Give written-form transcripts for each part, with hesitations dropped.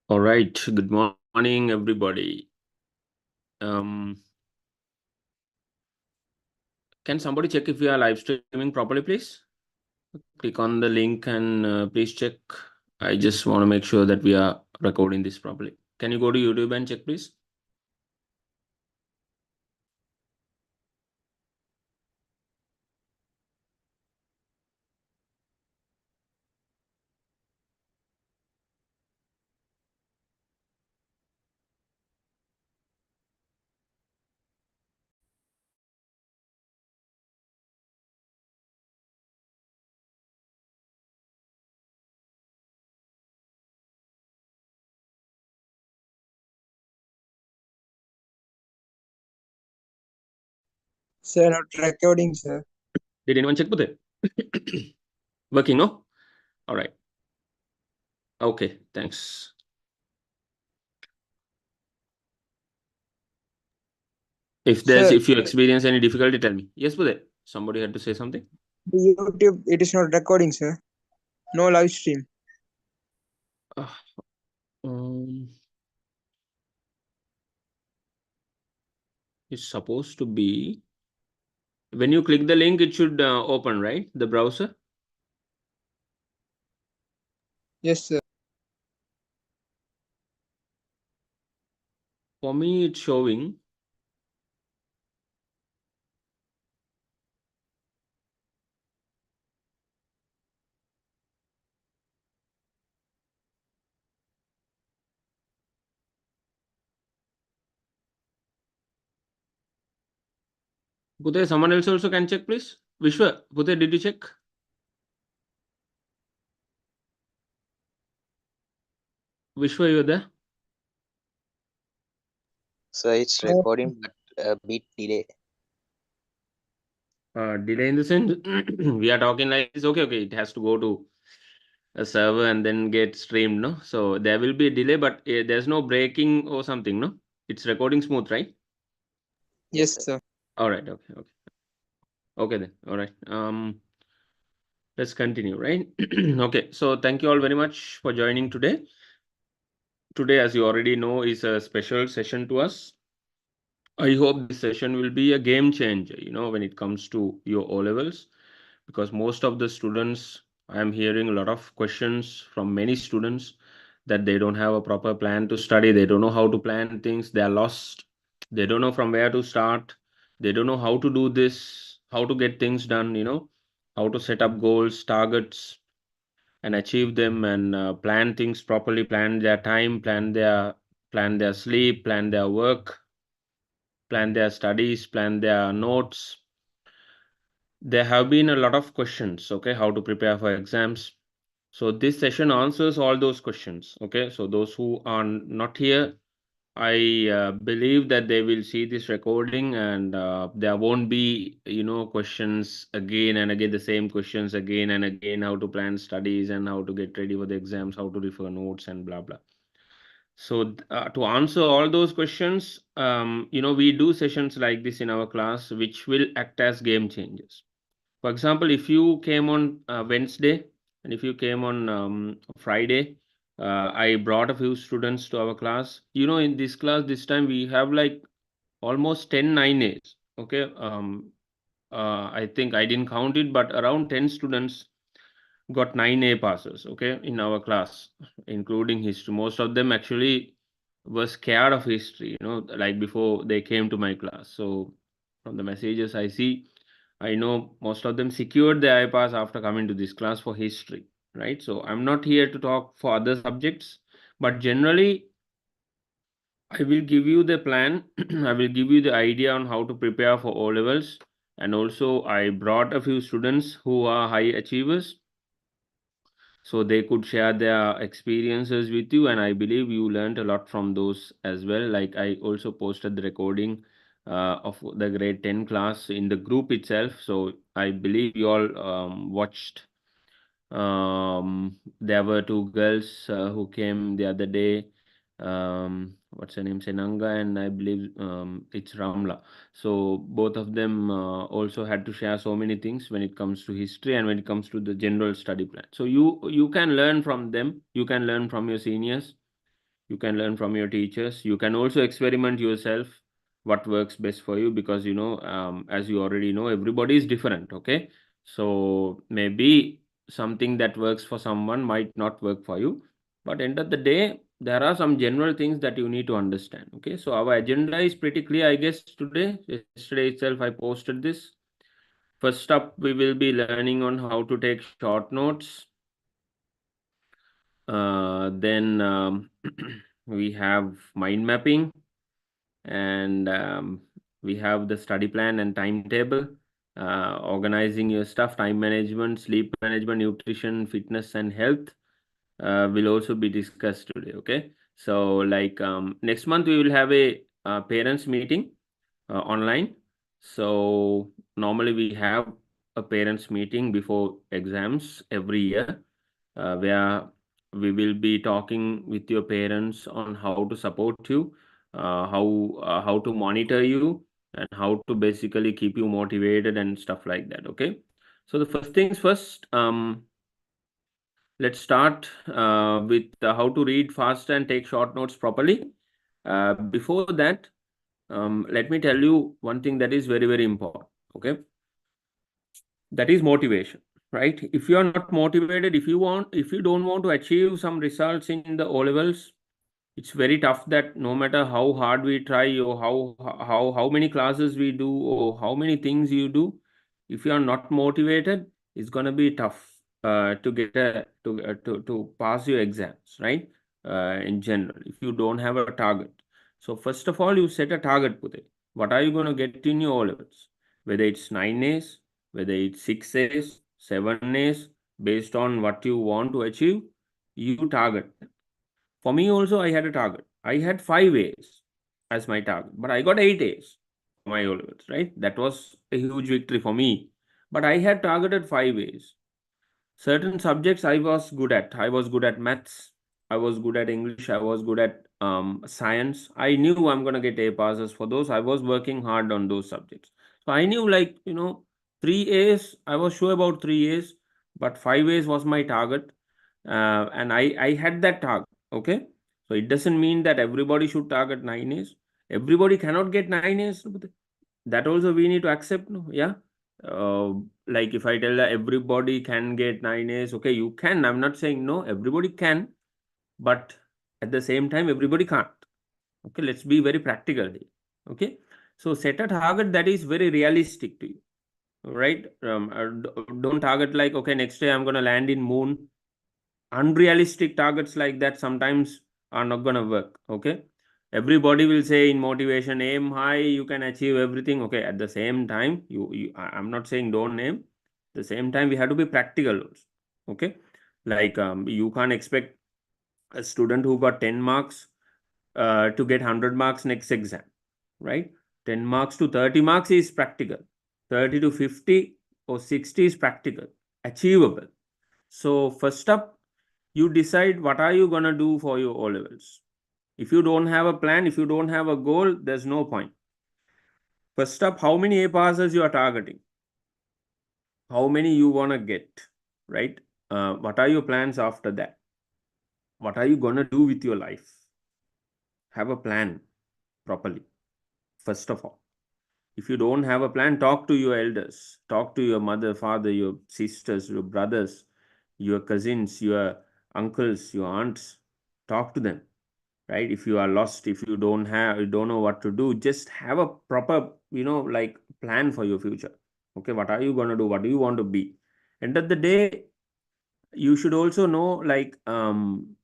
All right. Good morning, everybody. Can somebody check if we are live streaming properly, please? Click on the link and please check. I just want to make sure that we are recording this properly. Can you go to YouTube and check, please? Sir, not recording, sir. Did anyone check with it? Working, no? All right. Okay, thanks. If you experience any difficulty, tell me. Yes, Budhe. Somebody had to say something. The YouTube, it is not recording, sir. No live stream. It's supposed to be. When you click the link, it should open, right? The browser. Yes, sir. For me, it's showing. Bhute, someone else also can check, please. Vishwa, Bhute, did you check? Vishwa, you there? So it's recording, but a bit delay. Delay in the sense we are talking like this. Okay, it has to go to a server and then get streamed, no? So there will be a delay, but there's no breaking or something, no? It's recording smooth, right? Yes, sir. All right, okay then. All right. Let's continue, right? Okay, so thank you all very much for joining today. Today, as you already know, is a special session to us. I hope this session will be a game changer, when it comes to your O levels, because most of the students, I am hearing a lot of questions from many students that they don't have a proper plan to study. They don't know how to plan things. They are lost. They don't know from where to start. They don't know how to do this, how to get things done, how to set up goals, targets, and achieve them, and plan things properly, plan their time, plan their sleep, plan their work, plan their studies, plan their notes. There have been a lot of questions, okay, how to prepare for exams. So this session answers all those questions, okay. So those who are not here, I believe that they will see this recording, and there won't be, questions again and again, the same questions again and again, how to plan studies and how to get ready for the exams, how to refer notes and blah, blah. So to answer all those questions, we do sessions like this in our class, which will act as game changers. For example, if you came on Wednesday and if you came on Friday, I brought a few students to our class. In this class, this time we have like almost 10 9As. Okay. I think I didn't count it, but around 10 students got 9A passes, okay, in our class, including history. Most of them actually were scared of history, like before they came to my class. So from the messages I see, I know most of them secured their iPass after coming to this class for history, right? So I'm not here to talk for other subjects, but generally I will give you the plan. I will give you the idea on how to prepare for O levels. And also I brought a few students who are high achievers, so they could share their experiences with you, and I believe you learned a lot from those as well. Like I also posted the recording of the grade 10 class in the group itself, so I believe you all watched. There were two girls who came the other day. what's her name, Senanga, and I believe it's Ramla. So both of them also had to share so many things when it comes to history and when it comes to the general study plan. So you can learn from them, you can learn from your seniors, you can learn from your teachers, you can also experiment yourself what works best for you, because as you already know, everybody is different. Okay, so maybe something that works for someone might not work for you, but end of the day there are some general things that you need to understand. Okay, so our agenda is pretty clear, I guess. Yesterday itself I posted this. First up, we will be learning on how to take short notes. Then we have mind mapping, and we have the study plan and timetable, organizing your stuff, time management, sleep management, nutrition, fitness, and health will also be discussed today. Okay, so like next month we will have a parents meeting online. So normally we have a parents meeting before exams every year, where we will be talking with your parents on how to support you, how to monitor you, and how to basically keep you motivated and stuff like that. Okay, so the first things first, let's start with how to read fast and take short notes properly. Before that, let me tell you one thing that is very, very important. Okay, that is motivation, right? If you are not motivated, if you don't want to achieve some results in the O levels, it's very tough that no matter how hard we try, or how many classes we do, or how many things you do, if you are not motivated, it's going to be tough to get to pass your exams, right? In general, if you don't have a target. So first of all, you set a target, Pute. What are you going to get in your O levels? Whether it's 9 A's, whether it's 6 A's, 7 A's, based on what you want to achieve, you target. For me also, I had a target. I had 5 A's as my target, but I got 8 A's for my O levels, right? That was a huge victory for me. But I had targeted 5 A's. Certain subjects I was good at. I was good at maths. I was good at English. I was good at science. I knew I'm gonna get A passes for those. I was working hard on those subjects. So I knew, like, 3 A's. I was sure about 3 A's, but 5 A's was my target, and I had that target. Okay, so it doesn't mean that everybody should target 9 A's. Everybody cannot get 9 A's. That also we need to accept. No, yeah. Uh, like if I tell that everybody can get 9 A's, okay, you can. I'm not saying no, everybody can, but at the same time, everybody can't. Okay, let's be very practical here. Okay, so set a target that is very realistic to you, right? Don't target like, okay, next day I'm gonna land in moon. Unrealistic targets like that sometimes are not gonna work. Okay, everybody will say in motivation, aim high, you can achieve everything. Okay, at the same time, I'm not saying don't aim. At the same time, we have to be practical also. Okay, like you can't expect a student who got 10 marks to get 100 marks next exam, right? 10 marks to 30 marks is practical. 30 to 50 or 60 is practical, achievable. So first up, you decide what are you going to do for your O levels. If you don't have a plan, if you don't have a goal, there's no point. First up, how many A passes you are targeting? How many you want to get, right? What are your plans after that? What are you going to do with your life? Have a plan properly, first of all. If you don't have a plan, talk to your elders, talk to your mother, father, your sisters, your brothers, your cousins, your uncles, your aunts. Talk to them, right? If you are lost, if you don't know what to do, just have a proper, like, plan for your future. Okay, what are you going to do? What do you want to be? End of the day, you should also know, like,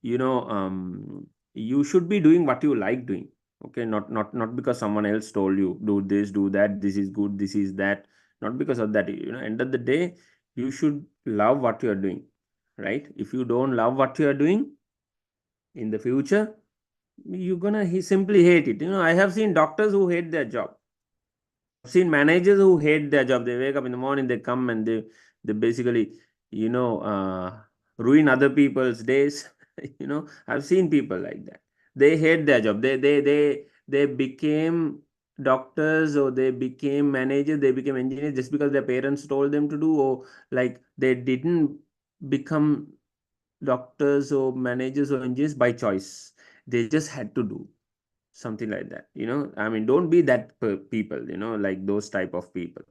you should be doing what you like doing. Okay, not because someone else told you do this, do that, this is good, this is that. Not because of that. End of the day, you should love what you are doing, right? If you don't love what you are doing in the future, you're gonna simply hate it. I have seen doctors who hate their job. I've seen managers who hate their job. They wake up in the morning, they come and they basically, you know, ruin other people's days. I've seen people like that. They hate their job. They became doctors, or they became managers, they became engineers just because their parents told them to do, or like they didn't become doctors or managers or engineers by choice. They just had to do something like that. I mean, don't be that people, like those type of people.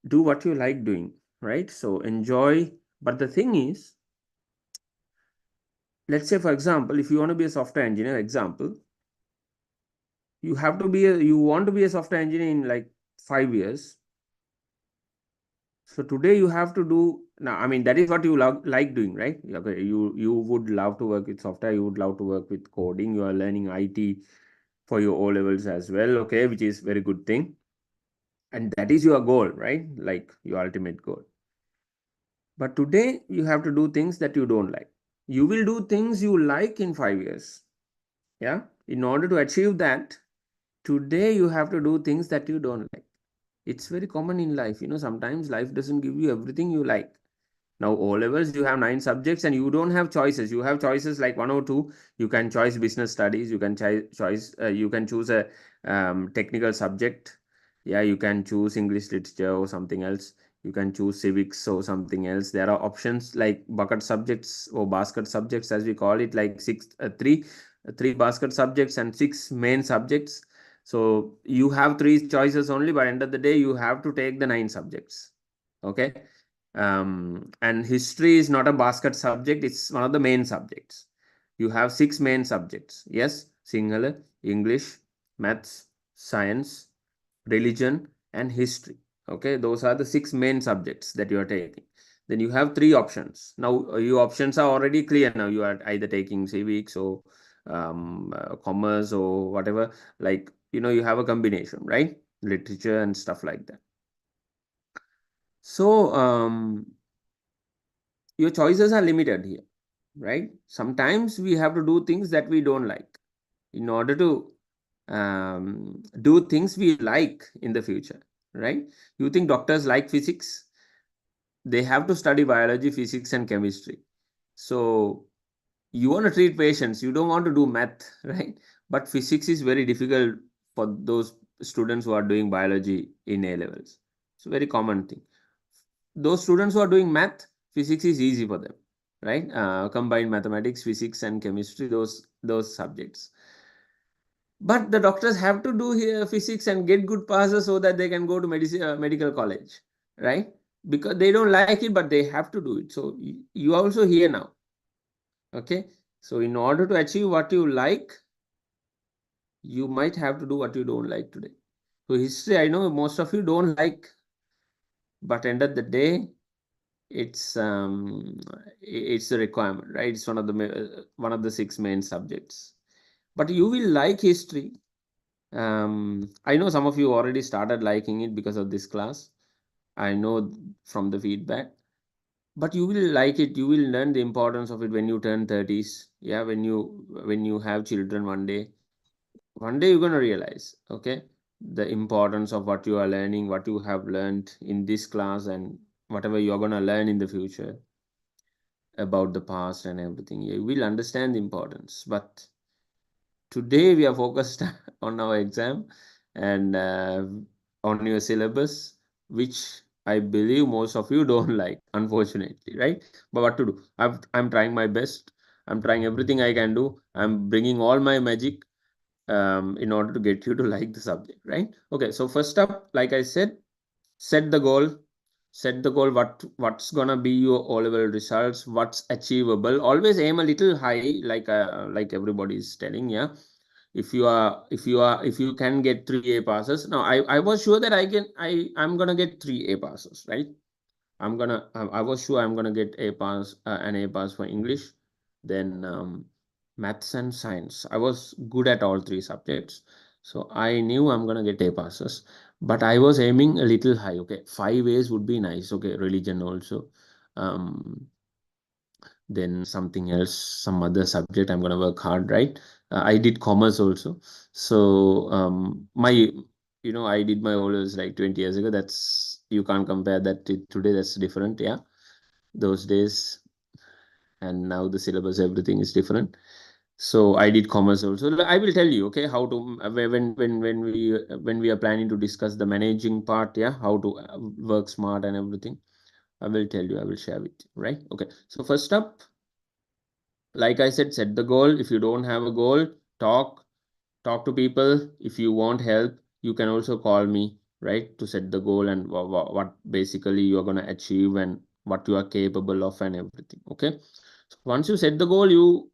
Do what you like doing, right? So enjoy. But the thing is, let's say, for example, if you want to be a software engineer, example, you want to be a software engineer in like 5 years. So today you have to do now. I mean, that is what you like doing, right? Okay, you would love to work with software. You would love to work with coding. You are learning IT for your O levels as well. Okay, which is very good thing, and that is your goal, right? Like your ultimate goal. But today you have to do things that you don't like. You will do things you like in 5 years. Yeah. In order to achieve that, today you have to do things that you don't like. It's very common in life. Sometimes life doesn't give you everything you like. Now, O levels, you have 9 subjects and you don't have choices. You have choices like one or two. You can choose business studies. You can you can choose a technical subject. Yeah, you can choose English literature or something else. You can choose civics or something else. There are options like bucket subjects or basket subjects, as we call it, like three basket subjects and 6 main subjects. So you have 3 choices only, but end of the day, you have to take the 9 subjects. Okay. And history is not a basket subject, it's one of the main subjects. You have 6 main subjects. Yes, Sinhala, English, maths, science, religion, and history. Okay, those are the 6 main subjects that you are taking. Then you have 3 options. Now, your options are already clear. Now, you are either taking civics or commerce or whatever. Like, you have a combination, right? Literature and stuff like that. So, your choices are limited here, right? Sometimes we have to do things that we don't like in order to do things we like in the future, right? You think doctors like physics? They have to study biology, physics, and chemistry. So you want to treat patients, you don't want to do math, right? But physics is very difficult for those students who are doing biology in A levels. It's a very common thing. Those students who are doing math, physics is easy for them, right? Combined mathematics, physics, and chemistry, those subjects. But the doctors have to do here physics and get good passes so that they can go to medical college, right? Because they don't like it, but they have to do it. So you are also here now. Okay. So in order to achieve what you like, you might have to do what you don't like today. So history, I know most of you don't like, but end of the day, it's a requirement, right? It's one of the 6 main subjects. But you will like history. I know some of you already started liking it because of this class. I know from the feedback. But you will like it. You will learn the importance of it when you turn 30s. Yeah, when you have children one day. One day you're gonna realize, okay, the importance of what you are learning, what you have learned in this class, and whatever you're gonna learn in the future about the past and everything. You will understand the importance. But today we are focused on our exam and on your syllabus, which I believe most of you don't like, unfortunately, right? But what to do? I'm trying my best. I'm trying everything I can do. I'm bringing all my magic in order to get you to like the subject, right? Okay, so first up, like I said, set the goal. Set the goal. What's gonna be your O level results? What's achievable? Always aim a little high, like everybody is telling. Yeah, if you can get 3 A passes. Now, I was sure that I'm gonna get 3 A passes, right? I was sure I'm gonna get an A pass for English, then maths and science. I was good at all 3 subjects, so I knew I'm gonna get A passes. But I was aiming a little high. Okay, 5 A's would be nice. Okay, religion also. Um, then something else, some other subject. I'm gonna work hard, right? I did commerce also, so I did my O-levels like 20 years ago. That's you can't compare that to today. That's different, yeah. Those days and now the syllabus, everything is different. So I did commerce also. I will tell you, okay, how to when we are planning to discuss the managing part, yeah, how to work smart and everything. I will tell you. I will share with you, right? Okay. So first up, like I said, set the goal. If you don't have a goal, talk to people. If you want help, you can also call me, right, to set the goal and what basically you are gonna achieve and what you are capable of and everything. Okay. So once you set the goal,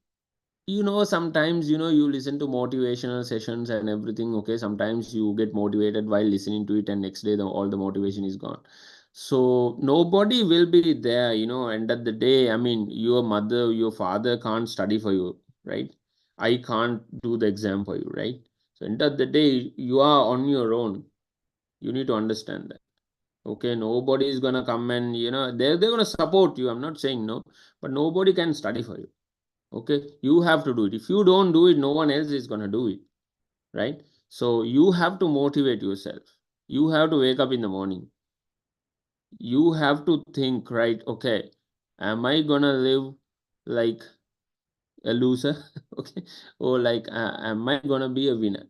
sometimes you listen to motivational sessions and everything. Okay, sometimes you get motivated while listening to it, and next day all the motivation is gone. So nobody will be there. End of the day, I mean, your mother, your father can't study for you, right? I can't do the exam for you, right? So end of the day, you are on your own. You need to understand that. Okay, nobody is gonna come and they're gonna support you. I'm not saying no, but nobody can study for you. Okay, you have to do it. If you don't do it, no one else is going to do it, right? So you have to motivate yourself. You have to wake up in the morning. You have to think, right? Okay, am I going to live like a loser? Okay, or like am I going to be a winner?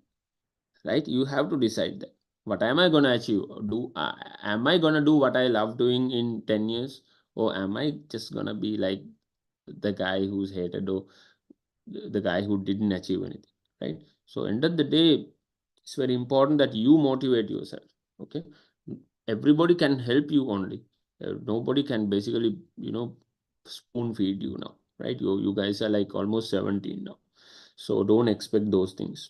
Right? You have to decide that. What am I going to achieve? Am I going to do what I love doing in 10 years, or am I just going to be like the guy who's hated, or the guy who didn't achieve anything, right? So end of the day, it's very important that you motivate yourself. Okay, everybody can help you only. Nobody can basically spoon feed you now, right? You guys are like almost 17 now, so don't expect those things.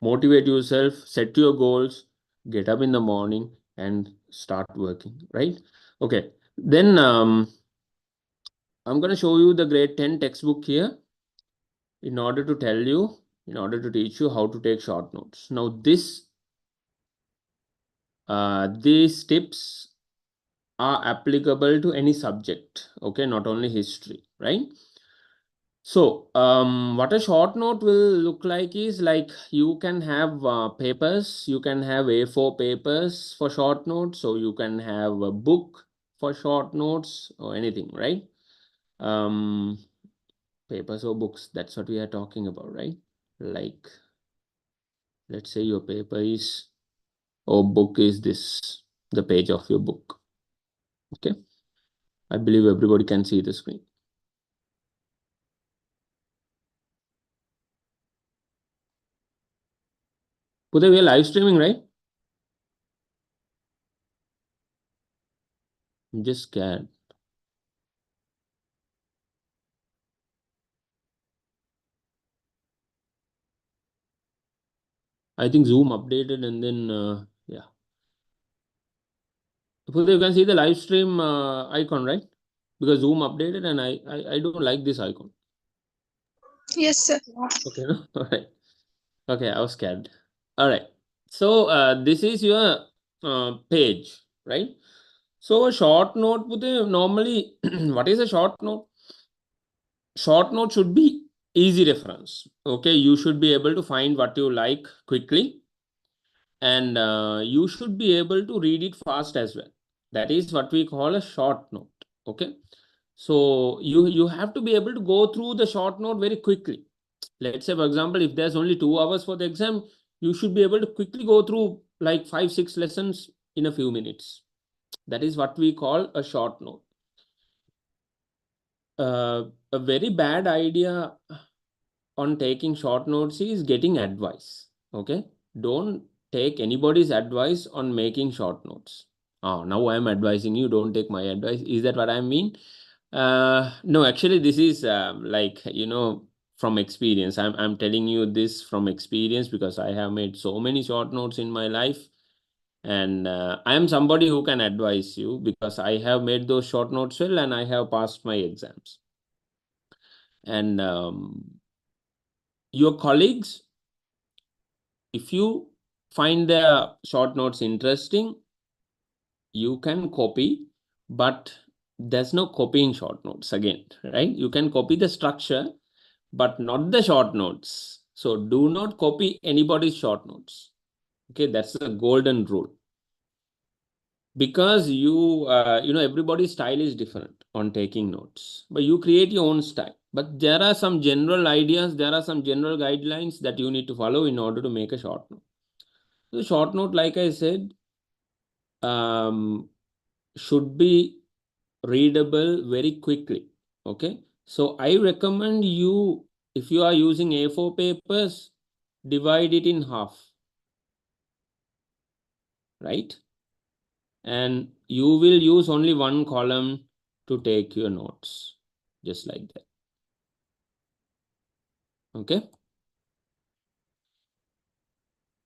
Motivate yourself, set your goals, get up in the morning and start working, right? Okay, then I'm going to show you the grade 10 textbook here in order to teach you how to take short notes. Now these tips are applicable to any subject, okay, not only history, right? So what a short note will look like is like you can have papers, you can have A4 papers for short notes, so you can have a book for short notes or anything, right? Papers or books, that's what we are talking about, right? Like, let's say your paper is or book is this, the page of your book. Okay, I believe everybody can see the screen. Putha, we are live streaming, right? I'm just scared. I think Zoom updated and then yeah. Putha, you can see the live stream icon, right? Because Zoom updated and I don't like this icon. Yes, sir. Okay, no? All right. Okay, I was scared. All right. So this is your page, right? So a short note, Putha, normally, what is a short note? Short note should be easy reference. Okay, you should be able to find what you like quickly, and you should be able to read it fast as well. That is what we call a short note. Okay, so you have to be able to go through the short note very quickly. Let's say, for example, if there's only 2 hours for the exam, you should be able to quickly go through like 5-6 lessons in a few minutes. That is what we call a short note. A very bad idea on taking short notes is getting advice. Okay, don't take anybody's advice on making short notes. Now I'm advising you, don't take my advice. Is that what I mean? No, actually this is like from experience. I'm telling you this from experience because I have made so many short notes in my life, and I am somebody who can advise you because I have made those short notes well and I have passed my exams. And your colleagues, if you find their short notes interesting, you can copy, but there's no copying short notes again, right? You can copy the structure, but not the short notes. So do not copy anybody's short notes. Okay, that's a golden rule. Because everybody's style is different on taking notes, but you create your own style. But there are some general ideas, there are some general guidelines that you need to follow in order to make a short note. So short note, like I said, should be readable very quickly. Okay. So I recommend you, if you are using A4 papers, divide it in half. Right? And you will use only one column to take your notes, just like that. Okay.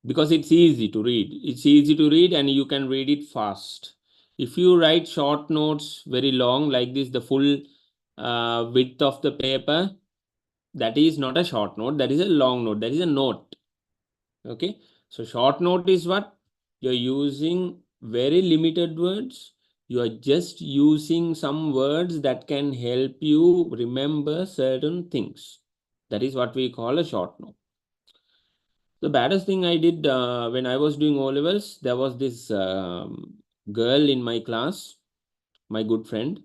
Because it's easy to read. It's easy to read and you can read it fast. If you write short notes very long like this, the full width of the paper, that is not a short note, that is a long note, that is a note. Okay. So short note is what? You're using very limited words. You are just using some words that can help you remember certain things. That is what we call a short note. The baddest thing I did when I was doing O-levels, there was this girl in my class, my good friend.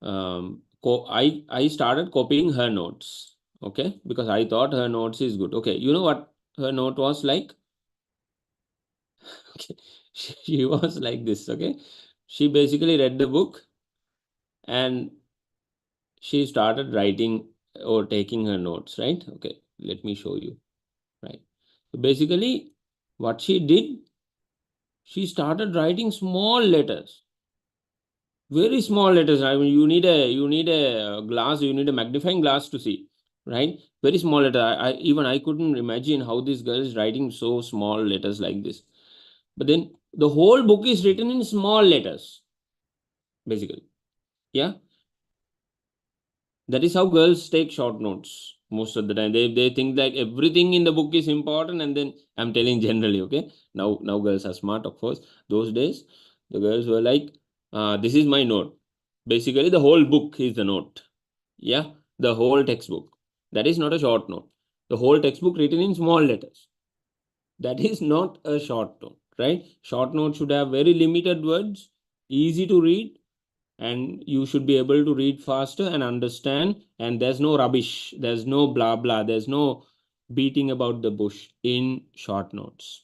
I started copying her notes, okay, because I thought her notes is good. Okay, you know what her note was like? Okay, she was like this. Okay, she basically read the book and she started writing or taking her notes. Right? Okay, let me show you. Right. So basically, what she did, she started writing small letters, very small letters. I mean, you need a glass, you need a magnifying glass to see, right? Very small letter. I couldn't imagine how this girl is writing so small letters like this. But then the whole book is written in small letters, basically. Yeah. That is how girls take short notes most of the time. They think like everything in the book is important, and then I'm telling generally, okay. Now girls are smart, of course. Those days, the girls were like, this is my note. Basically, the whole book is the note. Yeah, the whole textbook. That is not a short note. The whole textbook written in small letters. That is not a short note, right? Short note should have very limited words, easy to read, and you should be able to read faster and understand. And there's no rubbish, there's no blah blah, there's no beating about the bush in short notes.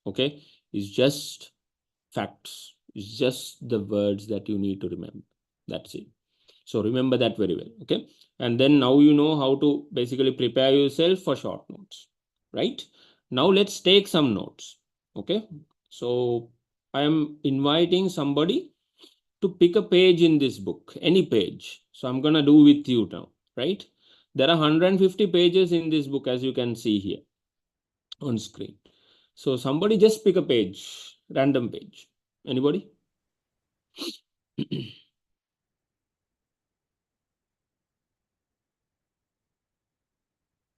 Okay, it's just facts, it's just the words that you need to remember. That's it. So remember that very well. Okay, and then now you know how to basically prepare yourself for short notes. Right, now let's take some notes. Okay, so I am inviting somebody to pick a page in this book, any page. So I'm going to do with you now, right? There are 150 pages in this book, as you can see here on screen. So somebody just pick a page, random page. Anybody?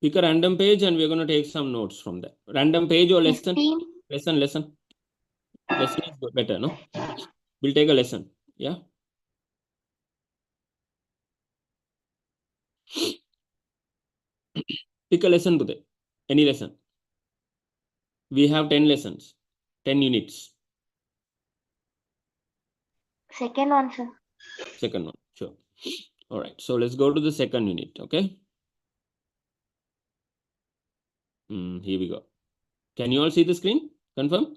Pick a random page and we're going to take some notes from that. Random page or lesson? 15. Lesson. Lesson is better, no? We'll take a lesson. Yeah. Pick a lesson today. Any lesson. We have 10 lessons, 10 units. Second one, sir. Second one, sure. All right, so let's go to the second unit, okay? Here we go. Can you all see the screen? Confirm?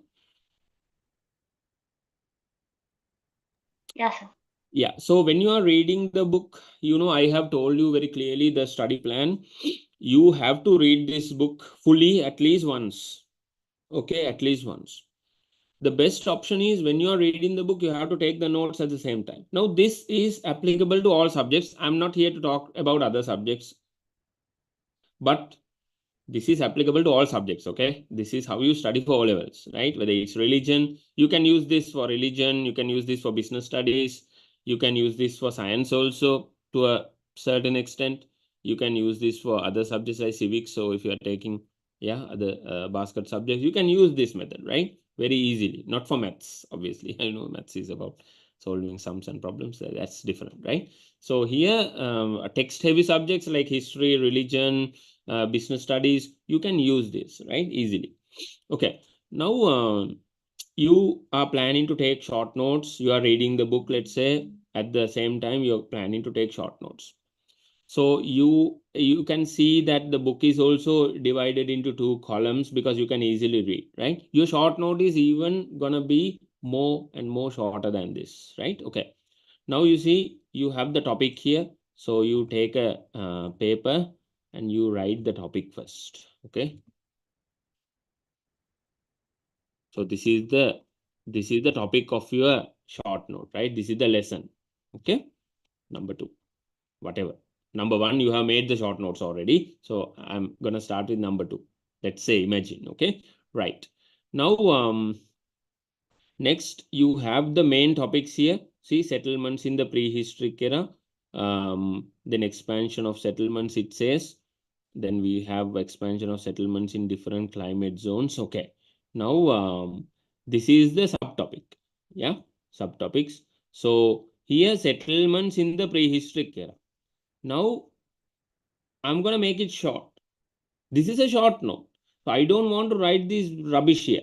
Yes, sir. Yeah, so when you are reading the book, you know, I have told you very clearly the study plan. You have to read this book fully at least once. Okay, at least once. The best option is when you are reading the book, you have to take the notes at the same time. Now, this is applicable to all subjects. I'm not here to talk about other subjects, but this is applicable to all subjects. Okay, this is how you study for O-levels, right? Whether it's religion, you can use this for religion, you can use this for business studies, you can use this for science also to a certain extent. You can use this for other subjects like civics. So if you are taking other basket subjects, you can use this method, right? Very easily. Not for maths, obviously. I know maths is about solving sums and problems. That's different, right? So here, text heavy subjects like history, religion, business studies, you can use this, right? Easily. Okay, now you are planning to take short notes. You are reading the book, let's say, at the same time you're planning to take short notes. So you can see that the book is also divided into 2 columns because you can easily read, right? Your short note is even gonna be more and more shorter than this, right? Okay. Now you see you have the topic here. So you take a paper and you write the topic first. Okay. So this is the topic of your short note, right? This is the lesson. Okay. Number 2, whatever. Number 1, you have made the short notes already. So I'm gonna start with number 2. Let's say imagine. Okay. Right. Now next you have the main topics here. See, settlements in the prehistoric era. Then expansion of settlements, it says. Then we have expansion of settlements in different climate zones. Okay. Now this is the subtopic. Yeah, subtopics. So here settlements in the prehistoric era. Now I'm gonna make it short. This is a short note. So I don't want to write this rubbish here.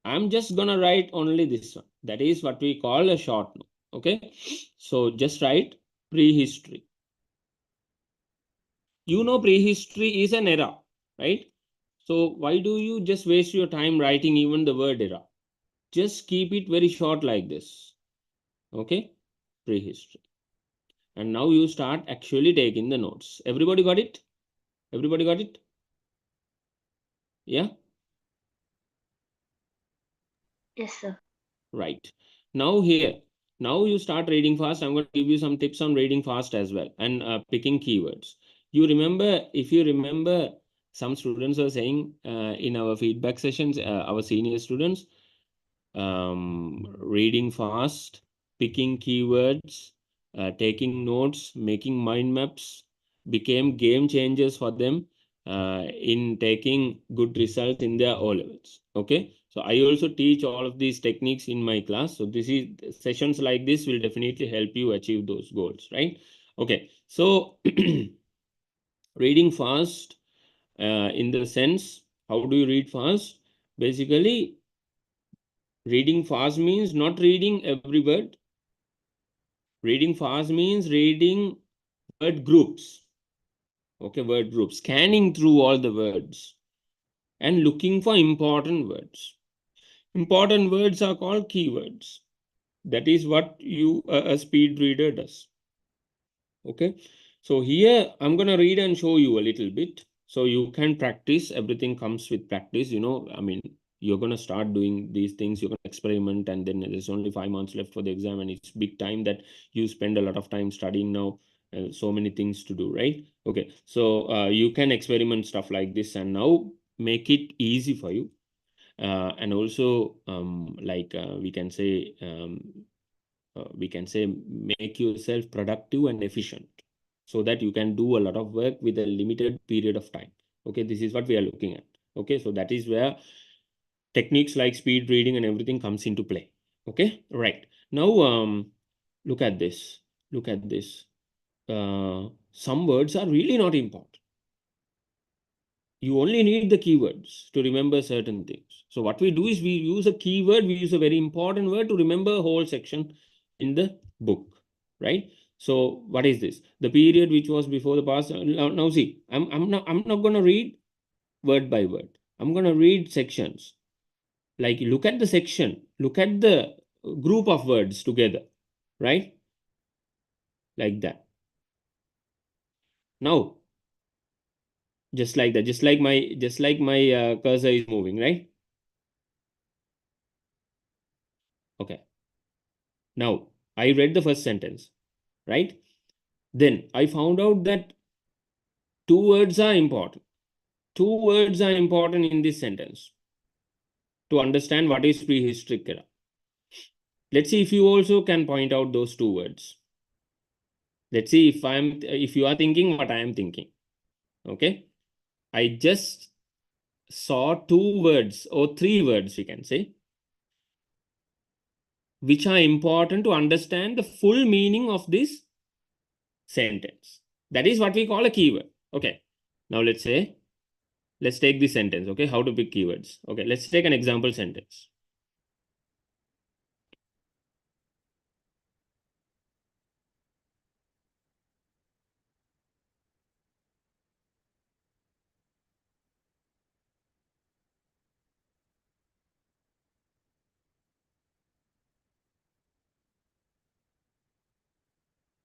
I'm just gonna write only this one. That is what we call a short note. Okay. So just write prehistory. You know prehistory is an era, right? So why do you just waste your time writing even the word era? Just keep it very short like this. Okay. Prehistory. And now you start actually taking the notes. Everybody got it? Everybody got it? Yeah. Yes, sir. Right. Now here, now you start reading fast. I'm going to give you some tips on reading fast as well and picking keywords. You remember, if you remember, some students were saying in our feedback sessions, our senior students, reading fast, picking keywords, taking notes, making mind maps became game changers for them in taking good results in their O-levels. Okay. So I also teach all of these techniques in my class. So this is sessions like this will definitely help you achieve those goals, right? Okay. So reading fast in the sense, how do you read fast? Basically, reading fast means not reading every word. Reading fast means reading word groups. Okay, word groups. Scanning through all the words and looking for important words. Important words are called keywords. That is what you a speed reader does. Okay. So here I'm going to read and show you a little bit. So you can practice. Everything comes with practice. You know, I mean, you're going to start doing these things. You're going to experiment, and then there's only 5 months left for the exam, and it's big time that you spend a lot of time studying now. So many things to do, right? Okay. So you can experiment stuff like this and now make it easy for you. And also, we can say, make yourself productive and efficient so that you can do a lot of work with a limited period of time. Okay, this is what we are looking at. Okay, so that is where techniques like speed reading and everything comes into play. Okay, right. Now, look at this. Look at this. Some words are really not important. You only need the keywords to remember certain things. So what we do is we use a keyword, we use a very important word to remember a whole section in the book, right? So what is this? The period which was before the past. Now see, I'm not going to read word by word. I'm going to read sections. Like look at the section, look at the group of words together, right? Like that. Now, just like that, just like my cursor is moving, right? Okay. Now, I read the first sentence, right? Then I found out that 2 words are important. 2 words are important in this sentence to understand what is prehistoric era. Let's see if you also can point out those 2 words. Let's see if you are thinking what I am thinking. Okay. I just saw 2 words or 3 words, we can say, which are important to understand the full meaning of this sentence. That is what we call a keyword. Okay. Now let's take this sentence. Okay. How to pick keywords. Okay. Let's take an example sentence.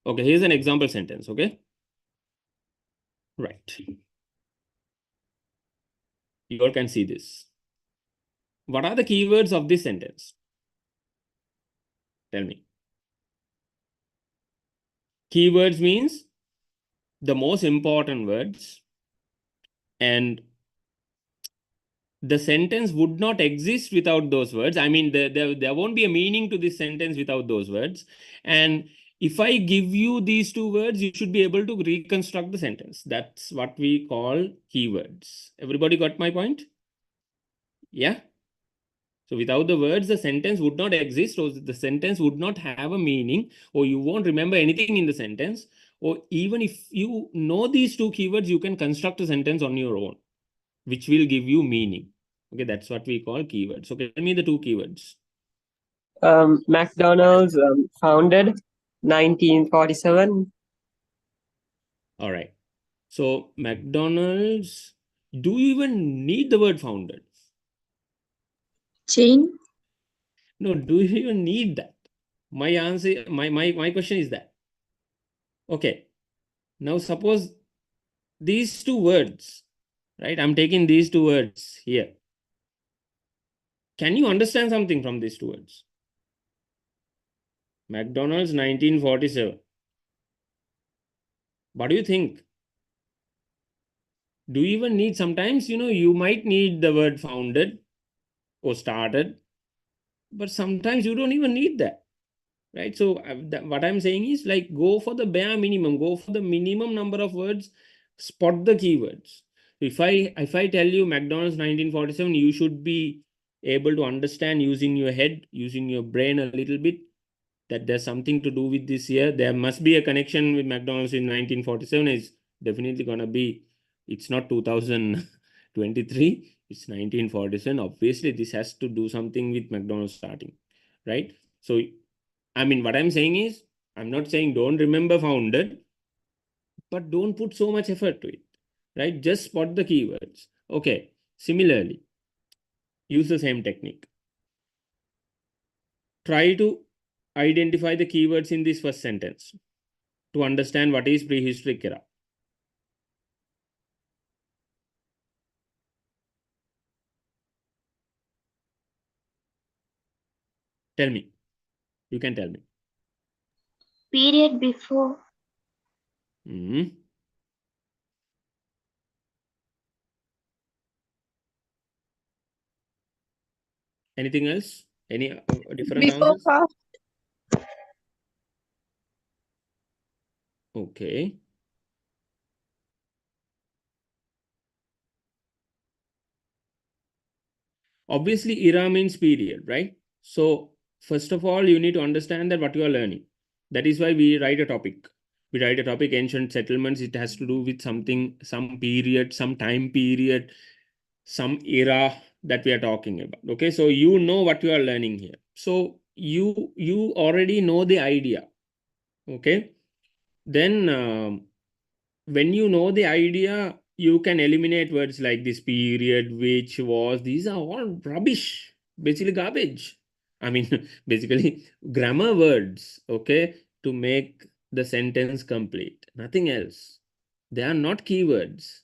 Okay, here's an example sentence, okay? Right. You all can see this. What are the keywords of this sentence? Tell me. Keywords means the most important words, and the sentence would not exist without those words. I mean, there won't be a meaning to this sentence without those words. And if I give you these two words, you should be able to reconstruct the sentence. That's what we call keywords. Everybody got my point? Yeah? So without the words, the sentence would not exist, or the sentence would not have a meaning, or you won't remember anything in the sentence. Or even if you know these two keywords, you can construct a sentence on your own, which will give you meaning. Okay, that's what we call keywords. Okay, tell me the two keywords. McDonald's founded 1947. All right. So McDonald's, do you even need the word founded? Chain. No, do you even need that? My answer, my question is that. Okay. Now suppose these two words, right? I'm taking these two words here. Can you understand something from these two words? McDonald's 1947. What do you think? Do you even need, sometimes, you might need the word founded or started, but sometimes you don't even need that, right? So what I'm saying is, like, go for the bare minimum, go for the minimum number of words, spot the keywords. If I tell you McDonald's 1947, you should be able to understand using your head, using your brain a little bit, that there's something to do with this year. There must be a connection with McDonald's in 1947. It's definitely gonna be, it's not 2023, it's 1947. Obviously, this has to do something with McDonald's starting, right? So, I mean, what I'm saying is, I'm not saying don't remember founded, but don't put so much effort to it, right? Just spot the keywords. Okay, similarly, use the same technique. Try to identify the keywords in this first sentence to understand what is prehistoric era. Tell me. You can tell me. Period before. Anything else? Any different Before answers? past. Okay. Obviously, era means period, right? So first of all, you need to understand that what you are learning. That is why we write a topic. We write a topic, ancient settlements. It has to do with something, some period, some time period, some era that we are talking about. Okay, so you know what you are learning here. So you already know the idea. Okay, then when you know the idea, you can eliminate words like this, period, which, was. These are all rubbish, basically garbage. I mean, basically grammar words, okay, to make the sentence complete. Nothing else. They are not keywords,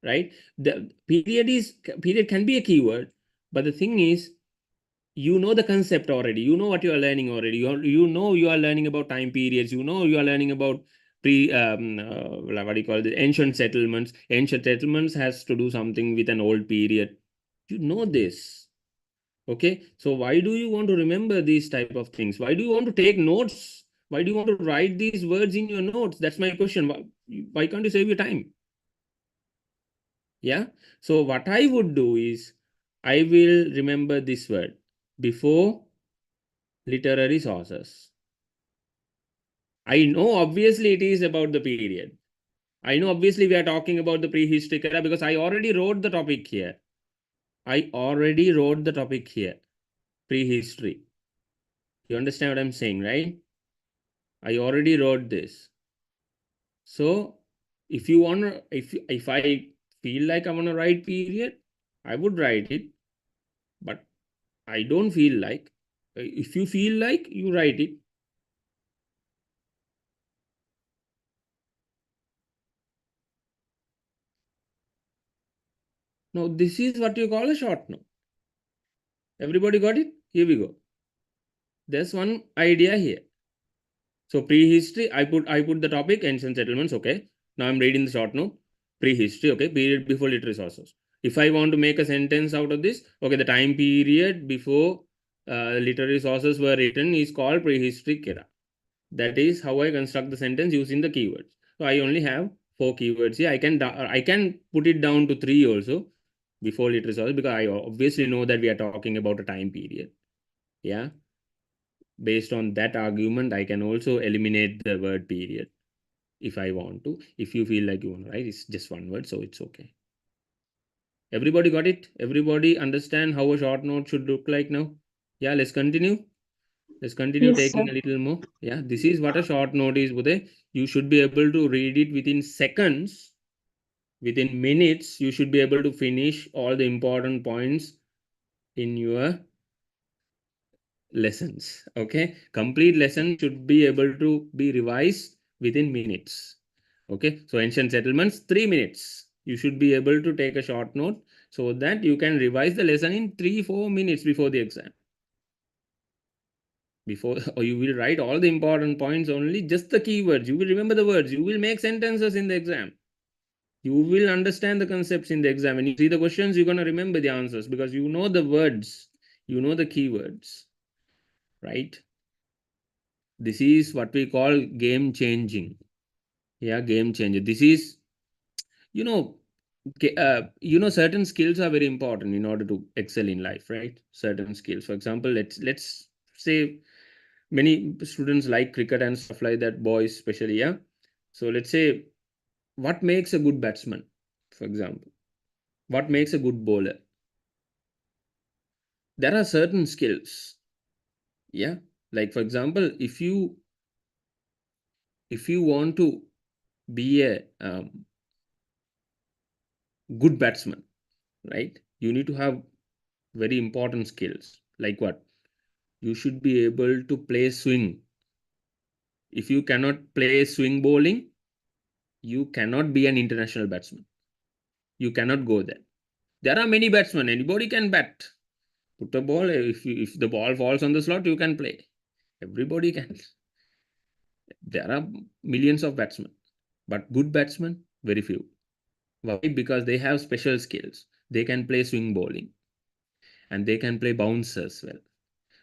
right? The period can be a keyword, but the thing is, you know the concept already. You know what you are learning already. You know you are learning about time periods. You know you are learning about what do you call it? Ancient settlements. Ancient settlements has to do something with an old period. You know this. Okay. So why do you want to remember these type of things? Why do you want to take notes? Why do you want to write these words in your notes? That's my question. Why can't you save your time? Yeah. So what I would do is, I will remember this word before literary sources. I know obviously it is about the period. I know obviously we are talking about the prehistoric era because I already wrote the topic here. Prehistory. You understand what I'm saying, right? I already wrote this. So if you want to, if I feel like I want to write period, I would write it, but I don't feel like. If you feel like, you write it. Now, this is what you call a short note. Everybody got it? Here we go. There's one idea here. So prehistory, I put the topic ancient settlements. Okay. Now I'm reading the short note. Prehistory. Okay. Period before literary sources. If I want to make a sentence out of this, okay, the time period before literary sources were written is called prehistoric era. That is how I construct the sentence using the keywords. So I only have 4 keywords here. I can put it down to 3 also before literary sources, because I obviously know that we are talking about a time period. Yeah. Based on that argument, I can also eliminate the word period if I want to. If you feel like you want to write, it's just one word, so it's okay. Everybody got it? Everybody understand how a short note should look like now? Yeah, let's continue. Let's continue Yes, taking sir. a little more. Yeah, this is what a short note is, Budhe. You should be able to read it within seconds, within minutes. You should be able to finish all the important points in your lessons. Okay, complete lesson should be able to be revised within minutes. Okay, so ancient settlements, 3 minutes. You should be able to take a short note so that you can revise the lesson in 3-4 minutes before the exam. Or you will write all the important points only, just the keywords. You will remember the words. You will make sentences in the exam. You will understand the concepts in the exam. When you see the questions, you're going to remember the answers because you know the words, you know the keywords, right? This is what we call game changing. Yeah, game changer. This is, you know, certain skills are very important in order to excel in life, right? Certain skills. For example, let's say many students like cricket and stuff like that, boys especially. Yeah. So let's say, what makes a good batsman, for example? What makes a good bowler? There are certain skills. Yeah. Like, for example, if you want to be a good batsman, right? You need to have very important skills. Like what? You should be able to play swing. If you cannot play swing bowling, you cannot be an international batsman. You cannot go there. There are many batsmen. Anybody can bat. Put a ball. If the ball falls on the slot, you can play. Everybody can. There are millions of batsmen, but good batsmen, very few. Why? Because they have special skills. They can play swing bowling and they can play bounce as well.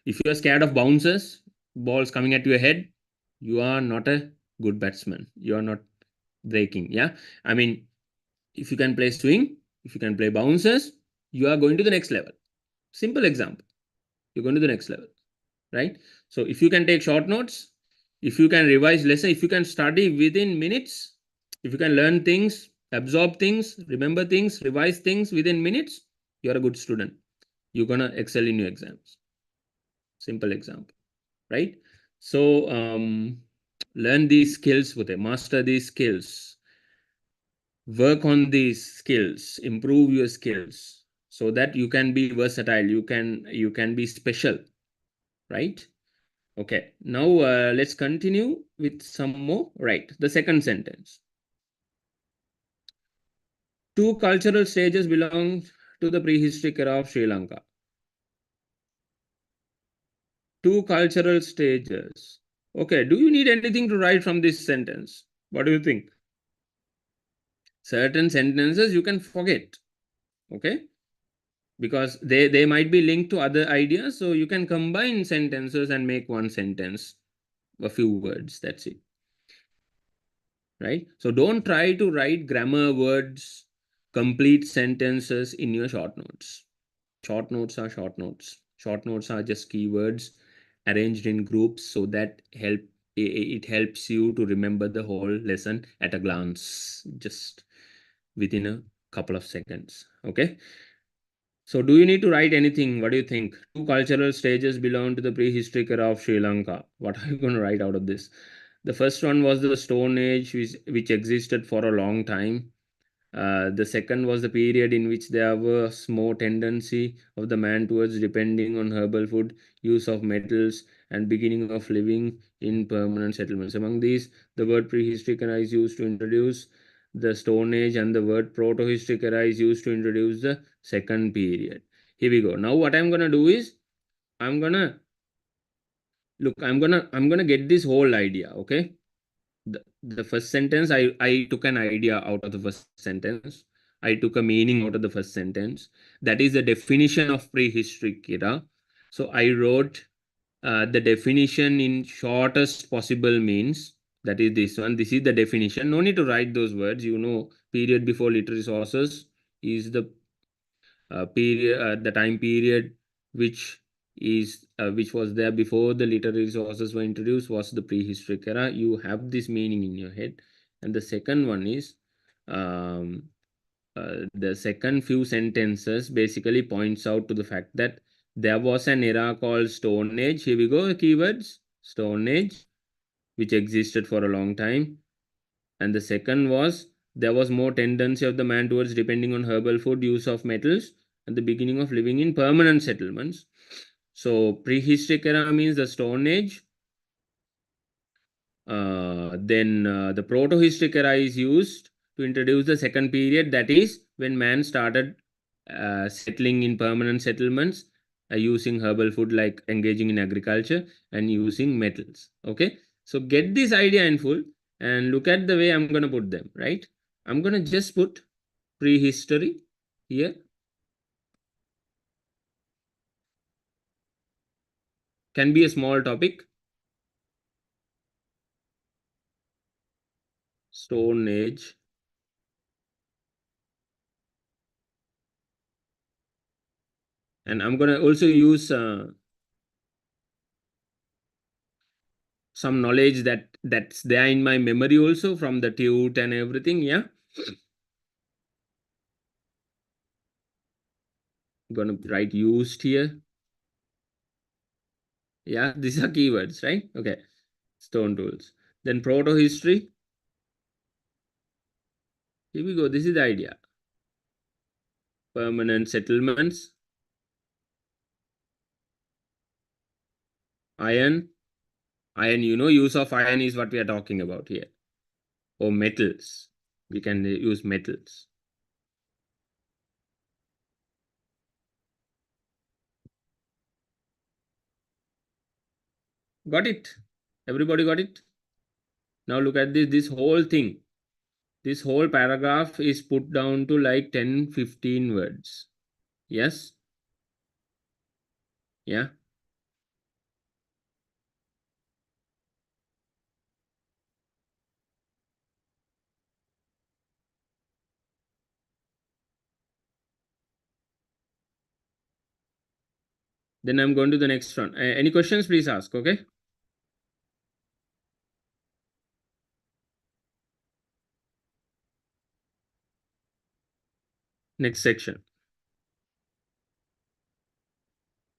If you are scared of bouncers, balls coming at your head, you are not a good batsman. You are not breaking. Yeah. I mean, if you can play swing, if you can play bouncers, you are going to the next level. Simple example. You're going to the next level, right? So if you can take short notes, if you can revise lesson, if you can study within minutes, if you can learn things, absorb things, remember things, revise things within minutes, you're a good student. You're going to excel in your exams. Simple example, right? So learn these skills, master these skills, work on these skills, improve your skills so that you can be versatile, you can be special, right? Okay, now let's continue with some more. Right, the second sentence. 2 cultural stages belong to the prehistoric era of Sri Lanka. 2 cultural stages. Okay, do you need anything to write from this sentence? What do you think? Certain sentences you can forget, okay? Because they might be linked to other ideas, so you can combine sentences and make one sentence, a few words, that's it. Right? So don't try to write grammar words, complete sentences in your short notes. Short notes are short notes. Short notes are just keywords arranged in groups so that it helps you to remember the whole lesson at a glance, just within a couple of seconds. Okay. So do you need to write anything? What do you think? 2 cultural stages belong to the prehistoric era of Sri Lanka. What are you going to write out of this? The first one was the Stone Age, which existed for a long time. The second was the period in which there was more tendency of the man towards depending on herbal food, use of metals, and beginning of living in permanent settlements. Among these, the word prehistoric era is used to introduce the Stone Age, and the word protohistoric era is used to introduce the second period. Here we go. Now what I'm gonna do is I'm gonna get this whole idea. Okay. The first sentence, I took an idea out of the first sentence. I took a meaning out of the first sentence. That is the definition of prehistoric era. So I wrote the definition in shortest possible means. That is this one. This is the definition. No need to write those words. You know, period before literary sources is the period, the time period which was there before the literary sources were introduced was the prehistoric era. You have this meaning in your head. And the second one is the second few sentences basically points out to the fact that there was an era called Stone Age. Here we go, keywords. Stone Age, which existed for a long time. And the second was there was more tendency of the man towards depending on herbal food, use of metals, and the beginning of living in permanent settlements. So prehistoric era means the Stone Age. Then the protohistoric era is used to introduce the second period, that is when man started settling in permanent settlements, using herbal food, like engaging in agriculture and using metals. Okay, so get this idea in full and look at the way I'm going to put them, right? I'm going to just put prehistory here. Can be a small topic. Stone Age. And I'm going to also use some knowledge that's there in my memory also from the tute and everything. Yeah. I'm going to write used here. Yeah, these are keywords, right? Okay. Stone tools. Then proto history. Here we go. This is the idea. Permanent settlements. Iron. Iron, you know, use of iron is what we are talking about here. Or metals. We can use metals. Got it? Everybody got it? Now look at this whole thing. This whole paragraph is put down to like 10-15 words. Yes? Yeah? Then I'm going to the next one. Any questions, please ask, okay? Next section.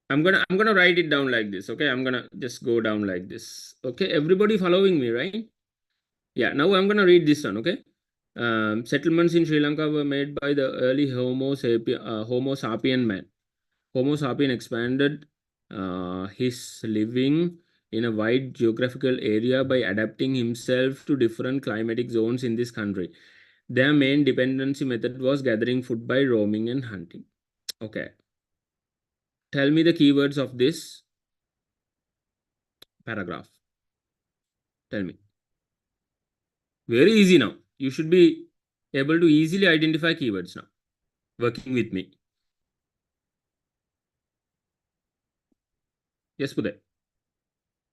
I'm gonna write it down like this, okay? I'm gonna just go down like this. Okay, everybody following me, right? Yeah, now I'm gonna read this one, okay? Settlements in Sri Lanka were made by the early Homo sapien man. Homo sapien expanded his living in a wide geographical area by adapting himself to different climatic zones in this country. Their main dependency method was gathering food by roaming and hunting. Okay. Tell me the keywords of this paragraph. Tell me. Very easy now. You should be able to easily identify keywords now. Working with me. Yes, Puday.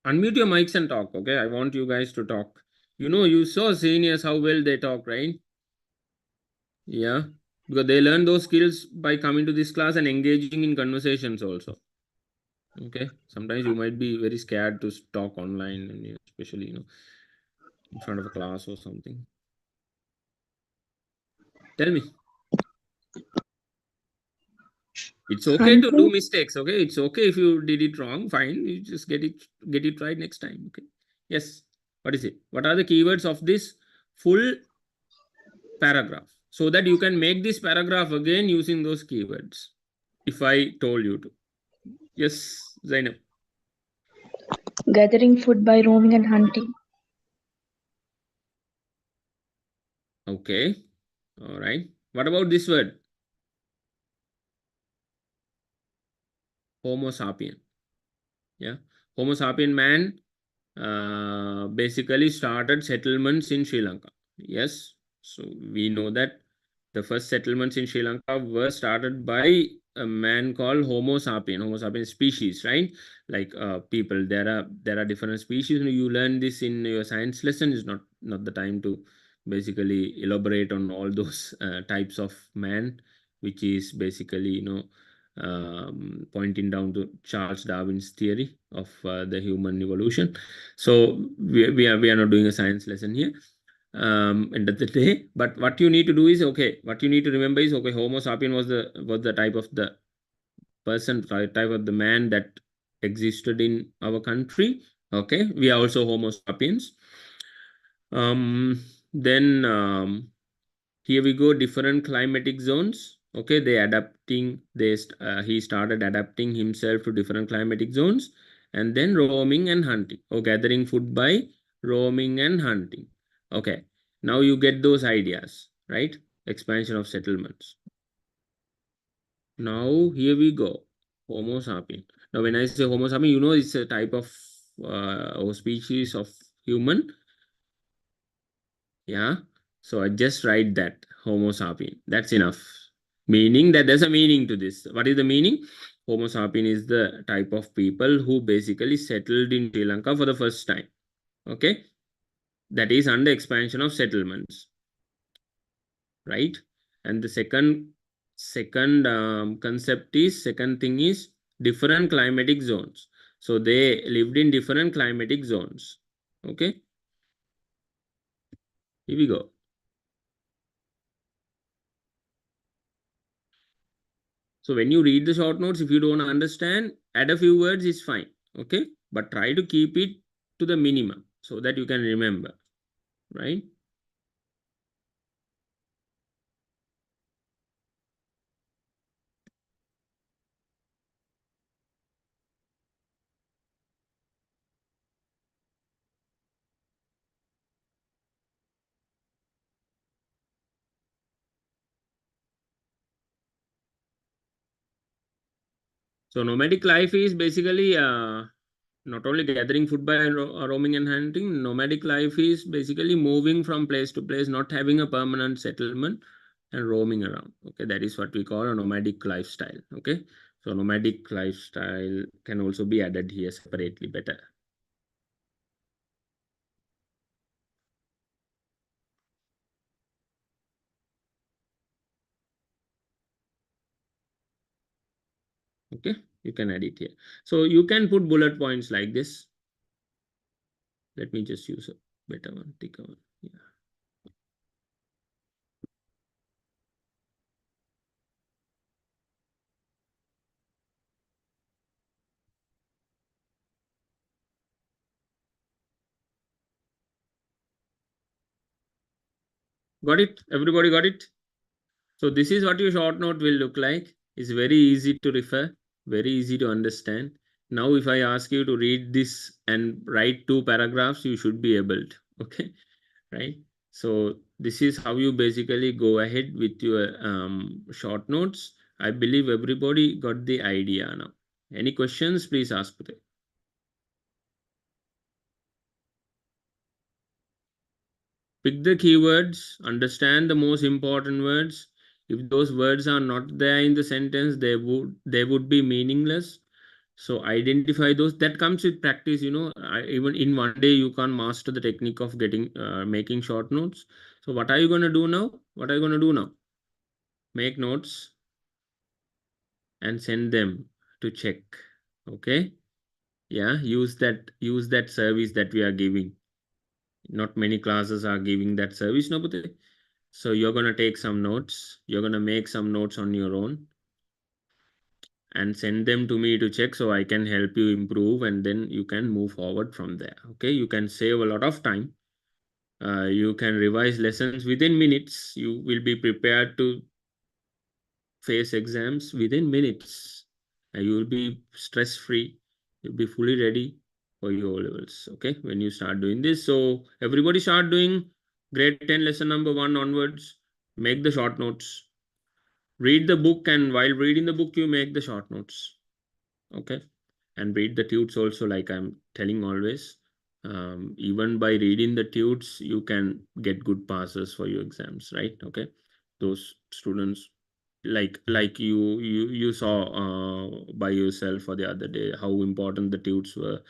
Unmute your mics and talk, okay? I want you guys to talk. You know, you saw seniors how well they talk, right? Yeah. Because they learn those skills by coming to this class and engaging in conversations also. Okay. Sometimes you might be very scared to talk online, and especially, you know, in front of a class or something. Tell me. It's okay to do mistakes, okay? It's okay if you did it wrong, fine. You just get it right next time, okay? Yes. What is it? What are the keywords of this full paragraph? So that you can make this paragraph again using those keywords. If I told you to. Yes, Zainab. Gathering food by roaming and hunting. Okay. All right. What about this word? Homo sapien. Yeah. Homo sapien man basically started settlements in Sri Lanka. Yes. So we know that the first settlements in Sri Lanka were started by a man called Homo sapien. Homo sapien species, right? Like people. There are different species. You learn this in your science lesson. It's not the time to basically elaborate on all those types of man, which is basically pointing down to Charles Darwin's theory of the human evolution. So we are not doing a science lesson here. End of the day, but what you need to do is what you need to remember is Homo sapien was the type of the person, type of the man that existed in our country. Okay, we are also Homo sapiens. Then here we go, different climatic zones. Okay, he started adapting himself to different climatic zones, and then roaming and hunting, or gathering food by roaming and hunting. Okay, now you get those ideas, right? Expansion of settlements. Now here we go, Homo sapien. Now when I say Homo sapien, it's a type of or species of human. Yeah, so I just write that Homo sapien. That's enough. Meaning that there's a meaning to this. What is the meaning? Homo sapien is the type of people who basically settled in Sri Lanka for the first time. Okay, that is under expansion of settlements, right? And the second second thing is different climatic zones. So they lived in different climatic zones. Okay, here we go. So when you read the short notes, if you don't understand, add a few words is fine. Okay, but try to keep it to the minimum so that you can remember, right? So nomadic life is basically not only gathering food by roaming and hunting. Nomadic life is basically moving from place to place, not having a permanent settlement and roaming around. Okay, that is what we call a nomadic lifestyle. Okay, so nomadic lifestyle can also be added here separately better. Okay, you can add it here. So you can put bullet points like this. Let me just use a better one, thicker one. Yeah. Got it? Everybody got it? So this is what your short note will look like. It's very easy to refer, very easy to understand. Now, if I ask you to read this and write 2 paragraphs, you should be able to, okay? Right? So this is how you basically go ahead with your short notes. I believe everybody got the idea now. Any questions, please ask today. Pick the keywords, understand the most important words. If those words are not there in the sentence, they would be meaningless. So identify those. That comes with practice. Even in one day you can't master the technique of making short notes. So what are you going to do now? Make notes and send them to check. Okay, yeah, use that service that we are giving. Not many classes are giving that service, no, but so you're going to take some notes. You're going to make some notes on your own and send them to me to check so I can help you improve, and then you can move forward from there. Okay, you can save a lot of time. You can revise lessons within minutes. You will be prepared to face exams within minutes. You will be stress-free. You'll be fully ready for your O levels. Okay, when you start doing this. So everybody start doing grade 10 lesson number 1 onwards, make the short notes. Read the book, and while reading the book, you make the short notes. Okay. And read the tutes also, like I'm telling always. Even by reading the tutes, you can get good passes for your exams, right? Okay. Those students, like you saw by yourself for the other day how important the tutes were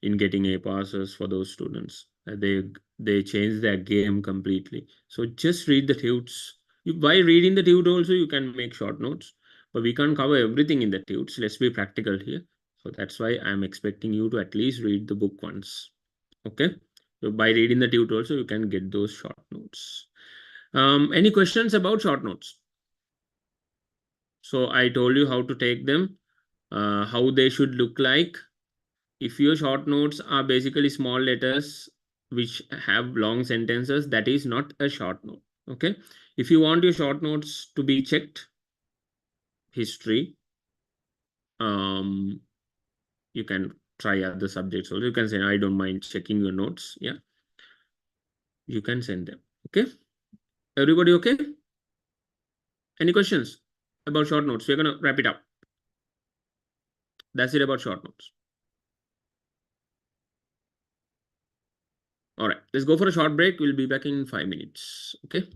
in getting A passes for those students. They changed their game completely. So just read the tutes. By reading the tute also, you can make short notes, but we can't cover everything in the tutes. Let's be practical here. So that's why I'm expecting you to at least read the book once. Okay. So by reading the tute also, you can get those short notes. Any questions about short notes? So I told you how to take them, how they should look like. If your short notes are basically small letters which have long sentences, that is not a short note. Okay. If you want your short notes to be checked, history, you can try other subjects also. You can say, I don't mind checking your notes. Yeah. You can send them. Okay. Everybody okay? Any questions about short notes? We're going to wrap it up. That's it about short notes. All right, let's go for a short break. We'll be back in 5 minutes. Okay.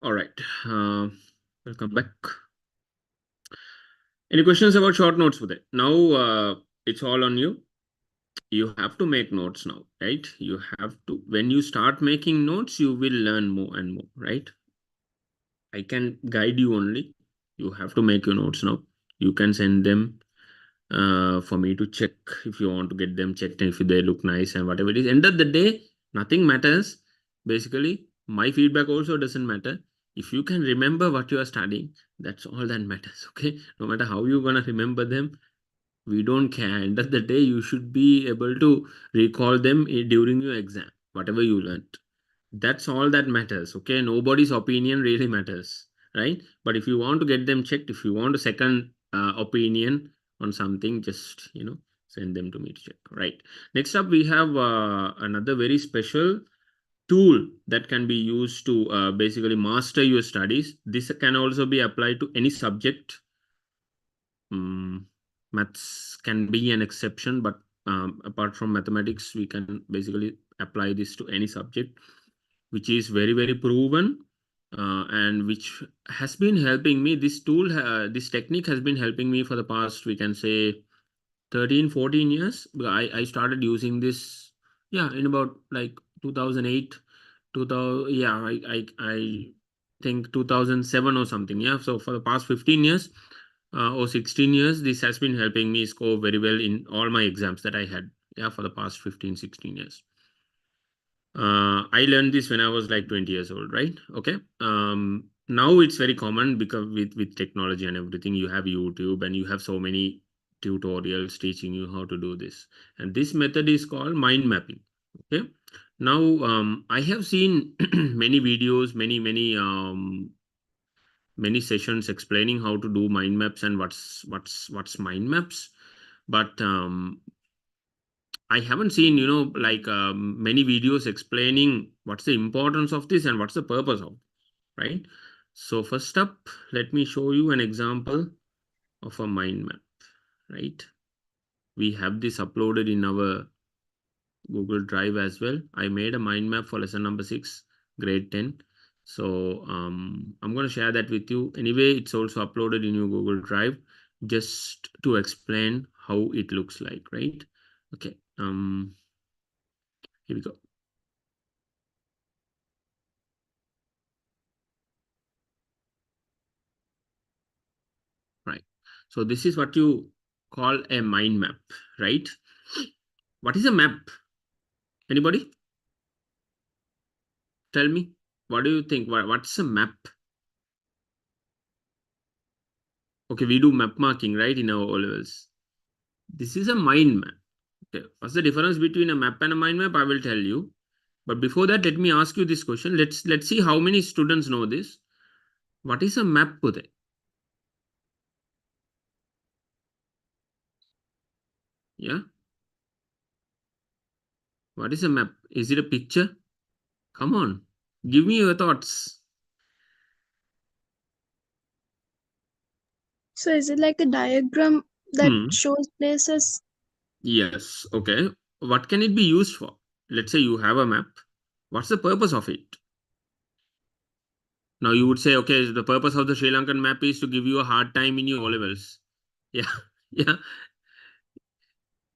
All right. Welcome back. Any questions about short notes for that? Now it's all on you. You have to make notes now, right? You have to. When you start making notes, you will learn more and more, right? I can guide you only. You have to make your notes now. You can send them for me to check if you want to get them checked and if they look nice and whatever it is. End of the day, nothing matters. Basically, my feedback also doesn't matter. If you can remember what you are studying, that's all that matters. Okay, no matter how you're gonna remember them, we don't care. End of the day, you should be able to recall them during your exam, whatever you learned. That's all that matters. Okay, nobody's opinion really matters, right? But if you want to get them checked, if you want a second opinion on something, just send them to me to check. Right. Next up, we have another very special tool that can be used to basically master your studies. This can also be applied to any subject. Maths can be an exception, but apart from mathematics, we can basically apply this to any subject, which is very, very proven and which has been helping me. This tool, this technique has been helping me for the past, we can say, 13-14 years. I started using this, in about like 2008, 2000. Yeah, I think 2007 or something. Yeah, so for the past 15 years or 16 years, this has been helping me score very well in all my exams that I had. Yeah, for the past 15-16 years. I learned this when I was like 20 years old, right? Okay. Now it's very common because with technology and everything, you have YouTube and you have so many tutorials teaching you how to do this. And this method is called mind mapping. Okay. Now, I have seen many videos, many sessions explaining how to do mind maps and what's mind maps. But I haven't seen, many videos explaining what's the importance of this and what's the purpose of it, right? So first up, let me show you an example of a mind map, right? We have this uploaded in our Google Drive as well. I made a mind map for lesson number 6, grade 10. So I'm going to share that with you. Anyway, it's also uploaded in your Google Drive just to explain how it looks like, right? Okay. Here we go. Right. So this is what you call a mind map, right? What is a map? Anybody? Tell me. What do you think? What's a map? Okay, we do map marking, right, in our O levels. This is a mind map. Okay. What's the difference between a map and a mind map? I will tell you. But before that, let me ask you this question. Let's see how many students know this. What is a map, Pute? Yeah. What is a map? Is it a picture? Come on. Give me your thoughts. So is it like a diagram that shows places? Yes. Okay. What can it be used for? Let's say you have a map. What's the purpose of it? Now you would say, okay, the purpose of the Sri Lankan map is to give you a hard time in your O levels. Yeah. Yeah.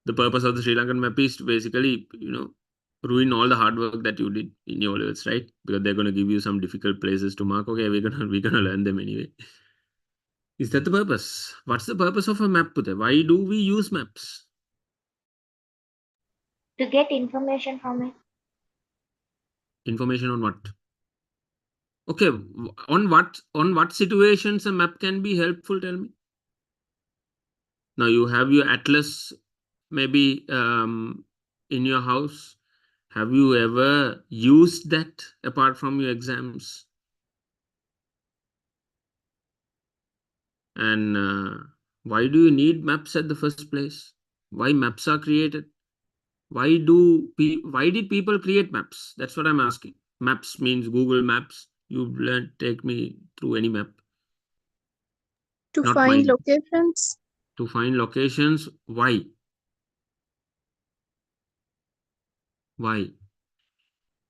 The purpose of the Sri Lankan map is to basically, ruin all the hard work that you did in your O levels, right? Because they're going to give you some difficult places to mark. Okay, we're gonna learn them anyway. Is that the purpose? What's the purpose of a map, Pute? Why do we use maps? To get information from it. Information on what? Okay, on what situations a map can be helpful? Tell me. Now you have your atlas, maybe in your house. Have you ever used that apart from your exams? And why do you need maps at the first place? Why maps are created? Why did people create maps? That's what I'm asking. Maps means Google Maps. You take me through any map. To Not find mine. locations? To find locations. Why? Why?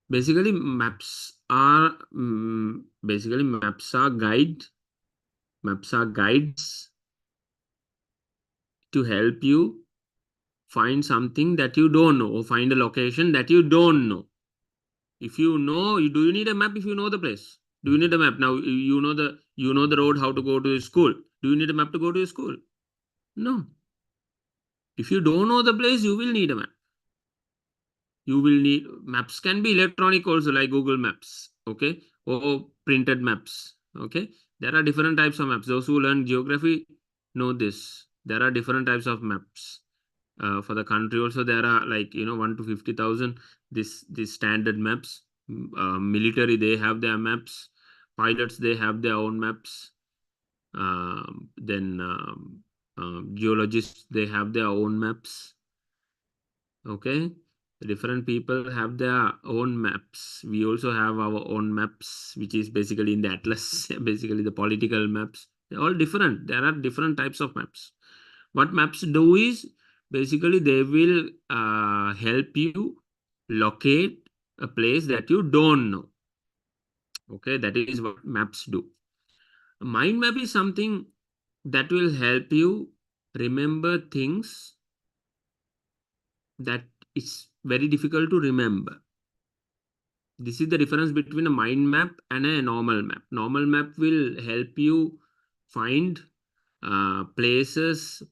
Basically, maps are basically maps are guides to help you find something that you don't know, or find a location that you don't know. If you know, do you need a map if you know the place? Do you need a map? Now you know the road, how to go to your school. Do you need a map to go to your school? No. If you don't know the place, you will need a map. You will need maps, can be electronic also, like Google Maps, okay, or printed maps, okay. There are different types of maps. Those who learn geography know this. There are different types of maps. For the country also, there are, like, 1 to 50,000 this standard maps. Military, they have their maps. Pilots, they have their own maps. Then geologists, they have their own maps. Okay, different people have their own maps. We also have our own maps, which is basically in the atlas, basically the political maps. They're all different. There are different types of maps. What maps do is basically they will help you locate a place that you don't know. Okay, that is what maps do. A mind map is something that will help you remember things that it's very difficult to remember. This is the difference between a mind map and a normal map. Normal map will help you find places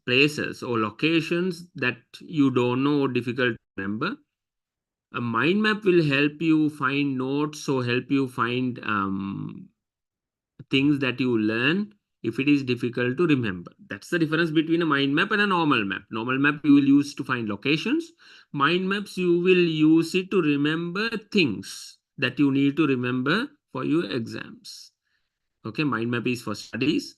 or locations that you don't know or difficult to remember. A mind map will help you find notes or help you find things that you learn if it is difficult to remember. That's the difference between a mind map and a normal map. Normal map you will use to find locations. Mind maps, you will use it to remember things that you need to remember for your exams. Okay, mind map is for studies.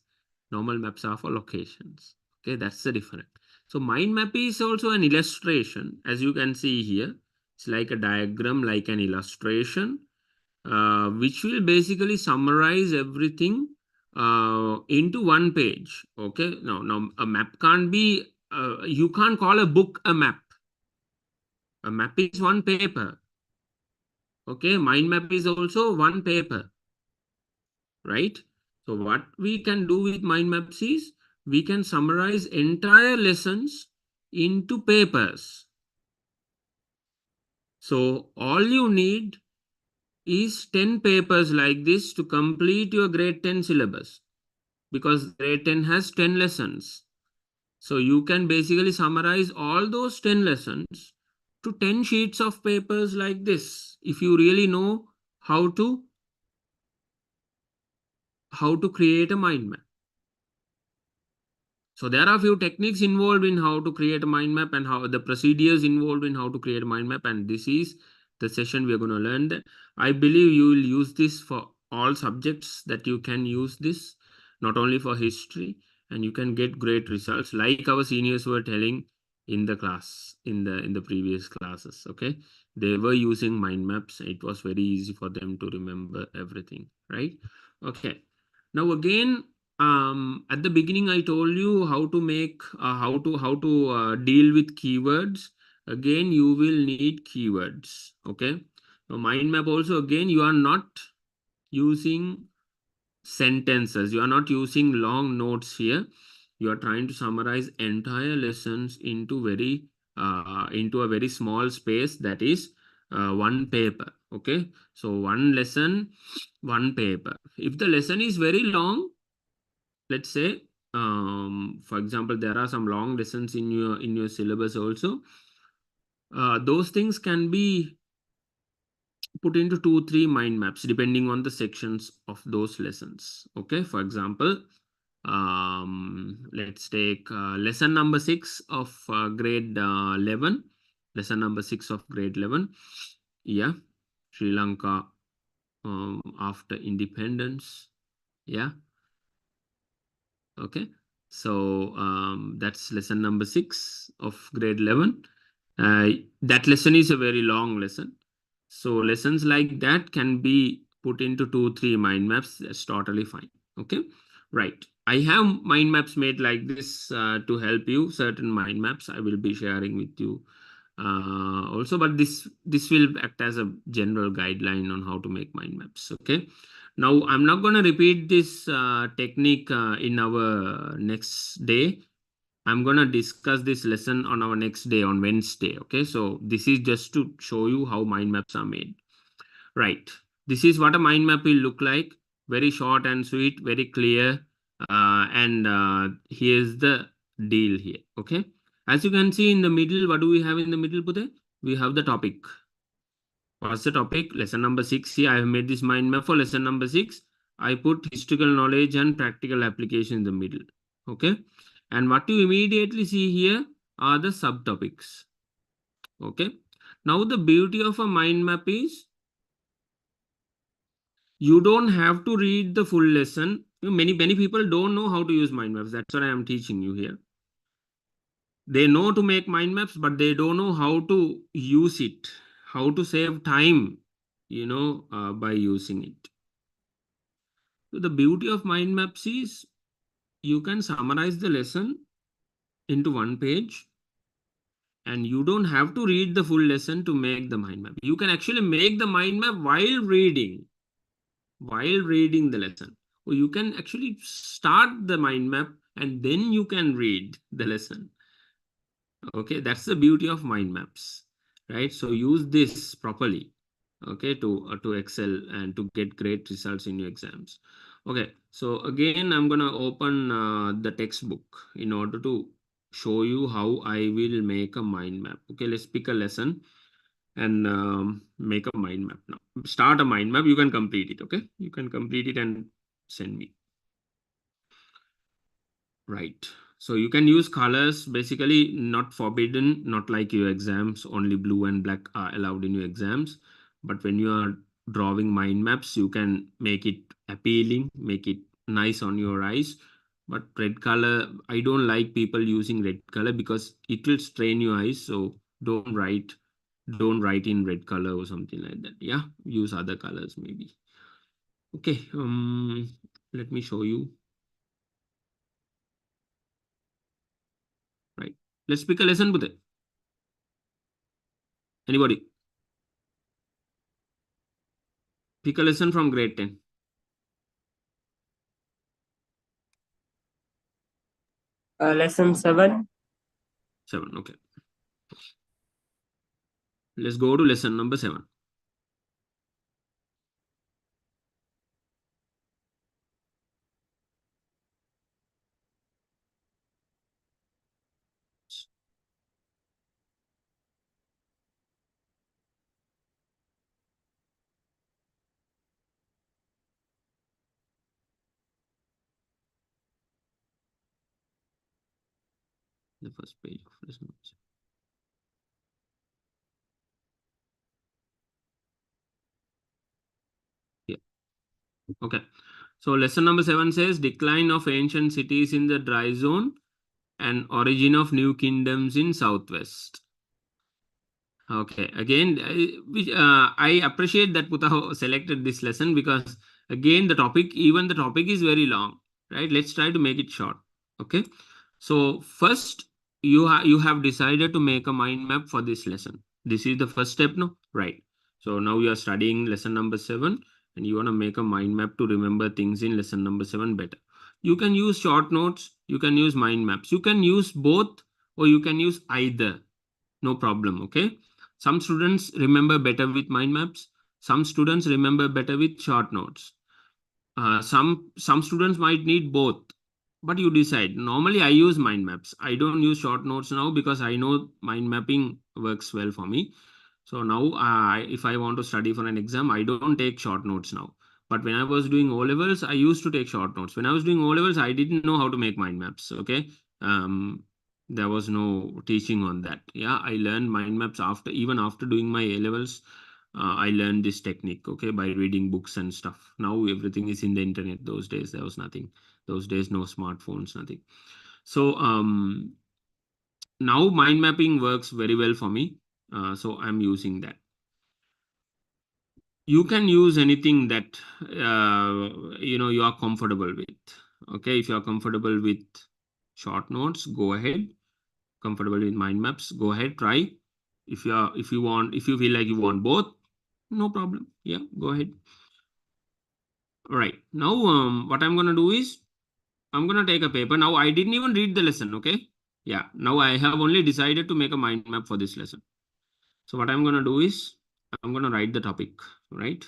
Normal maps are for locations. Okay, that's the difference. So mind map is also an illustration. As you can see here, it's like a diagram, like an illustration, which will basically summarize everything into one page. Okay, now a map can't be, you can't call a book a map. A map is one paper. Okay, mind map is also one paper, right? So what we can do with mind maps is we can summarize entire lessons into papers. So all you need is 10 papers like this to complete your grade 10 syllabus, because grade 10 has 10 lessons. So you can basically summarize all those 10 lessons to 10 sheets of papers like this, if you really know how to create a mind map. So there are a few techniques involved in how to create a mind map, and how the procedures involved in how to create a mind map. And this is the session we are going to learn that. I believe you will use this for all subjects, that you can use this, not only for history, and you can get great results like our seniors were telling in the class, in the previous classes. Okay, they were using mind maps. It was very easy for them to remember everything, right? Okay, now again, at the beginning I told you how to make how to deal with keywords. Again, you will need keywords. Okay, now mind map also, again, you are not using sentences, you are not using long notes here. You are trying to summarize entire lessons into a very small space, that is one paper. Okay, so one lesson, one paper. If the lesson is very long, let's say, for example, there are some long lessons in your syllabus also, those things can be put into 2-3 mind maps depending on the sections of those lessons. Okay, for example, let's take lesson number 6 of grade 11. Lesson number 6 of grade 11. Yeah, Sri Lanka after independence. Yeah. Okay, so that's lesson number 6 of grade 11. That lesson is a very long lesson. So lessons like that can be put into 2-3 mind maps. That's totally fine. Okay, right. I have mind maps made like this to help you. Certain mind maps I will be sharing with you also, but this will act as a general guideline on how to make mind maps. Okay. Now I'm not going to repeat this technique in our next day. I'm going to discuss this lesson on our next day, on Wednesday. Okay. So this is just to show you how mind maps are made. Right. This is what a mind map will look like. Very short and sweet, very clear. And here's the deal here. Okay. As you can see in the middle, what do we have in the middle, Pute? We have the topic. What's the topic? Lesson number 6. Here I have made this mind map for lesson number 6. I put historical knowledge and practical application in the middle. Okay. And what you immediately see here are the subtopics. Okay. Now the beauty of a mind map is you don't have to read the full lesson. Many people don't know how to use mind maps. That's what I am teaching you here. They know to make mind maps, but they don't know how to use it, how to save time, by using it. So the beauty of mind maps is you can summarize the lesson into one page, and you don't have to read the full lesson to make the mind map. You can actually make the mind map while reading the lesson. Or you can actually start the mind map and then you can read the lesson. Okay, that's the beauty of mind maps, right? So use this properly, okay, to excel and to get great results in your exams. Okay, so again, I'm gonna open the textbook in order to show you how I will make a mind map. Okay, let's pick a lesson and make a mind map now. Start a mind map. You can complete it. Okay, you can complete it and send me. Right. So you can use colors, basically not forbidden, not like your exams, only blue and black are allowed in your exams. But when you are drawing mind maps, you can make it appealing, make it nice on your eyes. But red color, I don't like people using red color because it will strain your eyes. So don't write in red color or something like that. Yeah, use other colors maybe. Okay, let me show you. Right, let's pick a lesson with it. Anybody? Pick a lesson from grade 10. Lesson 7. 7, okay. Let's go to lesson number 7. The first page of lesson number 7. Yeah. Okay. So lesson number 7 says decline of ancient cities in the dry zone and origin of new kingdoms in southwest. Okay, again, I appreciate that Putha selected this lesson because again the topic is very long, right? Let's try to make it short. Okay, so first you have decided to make a mind map for this lesson. This is the first step, no? Right. So now you are studying lesson number 7 and you want to make a mind map to remember things in lesson number 7 better. You can use short notes, you can use mind maps, you can use both or you can use either. No problem, okay? Some students remember better with mind maps. Some students remember better with short notes. Some students might need both, but you decide. Normally, I use mind maps. I don't use short notes now because I know mind mapping works well for me. So now, if I want to study for an exam, I don't take short notes now. But when I was doing O-levels, I used to take short notes. When I was doing O-levels, I didn't know how to make mind maps, okay? There was no teaching on that. Yeah, I learned mind maps even after doing my A-levels. I learned this technique, okay, by reading books and stuff. Now everything is in the internet. Those days there was nothing. Those days no smartphones, nothing. So now mind mapping works very well for me. So I'm using that. You can use anything that you are comfortable with. Okay, if you are comfortable with short notes, go ahead. Comfortable with mind maps, go ahead, try. If you feel like you want both, no problem. Yeah, go ahead. All right. Now, what I'm gonna do is I'm gonna take a paper. Now I didn't even read the lesson. Okay. Yeah. Now I have only decided to make a mind map for this lesson. So what I'm gonna do is I'm gonna write the topic. Right.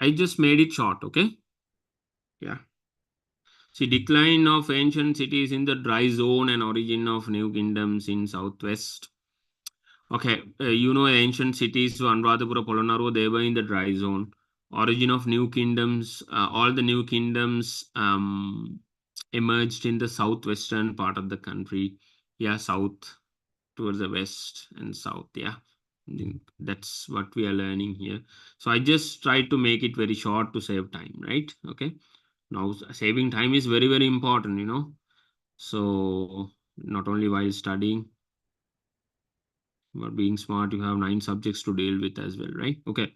I just made it short. Okay. Yeah. See, decline of ancient cities in the dry zone and origin of new kingdoms in southwest. Okay, ancient cities, so Anuradhapura, Polonnaruwa, they were in the dry zone. Origin of new kingdoms, all the new kingdoms emerged in the southwestern part of the country. Yeah, south towards the west and south. Yeah, that's what we are learning here. So I just tried to make it very short to save time, right? Okay. Now saving time is very, very important. So not only while studying, but being smart, you have 9 subjects to deal with as well, right? Okay.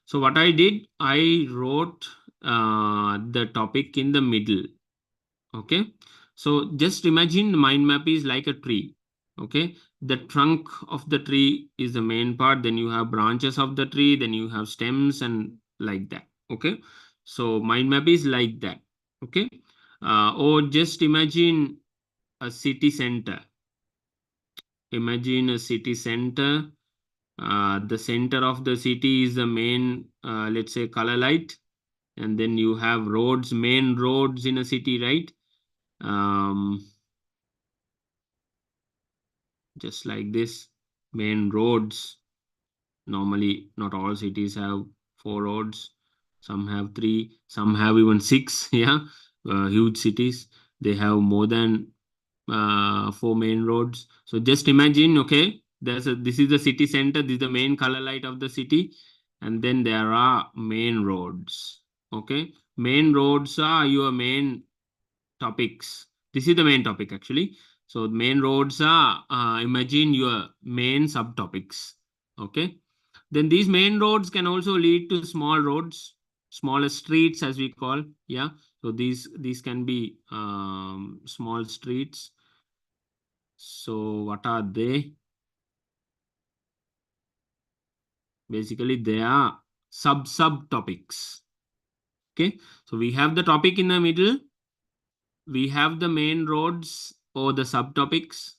So what I did, I wrote the topic in the middle. Okay. So just imagine the mind map is like a tree. Okay. The trunk of the tree is the main part. Then you have branches of the tree. Then you have stems and like that. Okay. So mind map is like that. Okay. Or just imagine a city center. Imagine a city center. The center of the city is the main, let's say, color light. And then you have roads, main roads in a city, right? Just like this, main roads. Normally, not all cities have 4 roads. Some have 3, some have even 6. Yeah, huge cities, they have more than 4 main roads. So just imagine, okay, this is the city center, this is the main color light of the city, and then there are main roads. Okay, main roads are your main topics. This is the main topic actually. So main roads are imagine your main subtopics. Okay, then these main roads can also lead to small roads, smaller streets as we call. Yeah, so these can be small streets. So what are they? Basically, they are subtopics. Okay, so we have the topic in the middle. We have the main roads or the subtopics.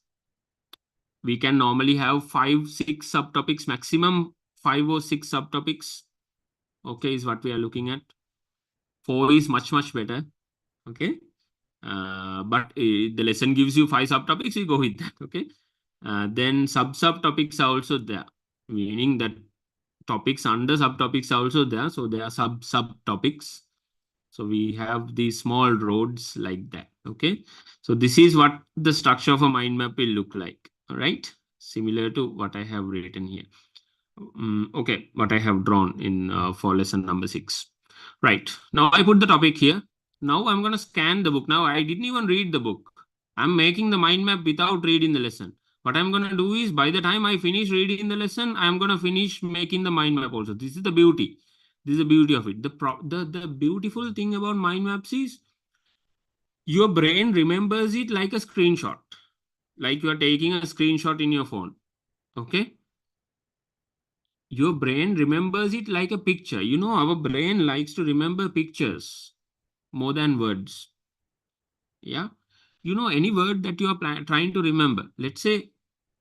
We can normally have 5, 6 subtopics, maximum 5 or 6 subtopics. Okay, is what we are looking at. 4 is much, much better. Okay. But the lesson gives you 5 subtopics, you go with that. Okay. Then subtopics are also there, meaning that topics under subtopics are also there. So there are subtopics. So we have these small roads like that. Okay. So this is what the structure of a mind map will look like. All right. Similar to what I have written here. Okay. What I have drawn in for lesson number 6. Right. Now I put the topic here. Now I'm going to scan the book. Now I didn't even read the book. I'm making the mind map without reading the lesson. What I'm going to do is by the time I finish reading the lesson, I'm going to finish making the mind map also. This is the beauty. This is the beauty of it. The beautiful thing about mind maps is your brain remembers it like a screenshot. Like you are taking a screenshot in your phone. Okay. Your brain remembers it like a picture. Our brain likes to remember pictures more than words. Yeah. Any word that you are trying to remember. Let's say,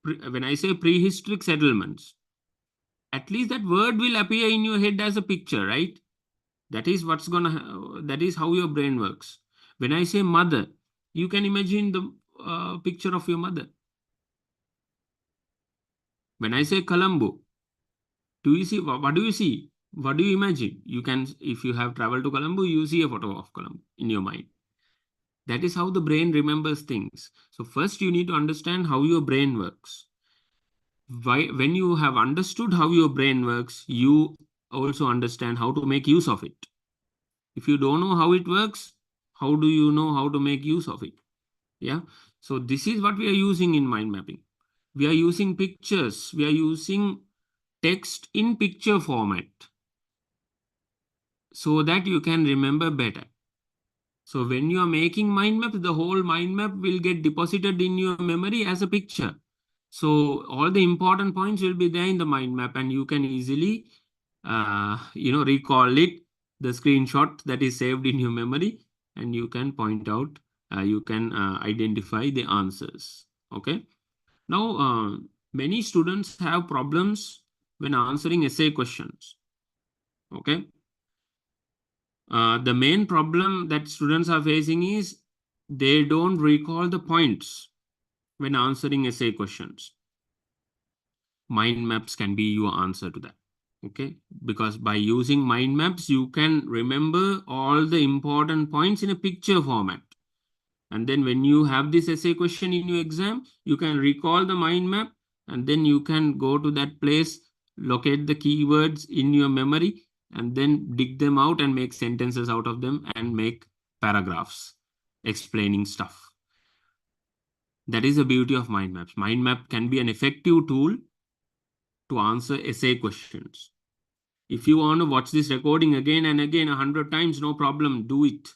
when I say prehistoric settlements, at least that word will appear in your head as a picture, right? That is that is how your brain works. When I say mother, you can imagine the picture of your mother. When I say Colombo, do you see, what do you see? What do you imagine? You can, if you have traveled to Colombo, you see a photo of Colombo in your mind. That is how the brain remembers things. So first you need to understand how your brain works. When you have understood how your brain works, you also understand how to make use of it. If you don't know how it works, how do you know how to make use of it? Yeah. So this is what we are using in mind mapping. We are using pictures. We are using text in picture format so that you can remember better. So when you are making mind map, the whole mind map will get deposited in your memory as a picture. So all the important points will be there in the mind map, and you can easily, recall it, the screenshot that is saved in your memory, and you can point out, you can identify the answers. Okay. Now, many students have problems when answering essay questions. Okay. The main problem that students are facing is they don't recall the points when answering essay questions. Mind maps can be your answer to that. Okay, because by using mind maps, you can remember all the important points in a picture format. And then when you have this essay question in your exam, you can recall the mind map, and then you can go to that place, locate the keywords in your memory, and then dig them out and make sentences out of them and make paragraphs explaining stuff. That is the beauty of mind maps. Mind map can be an effective tool to answer essay questions. If you want to watch this recording again and again 100 times, no problem, do it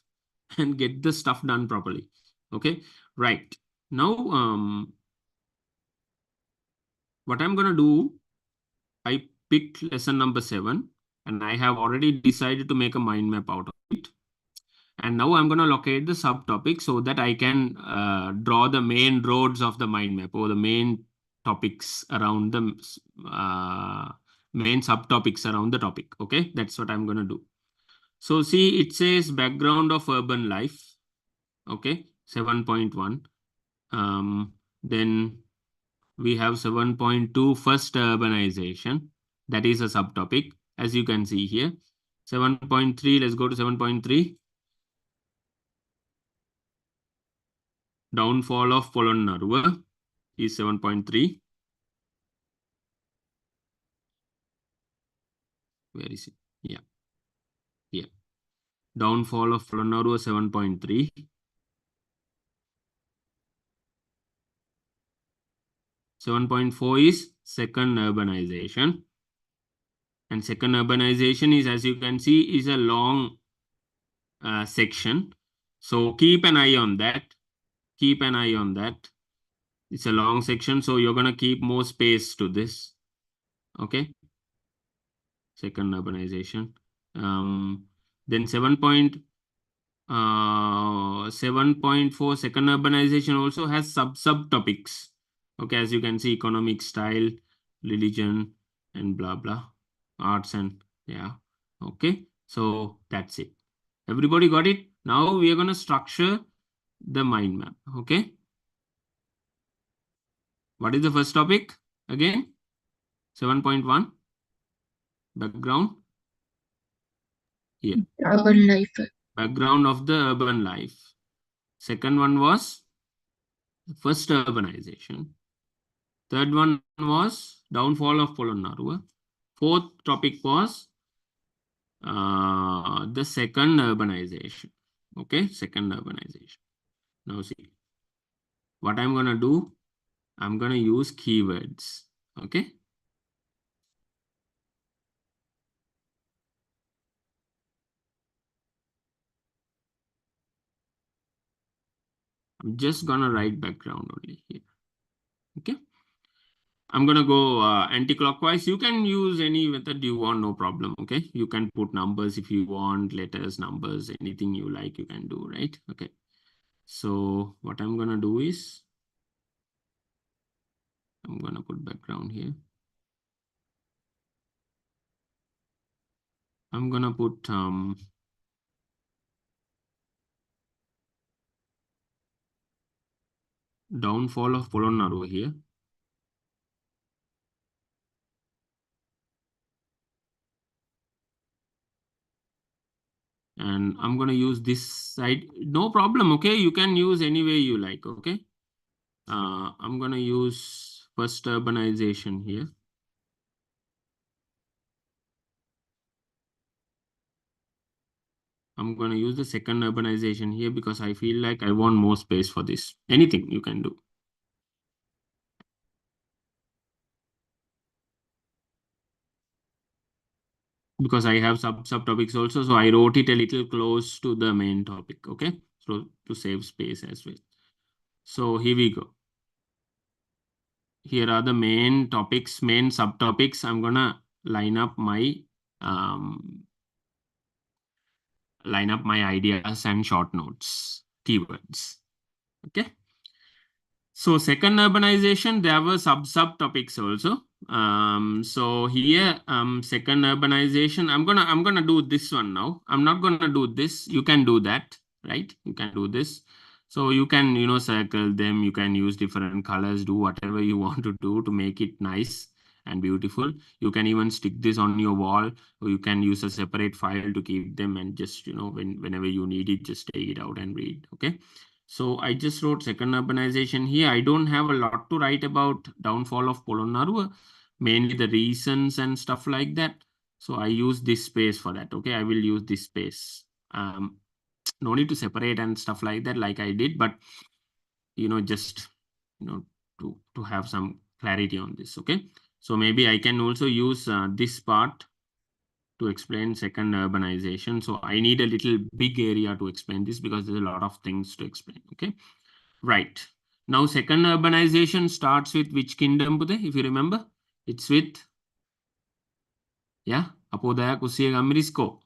and get the stuff done properly. Okay, right. Now, what I'm going to do, I picked lesson number 7 and I have already decided to make a mind map out of it. And now I'm going to locate the subtopic so that I can draw the main roads of the mind map, or the main topics around the main subtopics around the topic. Okay, that's what I'm going to do. So see, it says background of urban life. Okay, 7.1. Then we have 7.2, first urbanization. That is a subtopic, as you can see here. 7.3, let's go to 7.3. Downfall of Polonnaruwa is 7.3. Where is it? Yeah. Yeah. Downfall of Polonnaruwa 7.3. 7.4 is second urbanization. And second urbanization is, as you can see, is a long section. So keep an eye on that. Keep an eye on that. It's a long section, so you're going to keep more space to this. Okay. Second urbanization. Then 7.4, second urbanization also has subtopics. Okay, as you can see, economic, style, religion, and blah, blah, arts, and yeah. Okay, so that's it. Everybody got it? Now we are going to structure the mind map. Okay. What is the first topic again? 7.1. Background. Here. Urban life. Background of the urban life. Second one was first urbanization. Third one was downfall of Polonnaruwa. Fourth topic was the second urbanization. Okay, second urbanization. Now see, what I'm going to do, I'm going to use keywords. Okay. I'm just going to write background only here. Okay. I'm going to go anti-clockwise. You can use any method you want, no problem. Okay. You can put numbers if you want, letters, numbers, anything you like, you can do, right? Okay. So what I'm going to do is I'm going to put background here. I'm going to put downfall of Polonnaruwa here. And I'm going to use this side. No problem. Okay. You can use any way you like. Okay. I'm going to use first urbanization here. I'm going to use the second urbanization here because I feel like I want more space for this. Anything you can do. Because I have subtopics also, so I wrote it a little close to the main topic, okay? So to save space as well. So here we go. Here are the main topics, main subtopics. I'm gonna line up my ideas and short notes, keywords. Okay. So second urbanization, there were subtopics also. So here, second urbanization, I'm gonna do this one now. I'm not gonna do this. You can do that, right? You can do this. So you can, circle them. You can use different colors, do whatever you want to do to make it nice and beautiful. You can even stick this on your wall, or you can use a separate file to keep them and just, whenever you need it, just take it out and read. Okay. So I just wrote second urbanization here. I don't have a lot to write about downfall of Polonnaruwa, mainly the reasons and stuff like that. So I use this space for that. Okay, I will use this space. No need to separate and stuff like that, like I did, but just to have some clarity on this. Okay, so maybe I can also use this part to explain second urbanization. So I need a little big area to explain this because there's a lot of things to explain. Okay. Right. Now, second urbanization starts with which kingdom, Bude, if you remember? It's with, yeah, Apodaya Kusiya Gamrisko.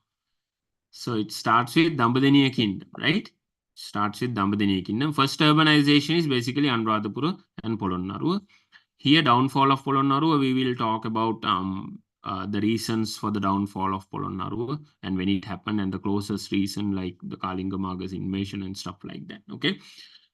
So it starts with Dambadaniya kingdom, right? Starts with Dambadaniya kingdom. First urbanization is basically Anuradhapura and Polonnaruwa. Here, downfall of Polonnaruwa, we will talk about the reasons for the downfall of Polonnaruwa and when it happened and the closest reason like the Kalinga Maga's invasion and stuff like that. Okay.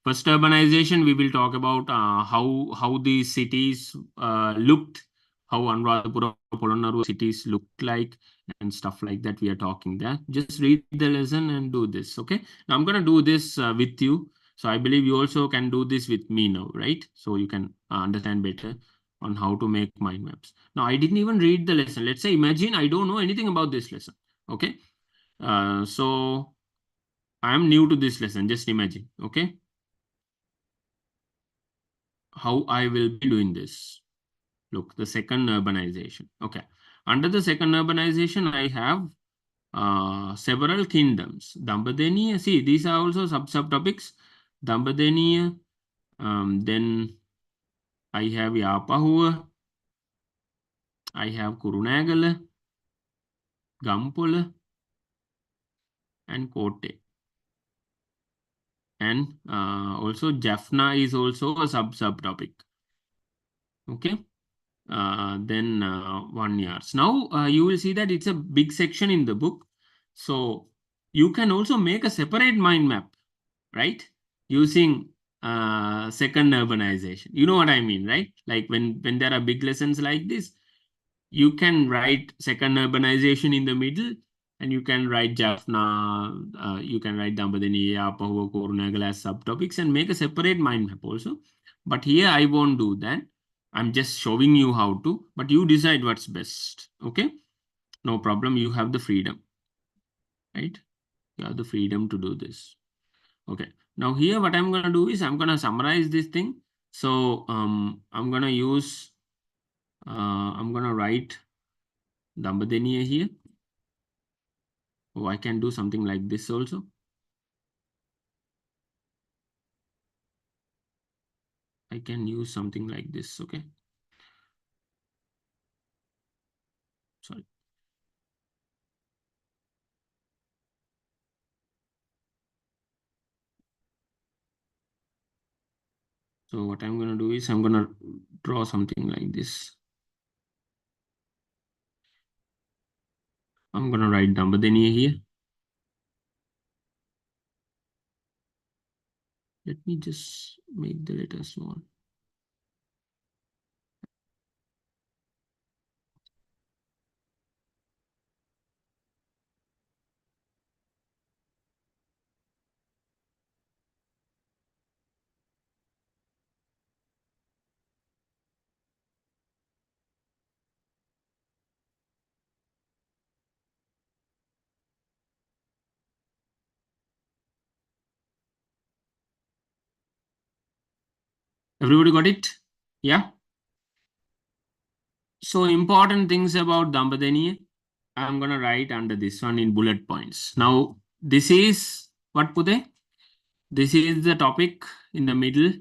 First urbanization, we will talk about how these cities looked, how Anuradhapura, Polonnaruwa cities looked like and stuff like that we are talking there. Just read the lesson and do this, okay? Now I'm going to do this with you. So I believe you also can do this with me now, right? So you can understand better on how to make mind maps. Now I didn't even read the lesson. Let's say, imagine I don't know anything about this lesson, okay? So I'm new to this lesson, just imagine, okay? How I will be doing this. Look, the second urbanization. Okay. Under the second urbanization, I have several kingdoms. Dambadeniya, see, these are also subtopics. Dambadeniya, then I have Yapahuwa, I have Kurunagala, Gampola, and Kotte. And also Jaffna is also a subtopic. Okay. Then 1 year. Now you will see that it's a big section in the book. So you can also make a separate mind map, right? Using second urbanization. You know what I mean, right? Like when there are big lessons like this, you can write second urbanization in the middle and you can write Jaffna, you can write Dambadeniya, Yapahuwa, Kurunagala as subtopics and make a separate mind map also. But here I won't do that. I'm just showing you how to, but you decide what's best. Okay. No problem. You have the freedom, right? You have the freedom to do this. Okay. Now here, what I'm going to do is I'm going to summarize this thing. So I'm going to use, I'm going to write Dambadeniya here. Oh, I can do something like this also. I can use something like this. Okay. Sorry. So what I'm going to do is I'm going to draw something like this. I'm going to write Dambadeniya here. Let me just make the letter small. Everybody got it? Yeah. So important things about Dambadeniya, I'm gonna write under this one in bullet points. Now, this is what Pude? This is the topic in the middle.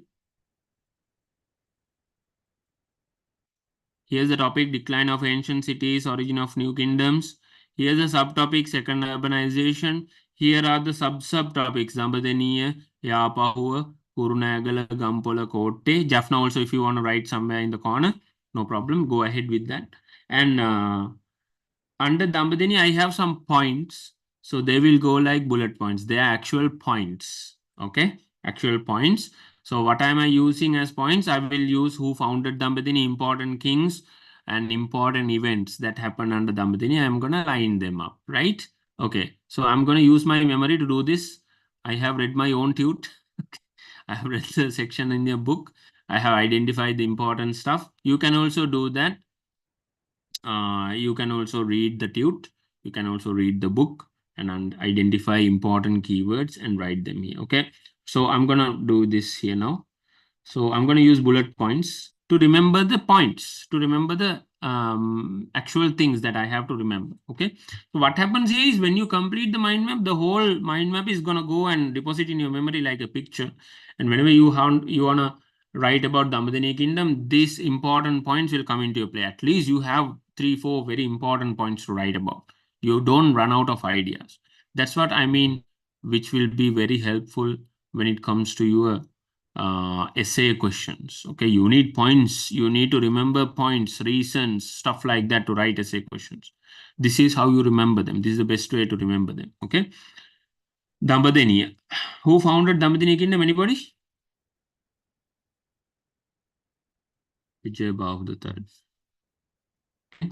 Here's the topic, decline of ancient cities, origin of new kingdoms. Here's the subtopic, second urbanization. Here are the subtopics, Dambadeniya, Yapahuwa, Kurunagala, Gampola, Kotte. Jaffna also, if you want to write somewhere in the corner, no problem, go ahead with that. And under Dambadeniya, I have some points. So they will go like bullet points. They are actual points. Okay, actual points. So what am I using as points? I will use who founded Dambadeniya, important kings and important events that happened under Dambadeniya. I'm going to line them up, right? Okay, so I'm going to use my memory to do this. I have read my own tute. I have read the section in your book. I have identified the important stuff. You can also do that. You can also read the tute. You can also read the book and identify important keywords and write them here. Okay. So I'm going to do this here now. So I'm going to use bullet points to remember the points, to remember the actual things that I have to remember. Okay. So what happens here is when you complete the mind map, the whole mind map is going to go and deposit in your memory like a picture. And whenever you want to write about Dambadeniya kingdom, these important points will come into your play. At least you have 3-4 very important points to write about. You don't run out of ideas. That's what I mean, which will be very helpful when it comes to your essay questions. Okay, you need points. You need to remember points, reasons, stuff like that to write essay questions. This is how you remember them. This is the best way to remember them. Okay. Dambadeniya. Who founded Dambadeniya kingdom? Anybody? Vijayabahu III. Okay.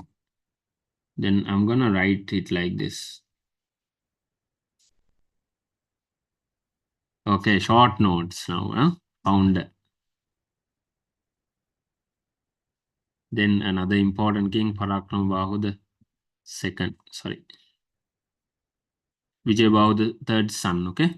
Then I'm gonna write it like this. Okay, short notes now. Founder. Then another important king, Parakramabahu II. Sorry. Vijayabahu III's son. Okay.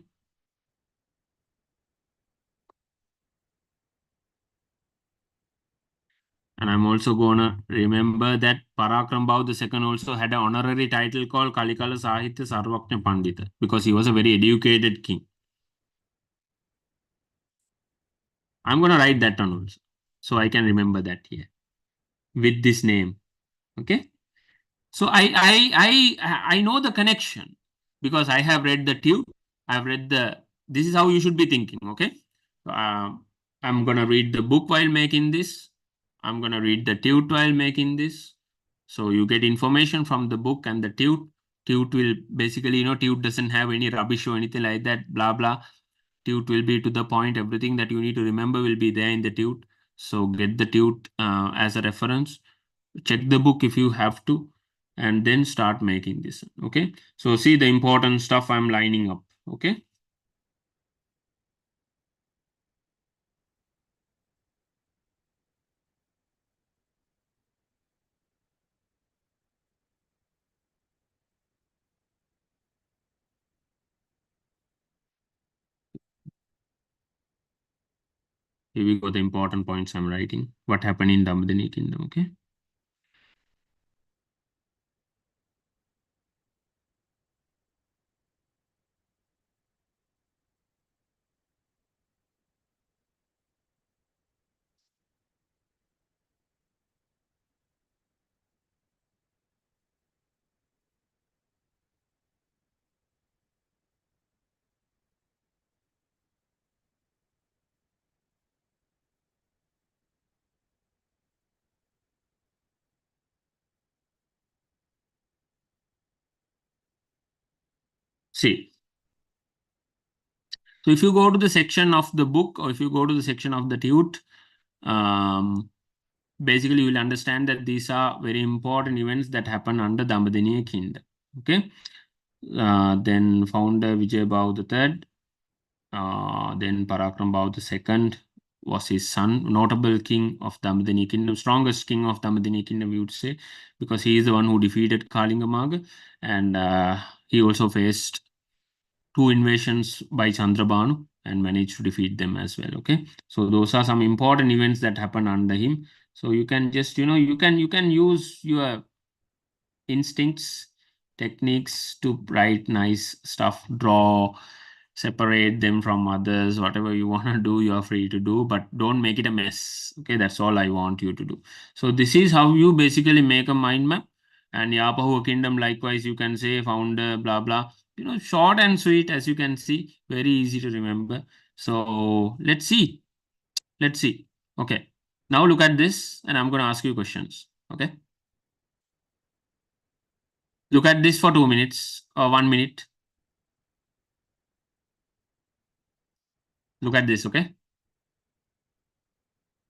And I'm also gonna remember that Parakramabahu II also had an honorary title called Kalikala Sahitya Sarvajna Pandita because he was a very educated king. I'm gonna write that down also, so I can remember that here with this name. Okay. So I know the connection because I have read the tube. I've read this is how you should be thinking. Okay. I'm gonna read the book while making this. I'm going to read the tute while making this. So you get information from the book and the tute. Tute will basically, tute doesn't have any rubbish or anything like that, blah, blah. Tute will be to the point. Everything that you need to remember will be there in the tute. So get the tute as a reference. Check the book if you have to, and then start making this. Okay. So see the important stuff I'm lining up. Okay. Here we go, the important points I'm writing. What happened in Dambadeniya kingdom, okay? See, so if you go to the section of the book or if you go to the section of the tute, basically you will understand that these are very important events that happen under Dambadeniya kingdom. Okay. Then founder Vijayabahu III, then Parakramabahu II was his son, notable king of Dambadeniya kingdom, strongest king of Dambadeniya kingdom, we would say, because he is the one who defeated Kalingamaga, and he also faced 2 invasions by Chandrabanu. and managed to defeat them as well. Okay, so those are some important events that happened under him. So you can just, you can use your instincts, techniques to write nice stuff, draw, separate them from others, whatever you want to do, you are free to do, but don't make it a mess. Okay, that's all I want you to do. So this is how you basically make a mind map. And Yapahua Kingdom, likewise, you can say founder, blah, blah. Short and sweet, as you can see, very easy to remember. So let's see. Let's see. Okay. Now look at this, and I'm going to ask you questions. Okay. Look at this for 2 minutes or 1 minute. Look at this, okay?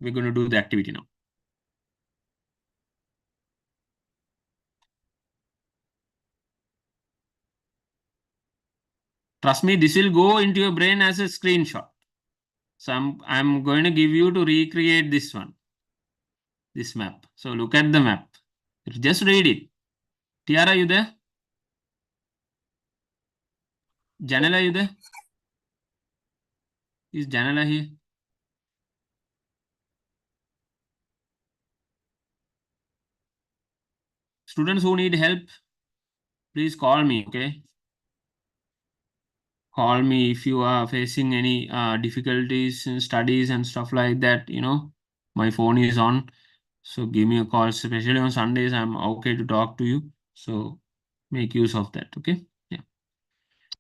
We're going to do the activity now. Trust me, this will go into your brain as a screenshot. So I'm going to give you to recreate this one, this map. So look at the map. Just read it. Tiara, you there? Janela, you there? Is Janela here? Students who need help, please call me, okay? Call me if you are facing any difficulties in studies and stuff like that. My phone is on. So give me a call, especially on Sundays. I'm okay to talk to you. So make use of that, okay? Yeah.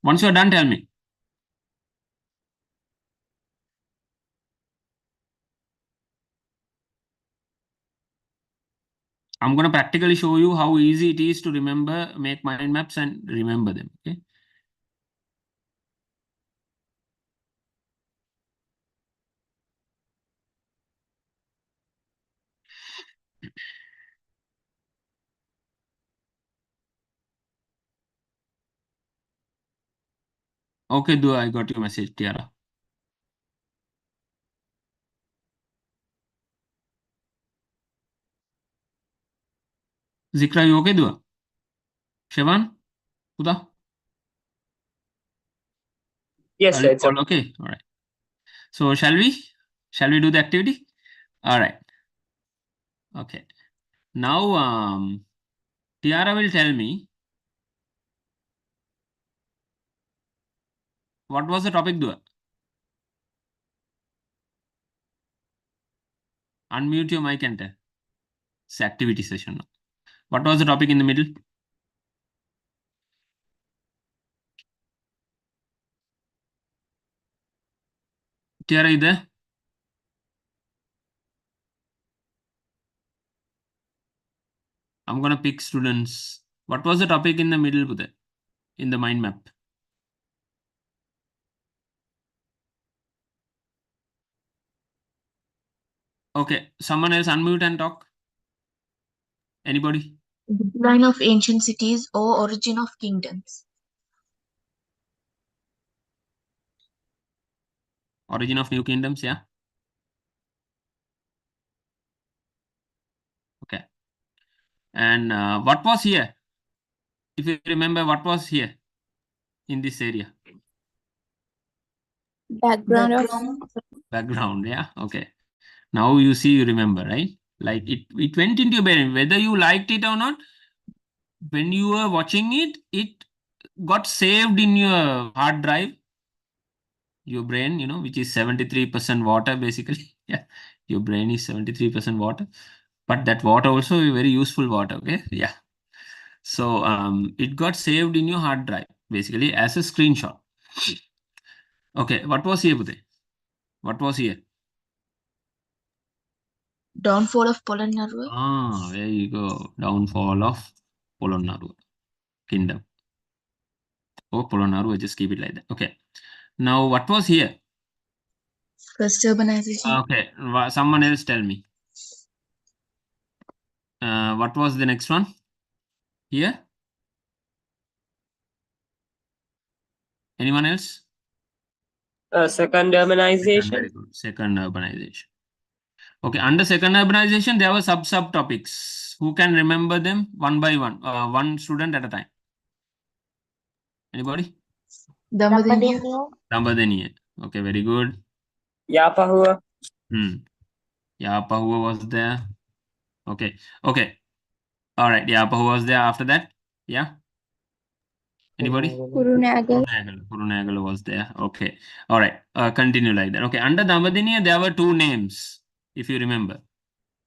Once you're done, tell me. I'm going to practically show you how easy it is to remember, make mind maps and remember them, okay? Okay, I got your message, Tiara. Zikra, you okay, Dua? Shevan? Huda? Yes, sir. It's All okay? All right. So shall we do the activity? All right. Okay. Now, Tiara will tell me what was the topic, Dua? Unmute your mic and tell. It's activity session now. What was the topic in the middle? Tiara, you there? I'm going to pick students. What was the topic in the middle, Buddha, in the mind map? Okay, someone else unmute and talk. Anybody? Decline of ancient cities or origin of kingdoms. Origin of new kingdoms, yeah. Okay. And what was here? If you remember, what was here in this area? Background, yeah. Okay. Now you see, you remember, right? Like it went into your brain, whether you liked it or not. When you were watching it, it got saved in your hard drive, your brain, which is 73% water, basically. Yeah, your brain is 73% water, but that water also is very useful water, okay? Yeah. So it got saved in your hard drive, basically, as a screenshot. Okay, what was here, Budhe? What was here? Downfall of Polonnaruwa. There you go. Downfall of Polonnaruwa Kingdom. Oh, Polonnaruwa, just keep it like that. Okay. Now, what was here? First urbanization. Okay, someone else tell me. What was the next one? Here? Anyone else? Second urbanization. Very good. Second urbanization. Okay, under second urbanization, there were subtopics. Who can remember them one by one? One student at a time. Anybody? Dambadeniya. Dambadeniya. Okay, very good. Yapahua. Yapahua was there. Okay. All right. Yapahua was there after that. Yeah. Anybody? Kurunagal. Kurunagala was there. Okay. All right. Continue like that. Okay. Under Dambadiniya, there were two names, if you remember.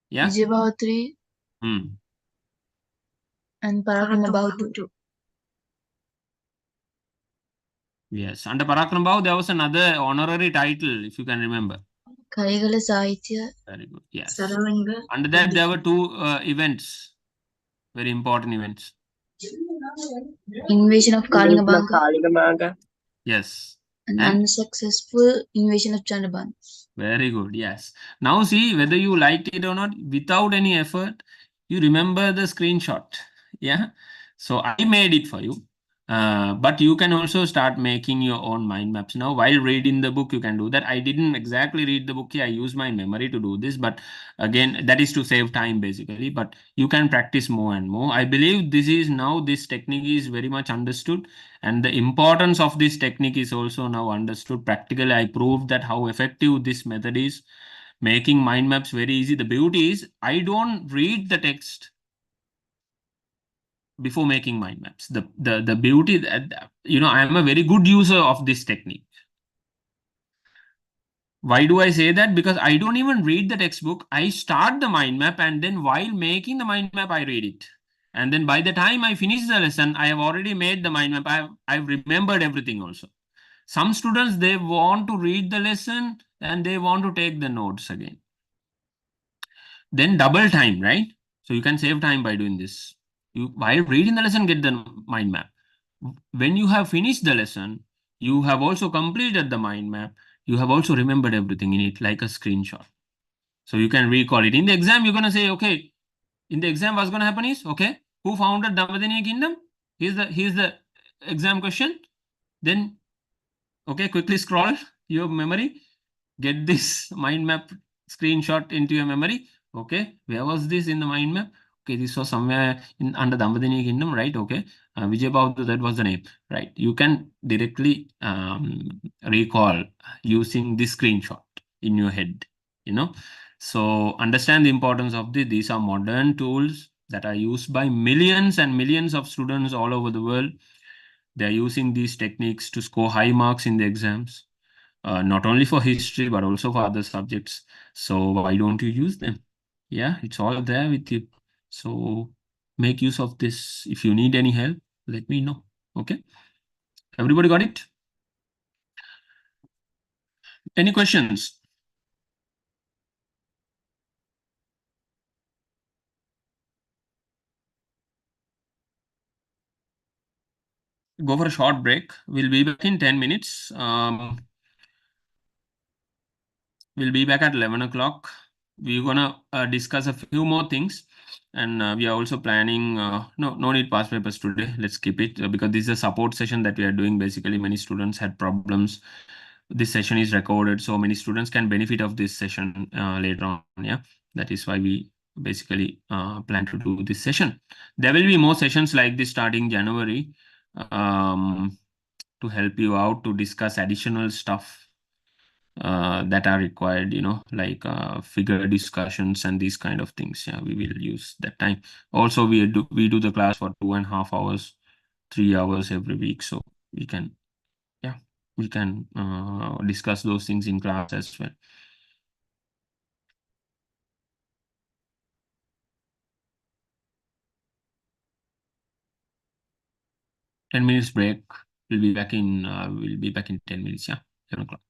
Yeah. Vijayabhatri Hmm. and Parakrama Bahutu. Yes. Under Parakram Bahu, there was another honorary title, if you can remember. Karigala Sahitya. Very good. Yes. Saravanga. Under that, there were two events, very important events. Invasion of Kalingabanga Kalingamanga. Yes. and And unsuccessful invasion of Chandraban. very good. Yes. Now see whether you liked it or not, without any effort, you remember the screenshot. Yeah. So I made it for you. But you can also start making your own mind maps now. While reading the book, you can do that. I didn't exactly read the book here. I use my memory to do this. But again, that is to save time basically. But you can practice more and more. I believe this technique is very much understood. And the importance of this technique is also now understood. Practically, I proved that how effective this method is. Making mind maps very easy. The beauty is I don't read the text before making mind maps. The beauty that, I am a very good user of this technique. Why do I say that? Because I don't even read the textbook. I start the mind map, and then while making the mind map, I read it. And then by the time I finish the lesson, I have already made the mind map. I've remembered everything also. Some students, they want to read the lesson and they want to take the notes again. Then double time, right? So you can save time by doing this. While reading the lesson, get the mind map. When you have finished the lesson, you have also completed the mind map. You have also remembered everything in it like a screenshot. So you can recall it. In the exam, you're going to say, okay, in the exam, what's going to happen is, okay, who founded Dambadiniya kingdom? Here's the exam question. Then, okay, quickly scroll your memory. Get this mind map screenshot into your memory. Okay, where was this in the mind map? Okay, this was somewhere under Dambadiniya kingdom, right? Okay, Vijayabhatri, that was the name, right? You can directly recall using this screenshot in your head, So understand the importance of this. These are modern tools that are used by millions and millions of students all over the world. They are using these techniques to score high marks in the exams. Not only for history, but also for other subjects. So why don't you use them? Yeah, it's all there with you. So make use of this. If you need any help, let me know. Okay. Everybody got it? Any questions? Go for a short break. We'll be back in 10 minutes. We'll be back at 11 o'clock. We're gonna discuss a few more things, and we are also planning. No need past papers today. Let's skip it because this is a support session that we are doing. Basically, many students had problems. This session is recorded, so many students can benefit of this session later on. Yeah, that is why we basically plan to do this session. There will be more sessions like this starting January to help you out to discuss additional stuff that are required, like figure discussions and these kind of things. Yeah, we will use that time. Also, we do the class for 2.5 hours, 3 hours every week. So we can discuss those things in class as well. Ten minutes break. We'll be back in 10 minutes. Yeah, 7 o'clock.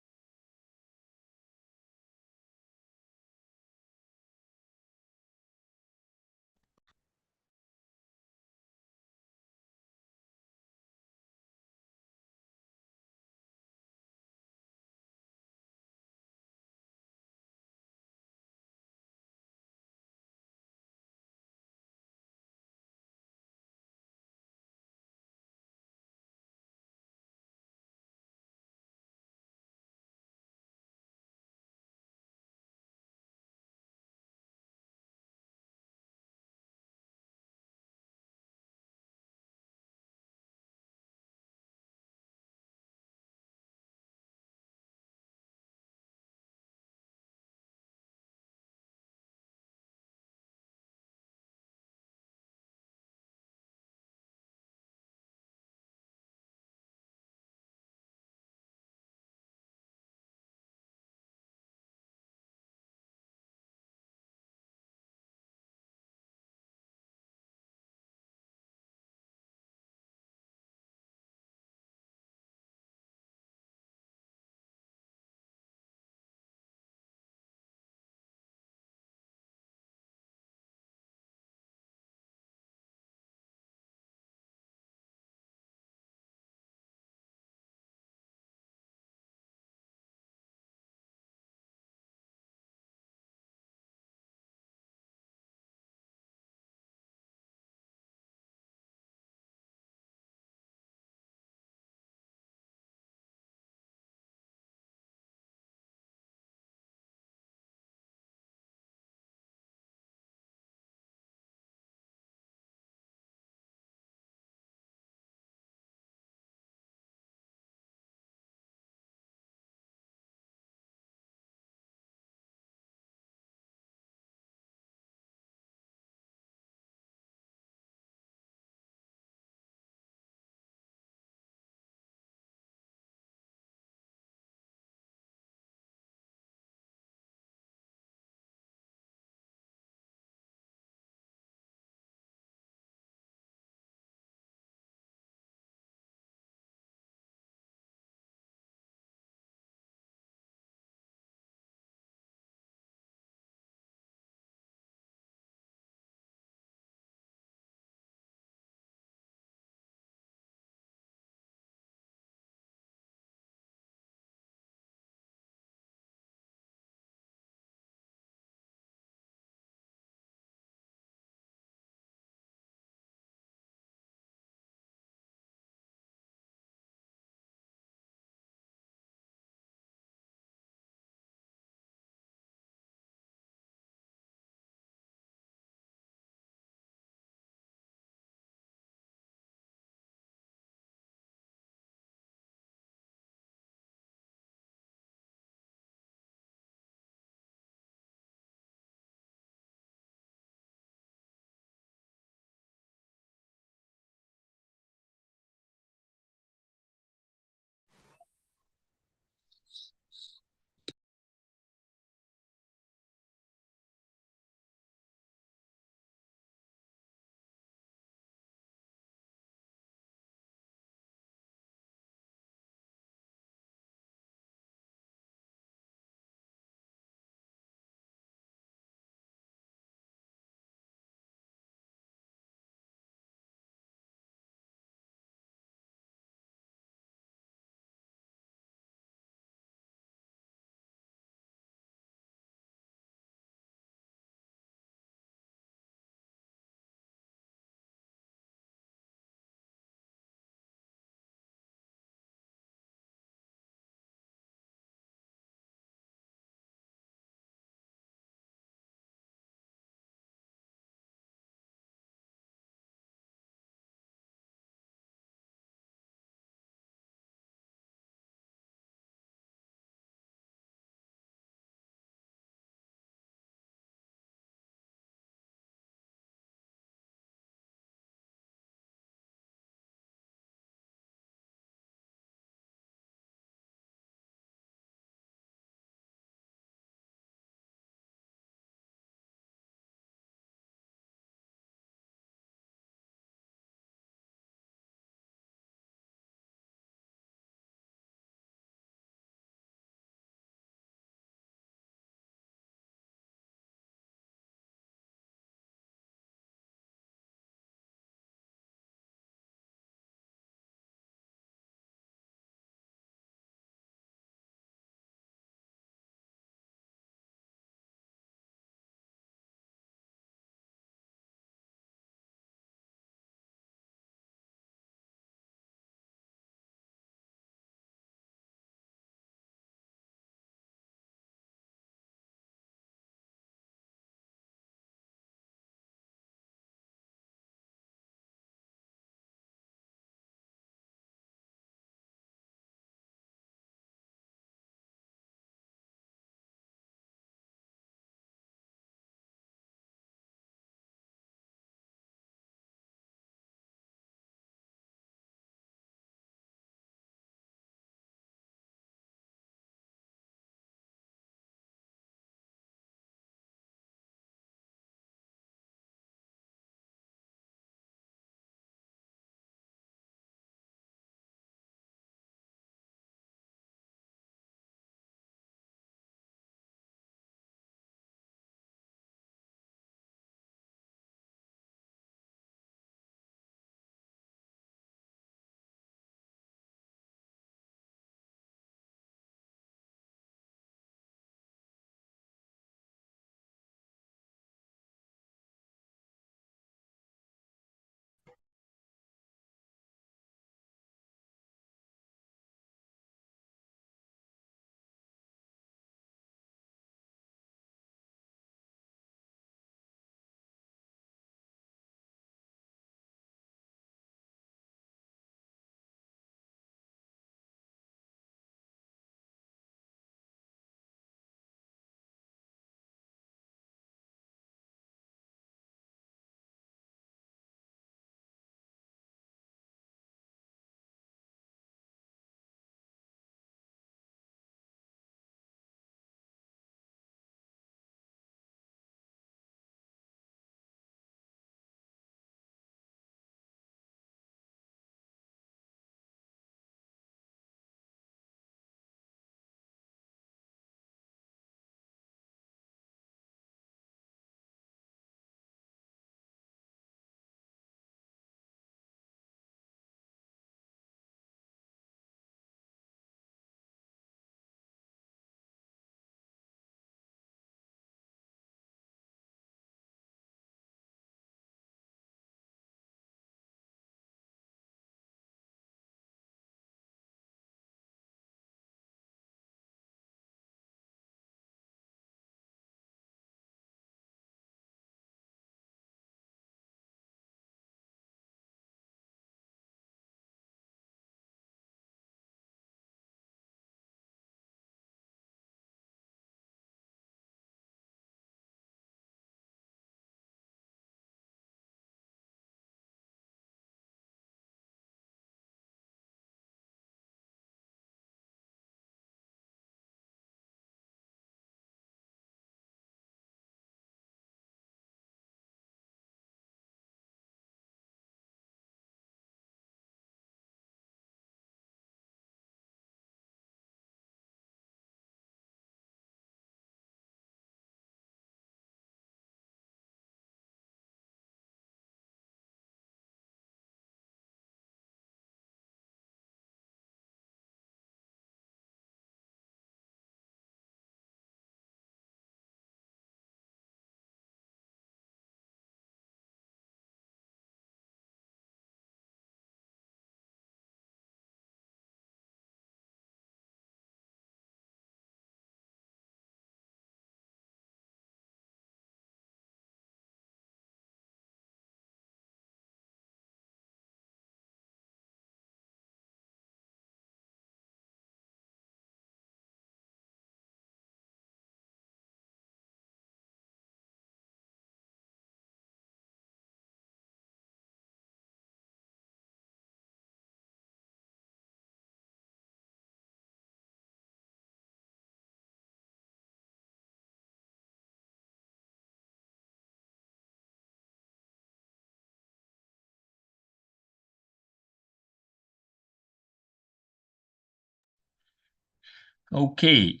Okay.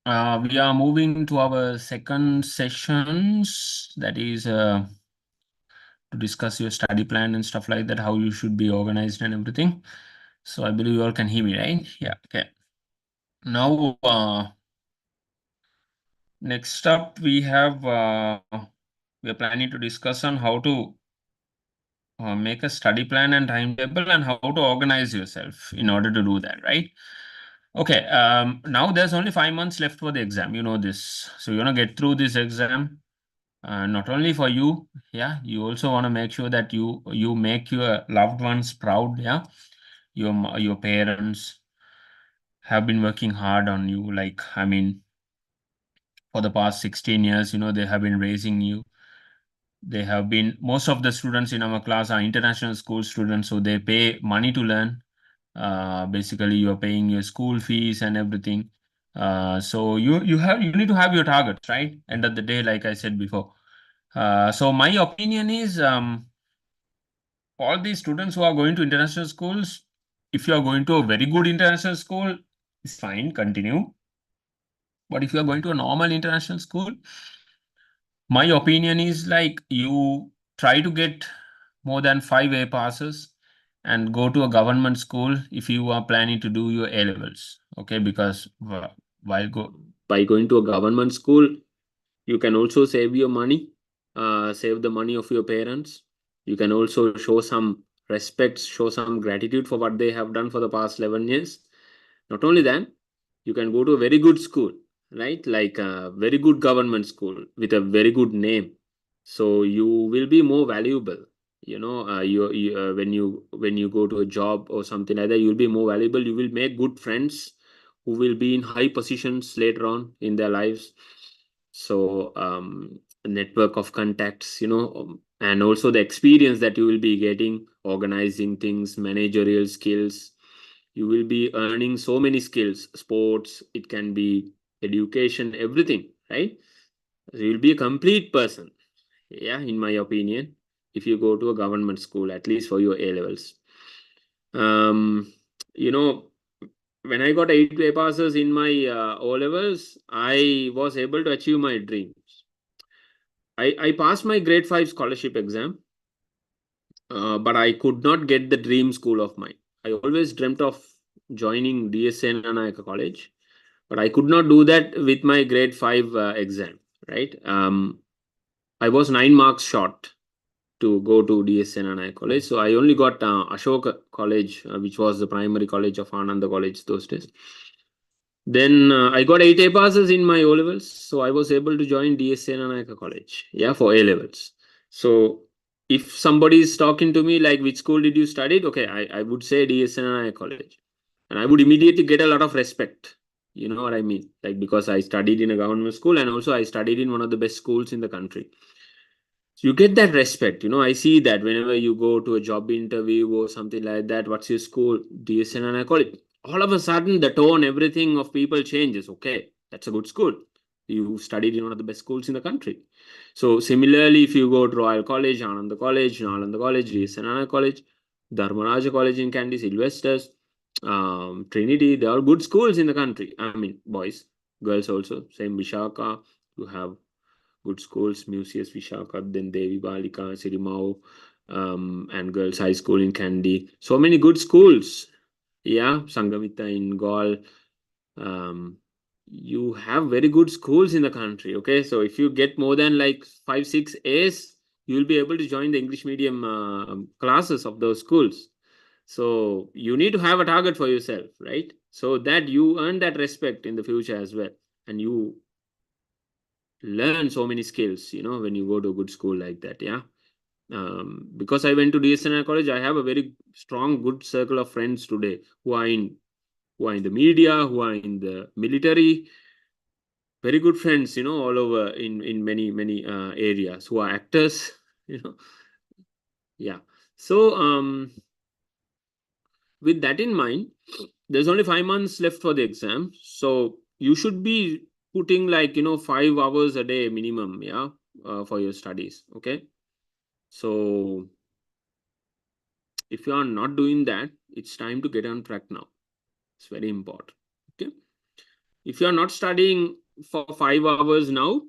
We are moving to our second sessions, that is to discuss your study plan and stuff like that, how you should be organized and everything. So I believe you all can hear me, right? Yeah, okay. Now, next up we are planning to discuss on how to make a study plan and timetable and how to organize yourself in order to do that, right? Okay, now there's only 5 months left for the exam, you know this. So you want to get through this exam, not only for you, yeah, you also want to make sure that you make your loved ones proud, yeah. Your parents have been working hard on you, like, I mean, for the past 16 years, you know, they have been raising you. They have been, most of the students in our class are international school students, so they pay money to learn. Basically, you are paying your school fees and everything. So you need to have your targets, right? End of the day, like I said before. So my opinion is, all these students who are going to international schools, if you are going to a very good international school, it's fine, continue. But if you are going to a normal international school, my opinion is like you try to get more than 5 A passes and go to a government school if you are planning to do your A levels. Okay, because by going to a government school, you can also save your money, save the money of your parents. You can also show some respect, show some gratitude for what they have done for the past 11 years. Not only that, you can go to a very good school, right? Like a very good government school with a very good name. So you will be more valuable. You know, when you go to a job or something like that, you'll be more valuable. You will make good friends who will be in high positions later on in their lives. So a network of contacts, you know, and also the experience that you will be getting, organizing things, managerial skills. You will be earning so many skills, sports, it can be education, everything, right? So you'll be a complete person, yeah, in my opinion, if you go to a government school, at least for your A levels. You know, when I got 8 A passes in my O levels, I was able to achieve my dreams. I passed my grade 5 scholarship exam, but I could not get the dream school of mine. I always dreamt of joining DSN Nanayaka College, but I could not do that with my grade 5 exam, right? I was 9 marks short to go to DSN Nanayaka College. So I only got Ashoka College, which was the primary college of Ananda College those days. Then I got 8 A passes in my O levels, so I was able to join DSN Nanayaka College, yeah, for A levels. So if somebody is talking to me like, which school did you study? Okay, I would say DSN Nanayaka College, and I would immediately get a lot of respect. You know what I mean? Like, because I studied in a government school and also I studied in one of the best schools in the country. So you get that respect. You know, I see that whenever you go to a job interview or something like that, what's your school? DSN Nanayaka College. All of a sudden the tone, everything of people changes. Okay, that's a good school. You studied in one of the best schools in the country. So similarly, if you go to Royal College, Ananda College, Nalanda College, DSN Nanayaka College, Dharmaraja College in Kandy, Sylvester's, Trinity, they are good schools in the country. I mean, boys, girls also. Same Vishaka, you have good schools, Museus Vishaka, then Devi Balika, Sirimao, and girls high school in Kandy. So many good schools. Yeah, Sangamita in Gaul. You have very good schools in the country. Okay, so if you get more than like 5, 6 A's, you will be able to join the English medium classes of those schools. So you need to have a target for yourself, right? So that you earn that respect in the future as well, and you learn so many skills, you know, when you go to a good school like that. Yeah. Because I went to DSN College, I have a very strong, good circle of friends today who are in the media, who are in the military. Very good friends, you know, all over in many areas, who are actors, you know. Yeah. So with that in mind, there's only 5 months left for the exam. So you should be putting like, you know, 5 hours a day minimum, yeah, for your studies. Okay. So if you are not doing that, it's time to get on track now. It's very important. Okay. if you're not studying for 5 hours now,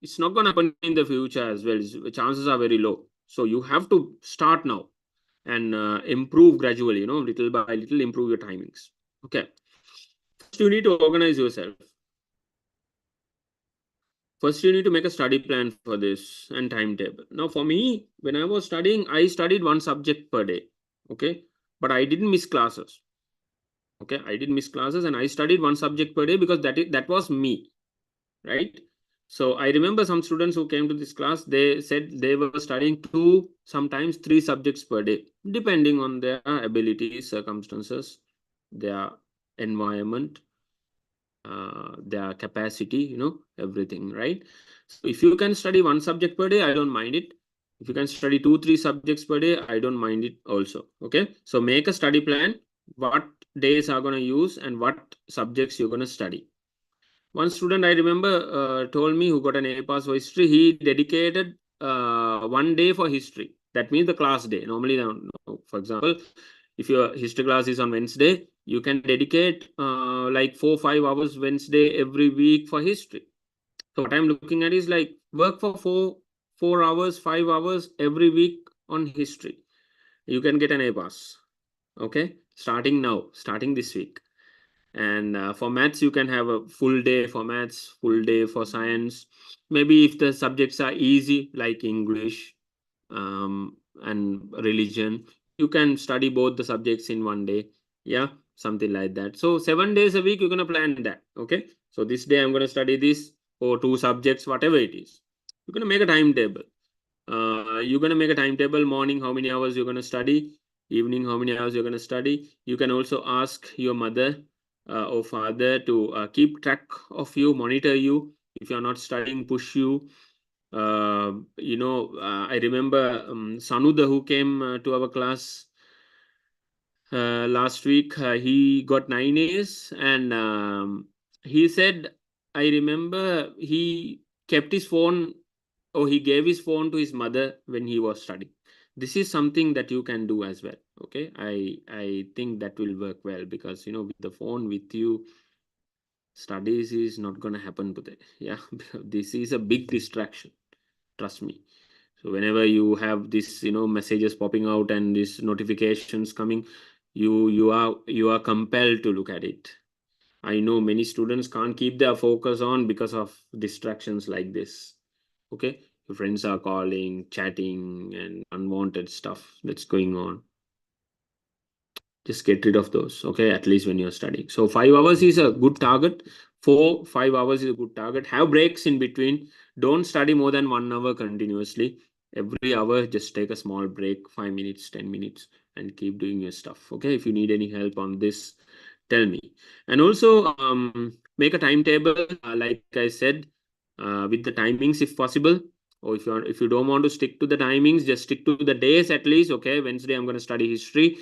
it's not going to happen in the future as well. Chances are very low. So you have to start now and improve gradually, you know, little by little, improve your timings. Okay. First, you need to organize yourself. First, you need to make a study plan for this and timetable. Now, for me, when I was studying, I studied one subject per day. Okay. But I didn't miss classes. Okay. I didn't miss classes and I studied one subject per day because that was me. Right. So I remember some students who came to this class, they said they were studying 2, sometimes 3 subjects per day, depending on their abilities, circumstances, their environment, their capacity, you know, everything, right? So if you can study 1 subject per day, I don't mind it. If you can study 2, 3 subjects per day, I don't mind it also. Okay. So make a study plan, what days are going to use and what subjects you're going to study. One student I remember told me, who got an A pass for history, he dedicated 1 day for history. That means the class day. Normally, for example, if your history class is on Wednesday, you can dedicate like 4 or 5 hours Wednesday every week for history. So what I'm looking at is like work for 4 hours, 5 hours every week on history. You can get an A pass. Okay, starting now, starting this week. And for maths, you can have a full day for maths, full day for science. Maybe if the subjects are easy, like English and religion, you can study both the subjects in 1 day. Yeah, something like that. So 7 days a week, you're going to plan that. Okay. So this day I'm going to study this or 2 subjects, whatever it is. You're going to make a timetable. You're going to make a timetable, morning, how many hours you're going to study, evening, how many hours you're going to study. You can also ask your mother or father to keep track of you, monitor you. If you're not studying, push you. You know, I remember Sanuda, who came to our class last week. He got 9 A's and he said, I remember he kept his phone, or he gave his phone to his mother when he was studying. This is something that you can do as well. Okay, I think that will work well, because you know, with the phone with you, studies is not going to happen today. Yeah, this is a big distraction, trust me. So whenever you have this, you know, messages popping out and these notifications coming, you are compelled to look at it. I know many students can't keep their focus on because of distractions like this. Okay, your friends are calling, chatting, and unwanted stuff that's going on. Just get rid of those. Okay, at least when you're studying. So 5 hours is a good target. 5 hours is a good target. Have breaks in between. Don't study more than 1 hour continuously. Every hour, just take a small break, 5 minutes, 10 minutes, and keep doing your stuff. Okay, if you need any help on this, tell me. And also make a timetable, like I said, with the timings if possible. Or if you don't want to stick to the timings, just stick to the days at least. Okay, Wednesday I'm going to study history.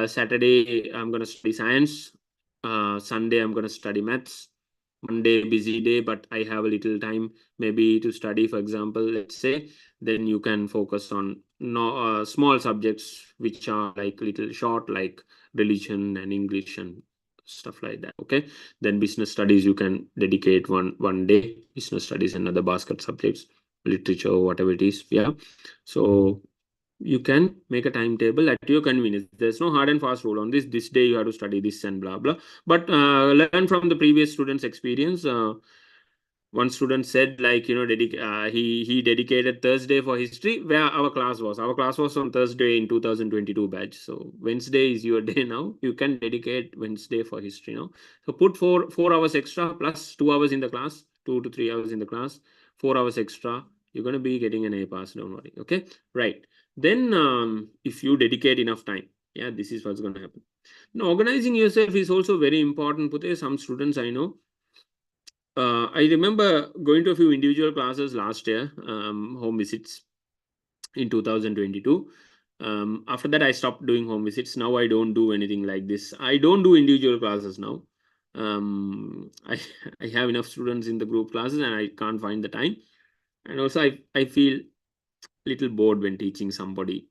Saturday I'm going to study science. Sunday I'm going to study maths. Monday busy day, but I have a little time maybe to study, for example, let's say. Then you can focus on small subjects which are like little short, like religion and English and stuff like that. Okay, then business studies, you can dedicate one day. Business studies and other basket subjects, literature, whatever it is. Yeah, so you can make a timetable at your convenience. There's no hard and fast rule on this day you have to study this and blah blah, but learn from the previous students' experience. One student said, like, you know, he dedicated Thursday for history, where our class was on Thursday in 2022 batch. So Wednesday is your day now. You can dedicate Wednesday for history now. So put 4 hours extra plus 2 hours in the class, 2 to 3 hours in the class, 4 hours extra. You're going to be getting an A pass, don't worry. Okay, right. Then if you dedicate enough time, yeah, this is what's going to happen. Now, organizing yourself is also very important. Pute, some students I know, I remember going to a few individual classes last year, home visits in 2022. After that, I stopped doing home visits. Now I don't do anything like this. I don't do individual classes now. I have enough students in the group classes and I can't find the time. And also I feel a little bored when teaching somebody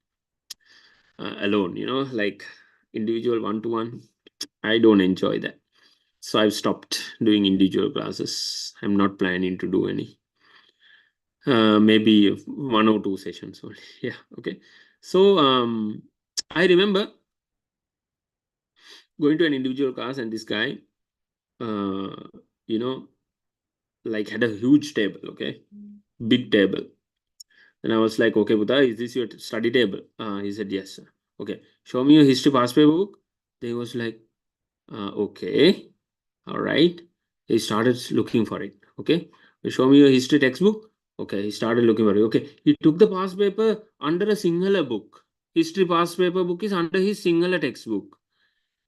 alone, you know, like individual one-to-one. I don't enjoy that. So I've stopped doing individual classes. I'm not planning to do any. Maybe 1 or 2 sessions only. Yeah, okay. So I remember going to an individual class, and this guy, you know, like had a huge table, okay, big table. And I was like, okay, Buddha, is this your study table? He said, yes, sir. Okay, show me your history past paper book. They was like, okay, all right. He started looking for it. Okay, show me your history textbook. Okay, he started looking for it. Okay, he took the past paper under a Sinhala book. History past paper book is under his Sinhala textbook.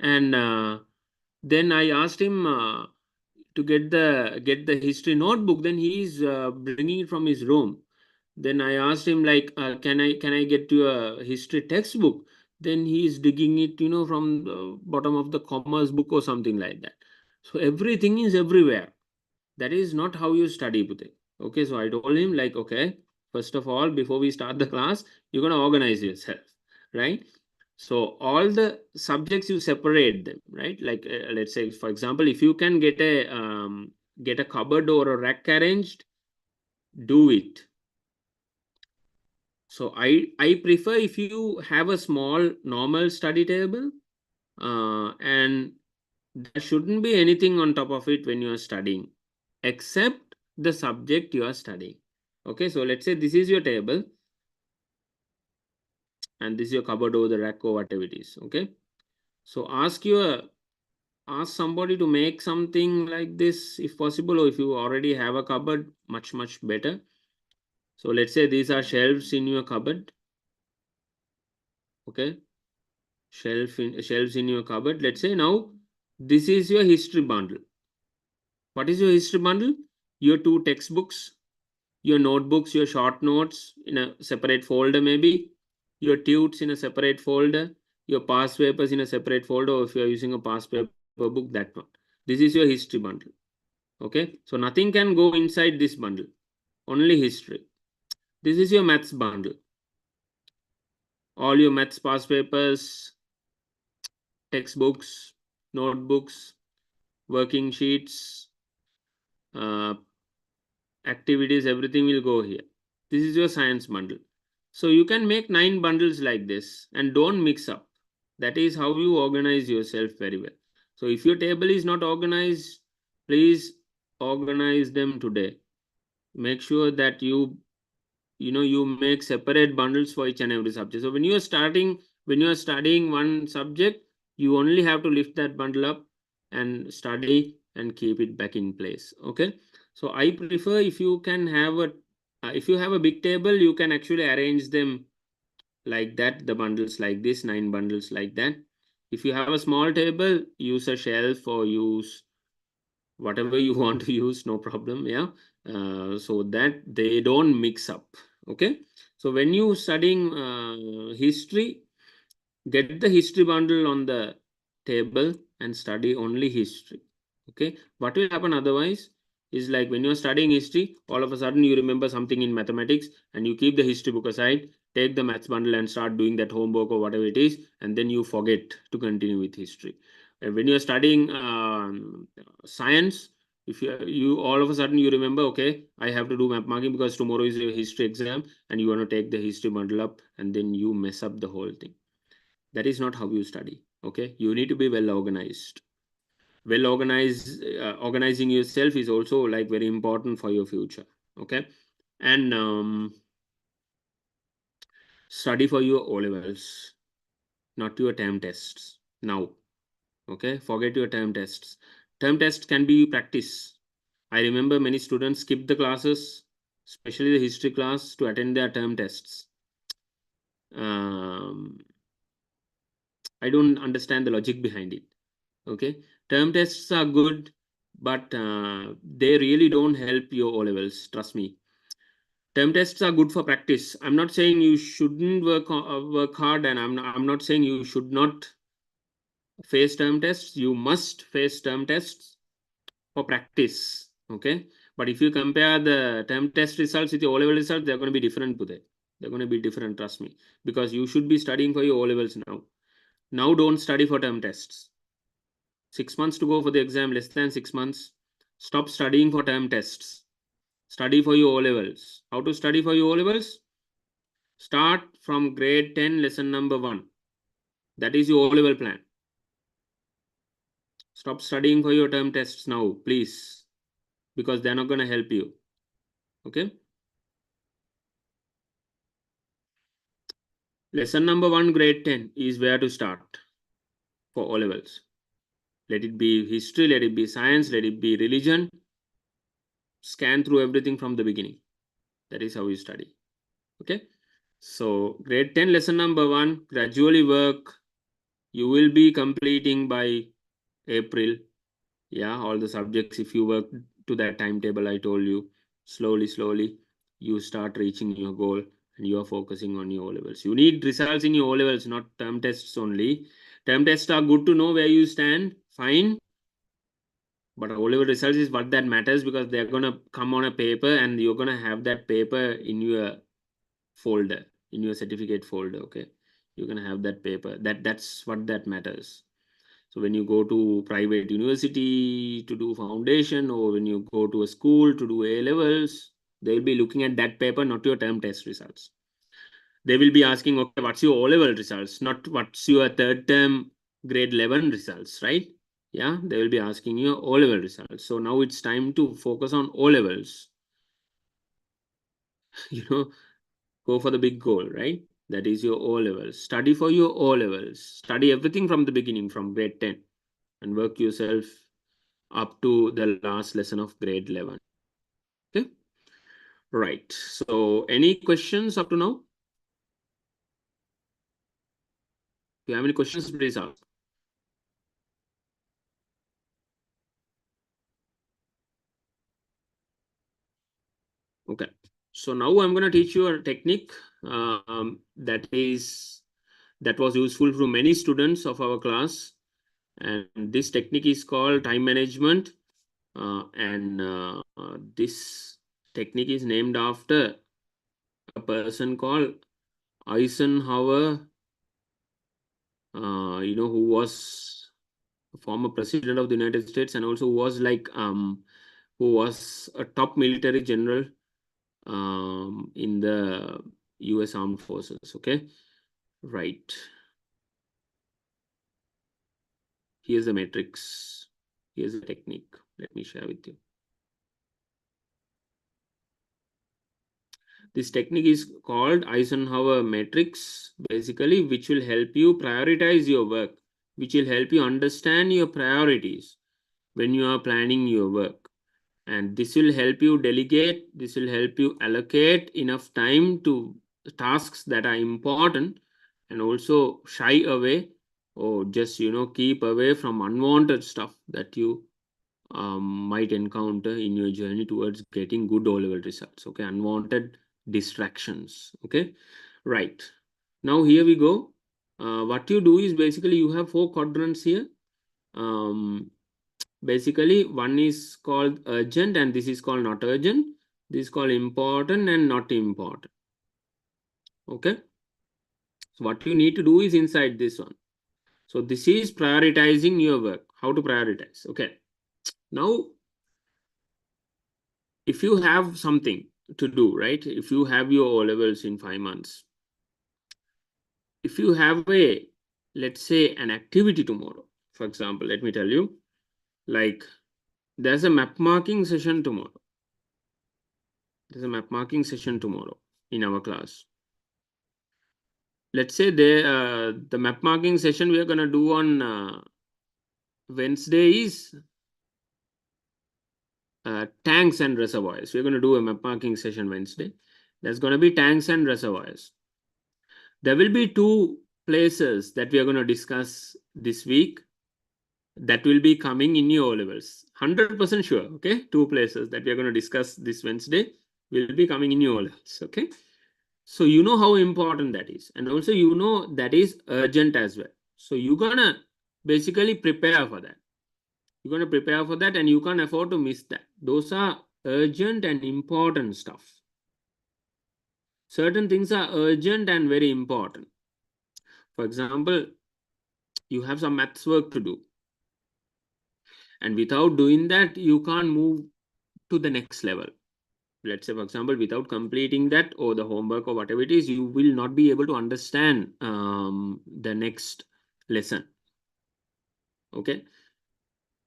And then I asked him to get the history notebook. Then he is bringing it from his room. Then I asked him like, can I get you a history textbook? Then he is digging it, you know, from the bottom of the commerce book or something like that. So everything is everywhere. That is not how you study, Pute. Okay, so I told him like, okay, first of all, before we start the class, you're gonna organize yourself, right? So all the subjects you separate them, right? Like let's say, for example, if you can get a cupboard or a rack arranged, do it. So I prefer if you have a small normal study table, and there shouldn't be anything on top of it when you are studying, except the subject you are studying. Okay, so let's say this is your table, and this is your cupboard or the rack or whatever it is. Okay, so ask somebody to make something like this if possible, or if you already have a cupboard, much better. So let's say these are shelves in your cupboard. Okay, shelves in your cupboard. Let's say now this is your history bundle. What is your history bundle? Your 2 textbooks, your notebooks, your short notes in a separate folder, maybe your tutes in a separate folder, your past papers in a separate folder, or if you are using a past paper book, that one. This is your history bundle. Okay, so nothing can go inside this bundle, only history. This is your maths bundle. All your maths past papers, textbooks, notebooks, working sheets, activities, everything will go here. This is your science bundle. So you can make 9 bundles like this and don't mix up. That is how you organize yourself very well. So if your table is not organized, please organize them today. Make sure that you make separate bundles for each and every subject. So when you are studying one subject, you only have to lift that bundle up and study and keep it back in place. Okay, so I prefer if you can have if you have a big table, you can actually arrange them like that, the bundles like this, 9 bundles like that. If you have a small table, use a shelf or use whatever you want to use, no problem. Yeah, so that they don't mix up. Okay, so when you studying history, get the history bundle on the table and study only history. Okay, what will happen otherwise is like when you're studying history, all of a sudden you remember something in mathematics and you keep the history book aside, take the maths bundle and start doing that homework or whatever it is, and then you forget to continue with history. And when you're studying science, if you all of a sudden you remember, okay, I have to do map marking because tomorrow is your history exam, and you want to take the history bundle up, and then you mess up the whole thing. That is not how you study. Okay, you need to be well organized. Well organized, organizing yourself is also like very important for your future. Okay, and study for your O levels, not your term tests now. Okay, forget your term tests. Term tests can be practice. I remember many students skip the classes, especially the history class, to attend their term tests. I don't understand the logic behind it. Okay, term tests are good, but they really don't help your O levels. Trust me. Term tests are good for practice. I'm not saying you shouldn't work hard, and I'm not saying you should not face term tests. You must face term tests for practice. Okay, but if you compare the term test results with your O level results, they're going to be different today. They're going to be different, trust me, because you should be studying for your O levels now. Now don't study for term tests. 6 months to go for the exam, less than 6 months. Stop studying for term tests. Study for your O-levels. How to study for your O-levels? Start from grade 10, lesson number 1. That is your O-level plan. Stop studying for your term tests now, please, because they're not going to help you. Okay? Lesson number 1, grade 10 is where to start for O-levels. Let it be history, let it be science, let it be religion. Scan through everything from the beginning. That is how you study. Okay? So, grade 10, lesson number 1, gradually work. You will be completing by April. Yeah, all the subjects, if you work to that timetable I told you, slowly, you start reaching your goal and you are focusing on your O-levels. You need results in your O-levels, not term tests only. Term tests are good to know where you stand, fine. But O-level results is what that matters, because they're going to come on a paper and you're going to have that paper in your folder, in your certificate folder, okay? You're going to have that paper. That's what that matters. So when you go to private university to do foundation, or when you go to a school to do A-levels, they will be looking at that paper, not your term test results. They will be asking, okay, what's your O-level results, not what's your third term grade 11 results, right? Yeah, they will be asking you O-level results. So now it's time to focus on O-levels. You know, go for the big goal, right? That is your O-levels. Study for your O-levels. Study everything from the beginning, from grade 10, and work yourself up to the last lesson of grade 11. Okay. Right. So any questions up to now? If you have any questions, please ask. Okay. So now I'm going to teach you a technique that was useful for many students of our class. And this technique is called time management. This technique is named after a person called Eisenhower, who was a former president of the United States, and also was like who was a top military general in the US Armed Forces. Okay, right. Here's the matrix. Here's the technique. Let me share with you. This technique is called Eisenhower matrix, basically, which will help you prioritize your work, which will help you understand your priorities when you are planning your work. And this will help you delegate, this will help you allocate enough time to tasks that are important, and also shy away, or just, keep away from unwanted stuff that you might encounter in your journey towards getting good O-level results. Okay, unwanted distractions. Okay, right. Now here we go. What you do is basically you have 4 quadrants here. Basically, one is called urgent, and this is called not urgent. This is called important and not important. Okay. So what you need to do is inside this one. So this is prioritizing your work. How to prioritize. Okay. Now, if you have something to do, right? If you have your O-levels in 5 months, if you have a, let's say, an activity tomorrow, for example, let me tell you, like there's a map marking session tomorrow. There's a map marking session tomorrow in our class. Let's say the map marking session we are going to do on Wednesday is tanks and reservoirs. We're going to do a map marking session Wednesday. There's going to be tanks and reservoirs. There will be 2 places that we are going to discuss this week that will be coming in your O-levels. 100% sure. Okay, 2 places that we are going to discuss this Wednesday will be coming in your O-levels. Okay, so you know how important that is, and also you know that is urgent as well. So you're gonna basically prepare for that. You're gonna prepare for that, and you can't afford to miss that. Those are urgent and important stuff. Certain things are urgent and very important. For example, you have some maths work to do. And without doing that, you can't move to the next level. Let's say, for example, without completing that or the homework or whatever it is, you will not be able to understand the next lesson. Okay.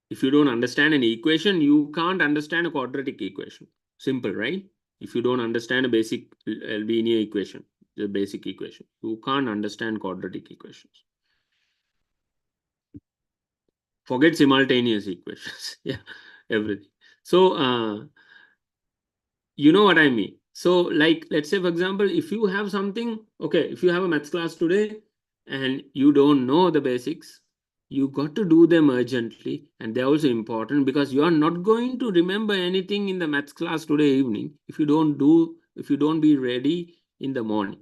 If you don't understand an equation, you can't understand a quadratic equation. Simple, right? If you don't understand a basic linear equation, the basic equation, you can't understand quadratic equations. Forget simultaneous equations. Yeah, everything. So, you know what I mean? So, like, let's say, for example, if you have something, okay, if you have a maths class today and you don't know the basics, you got to do them urgently. And they're also important because you are not going to remember anything in the maths class today evening if you don't be ready in the morning.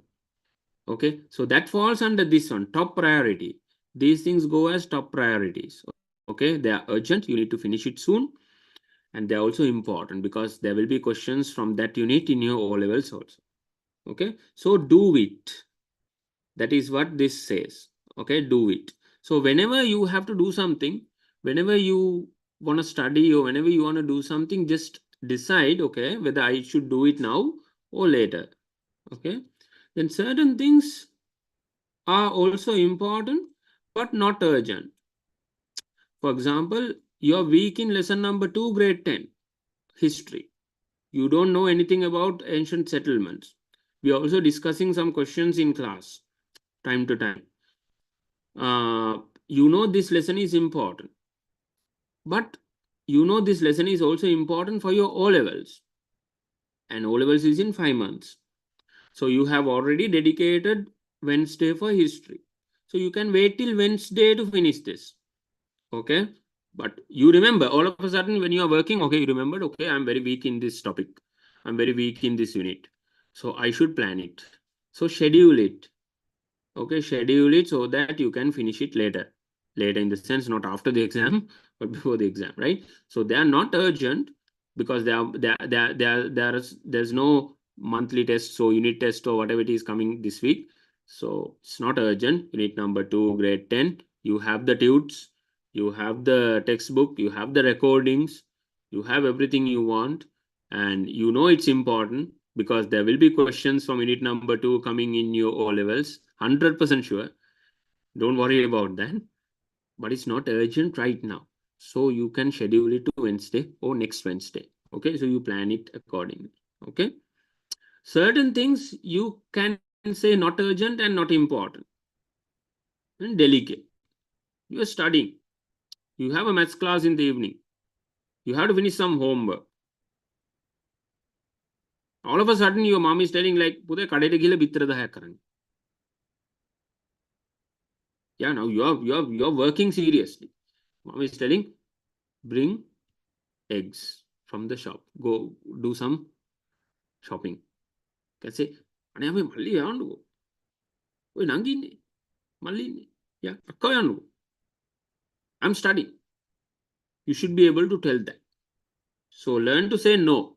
Okay, so that falls under this one, top priority. These things go as top priorities. Okay, they are urgent. You need to finish it soon. And they're also important because there will be questions from that unit in your O-levels also. Okay, so do it. That is what this says. Okay, do it. So whenever you have to do something, whenever you want to study or whenever you want to do something, just decide, okay, whether I should do it now or later. Okay, then certain things are also important but not urgent. For example, you're weak in lesson number 2, grade 10, history. You don't know anything about ancient settlements. We are also discussing some questions in class, time to time. You know this lesson is important. But you know this lesson is also important for your O-levels. And O-levels is in 5 months. So you have already dedicated Wednesday for history. So you can wait till Wednesday to finish this. Okay. But you remember, all of a sudden when you are working, okay, you remembered, okay, I'm very weak in this topic. I'm very weak in this unit. So I should plan it. So schedule it. Okay, schedule it so that you can finish it later. Later in the sense, not after the exam, but before the exam, right? So they are not urgent because there's no monthly test, so unit test or whatever it is coming this week. So it's not urgent. Unit number 2, grade 10, you have the tudes, you have the textbook, you have the recordings, you have everything you want, and you know it's important because there will be questions from unit number 2 coming in your O-levels, 100% sure. Don't worry about that. But it's not urgent right now. So you can schedule it to Wednesday or next Wednesday. Okay, so you plan it accordingly. Okay. Certain things you can say not urgent and not important and delicate. You are studying. You have a maths class in the evening. You have to finish some homework. All of a sudden, your mom is telling like, "Pude kadete gila bitra daya karan." Yeah, now you're working seriously. Mom is telling, bring eggs from the shop. Go do some shopping. Can say, "Ane ame malli yaanu. Oi nangi ne, malli ne. Yeah, akka yaanu. I'm studying." You should be able to tell that. So learn to say no.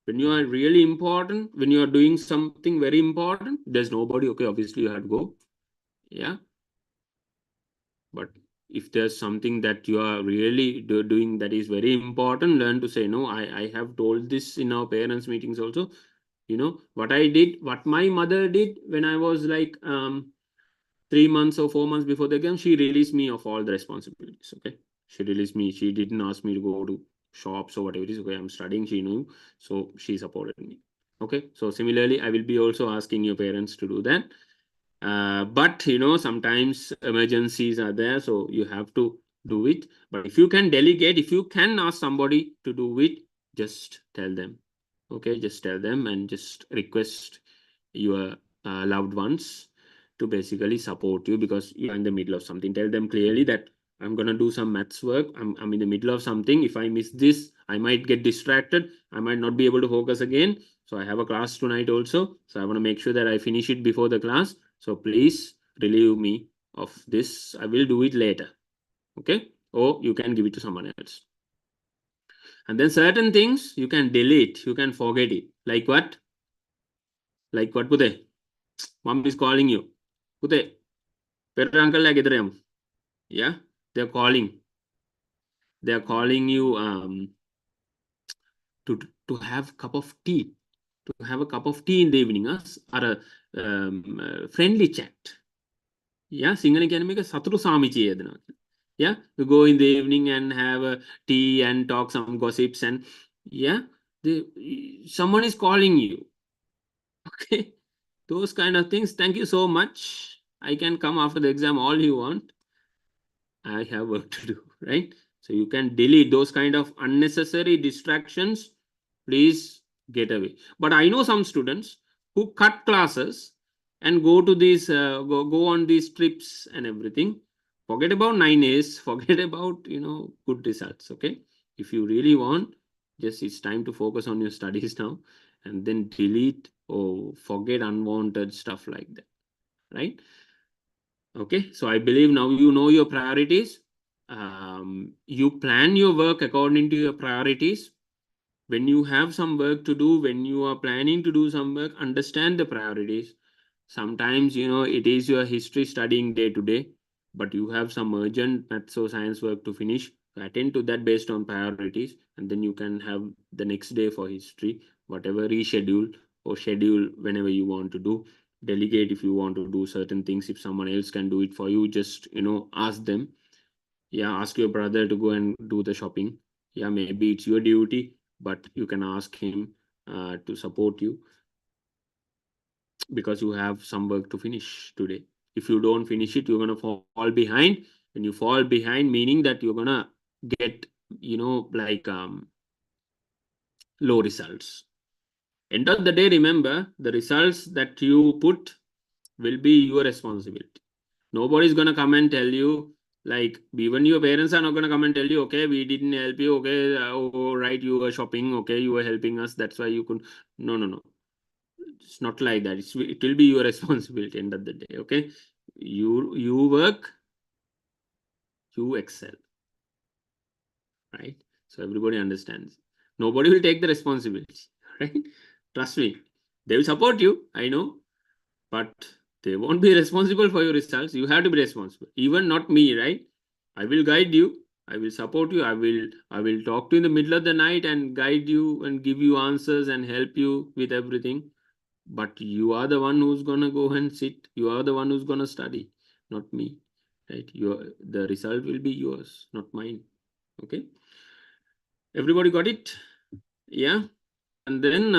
When you are really important, when you are doing something very important, there's nobody. Okay, obviously you have to go. Yeah. But if there's something that you are really doing that is very important, learn to say no. I have told this in our parents' meetings also. You know, what I did, what my mother did when I was like 3 months or 4 months before the exam, she released me of all the responsibilities. Okay. She released me. She didn't ask me to go to shops or whatever it is. Okay, I'm studying. She knew. So she supported me. Okay. So similarly, I will be also asking your parents to do that. But you know, sometimes emergencies are there, so you have to do it. But if you can delegate, if you can ask somebody to do it, just tell them. Okay, just tell them and just request your loved ones to basically support you because you're in the middle of something. Tell them clearly that I'm gonna do some maths work. I'm in the middle of something. If I miss this, I might get distracted. I might not be able to focus again. So I have a class tonight also. So I want to make sure that I finish it before the class. So please relieve me of this. I will do it later. Okay. Or you can give it to someone else. And then certain things you can delete. You can forget it. Like what? Like what, Pute? Mom is calling you. Pute, Petra uncle like. Yeah. They're calling. they are calling you to have cup of tea, to have a cup of tea in the evening, or a friendly chat. Yeah, Sinhala කියන්නේ මේක සතුටු සාමිචිය යදනවා. Yeah, you go in the evening and have a tea and talk some gossips, and yeah, someone is calling you. Okay, those kind of things. Thank you so much. I can come after the exam all you want. I have work to do, right? So you can delete those kind of unnecessary distractions. Please get away. But I know some students who cut classes and go to these go on these trips and everything. Forget about 9As, forget about good results. Okay, if you really want, just it's time to focus on your studies now, and then delete or forget unwanted stuff like that, right? Okay, so I believe now you know your priorities. You plan your work according to your priorities. When you have some work to do, when you are planning to do some work, understand the priorities. Sometimes, it is your history studying day to day, but you have some urgent maths or science work to finish. Attend to that based on priorities, and then you can have the next day for history, whatever reschedule or schedule whenever you want to do. Delegate if you want to do certain things. If someone else can do it for you, just ask them. Yeah, ask your brother to go and do the shopping. Yeah, maybe it's your duty, but you can ask him to support you, because you have some work to finish today. If you don't finish it, you're gonna fall behind. When you fall behind, meaning that you're gonna get like low results. End of the day, remember, the results that you put will be your responsibility. Nobody's gonna come and tell you, like, even your parents are not gonna come and tell you, okay, we didn't help you, okay, oh, right, you were shopping, okay, you were helping us, that's why you could. No, it's not like that. It will be your responsibility end of the day. Okay, you work, you excel, right? So everybody understands. Nobody will take the responsibility, right? Trust me, they will support you, I know, but they won't be responsible for your results. You have to be responsible. Even not me, right? I will guide you, I will support you, I will talk to you in the middle of the night and guide you and give you answers and help you with everything. But you are the one who's gonna go and sit. You are the one who's gonna study, not me, right? The result will be yours, not mine. Okay, everybody got it? Yeah. And then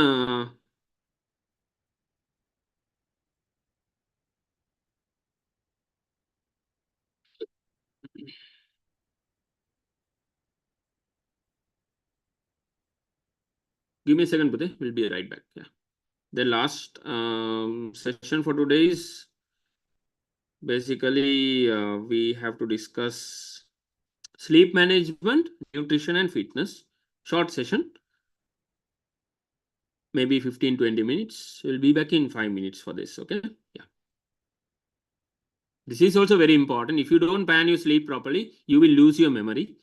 give me a second, Pute. We'll be right back. Yeah. The last session for today is basically we have to discuss sleep management, nutrition, and fitness. Short session, maybe 15-20 minutes. We'll be back in 5 minutes for this. Okay. Yeah. This is also very important. If you don't plan your sleep properly, you will lose your memory.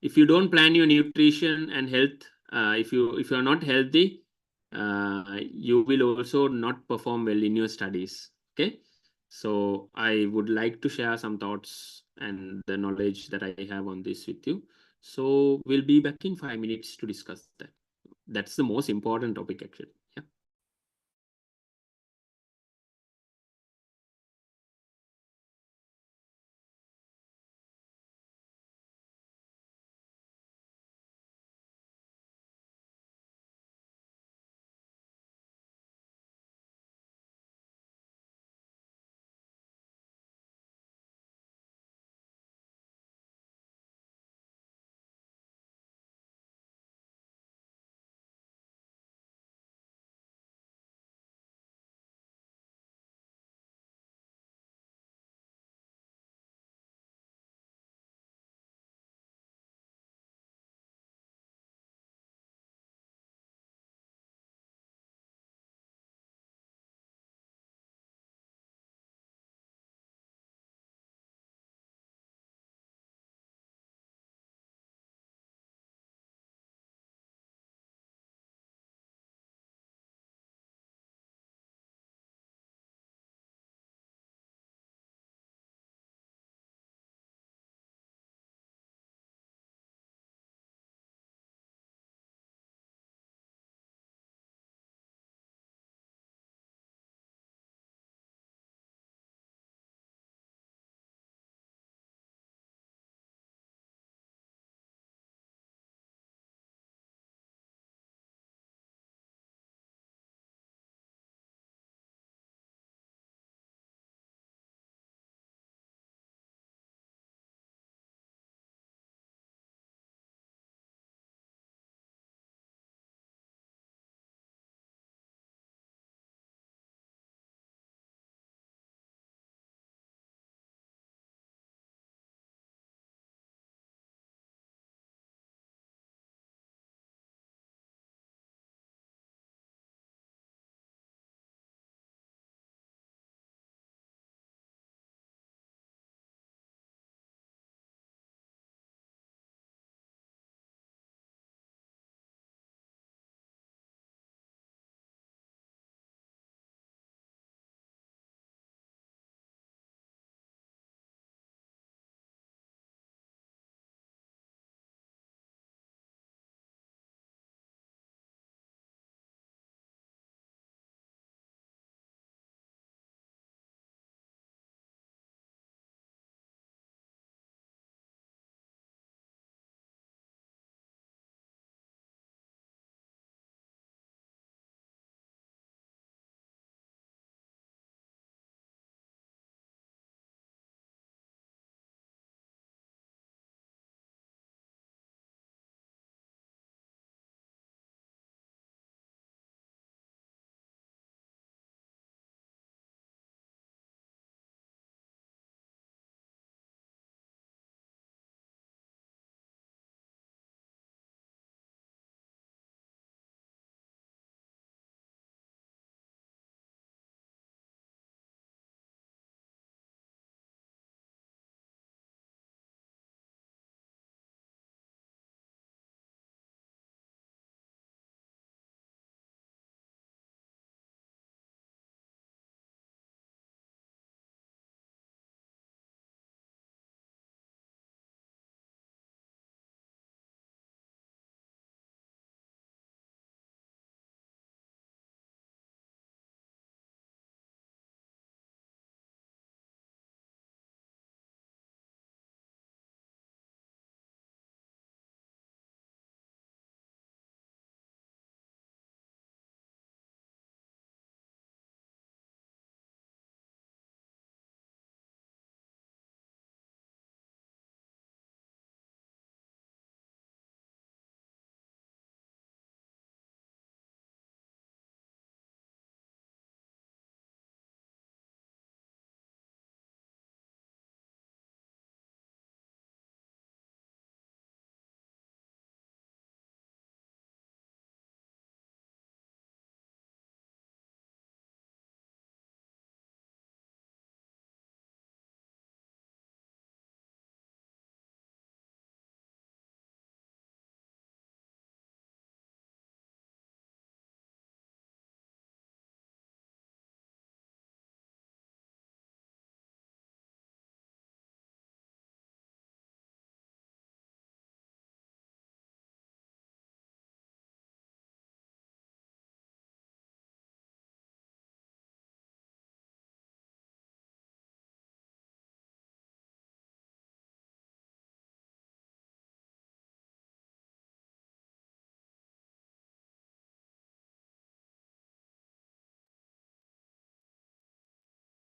If you don't plan your nutrition and health, if you are not healthy, you will also not perform well in your studies. Okay, so I would like to share some thoughts and the knowledge that I have on this with you. So we'll be back in 5 minutes to discuss that. That's the most important topic actually. Yeah.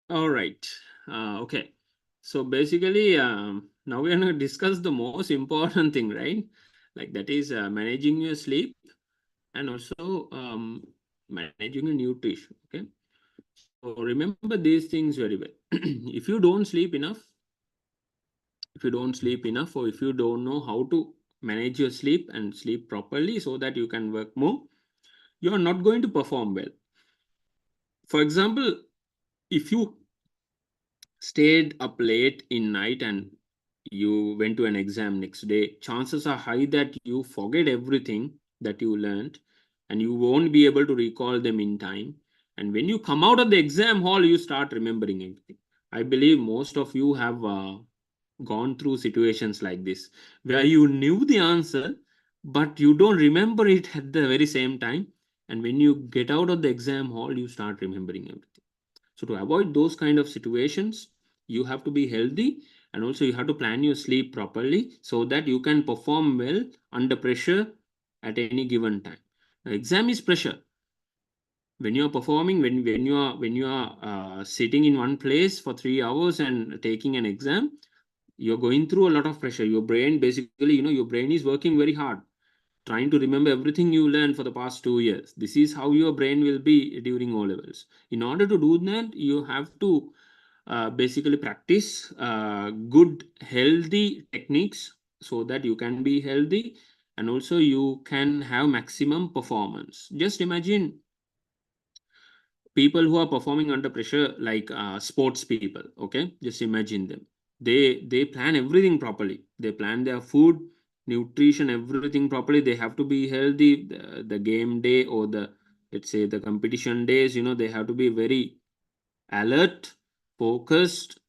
All right. Okay. So basically, now we are going to discuss the most important thing, right? Like that is managing your sleep and also managing your nutrition. Okay. So remember these things very well. If you don't sleep enough, or if you don't know how to manage your sleep and sleep properly so that you can work more, you are not going to perform well. For example, if you stayed up late in night and you went to an exam next day, chances are high that you forget everything that you learned and you won't be able to recall them in time. And when you come out of the exam hall, you start remembering everything. I believe most of you have gone through situations like this where you knew the answer, but you don't remember it at the very same time. And when you get out of the exam hall, you start remembering everything. So to avoid those kind of situations, you have to be healthy and also you have to plan your sleep properly so that you can perform well under pressure at any given time. The exam is pressure. When you are performing, when you are sitting in one place for 3 hours and taking an exam, you're going through a lot of pressure. Your brain basically, your brain is working very hard, trying to remember everything you learned for the past 2 years. This is how your brain will be during O levels. In order to do that, you have to basically practice good, healthy techniques so that you can be healthy and also you can have maximum performance. Just imagine people who are performing under pressure, like sports people. Okay, just imagine them. They plan everything properly. They plan their food, nutrition, everything properly. They have to be healthy. The game day or the, let's say, the competition days, they have to be very alert, focused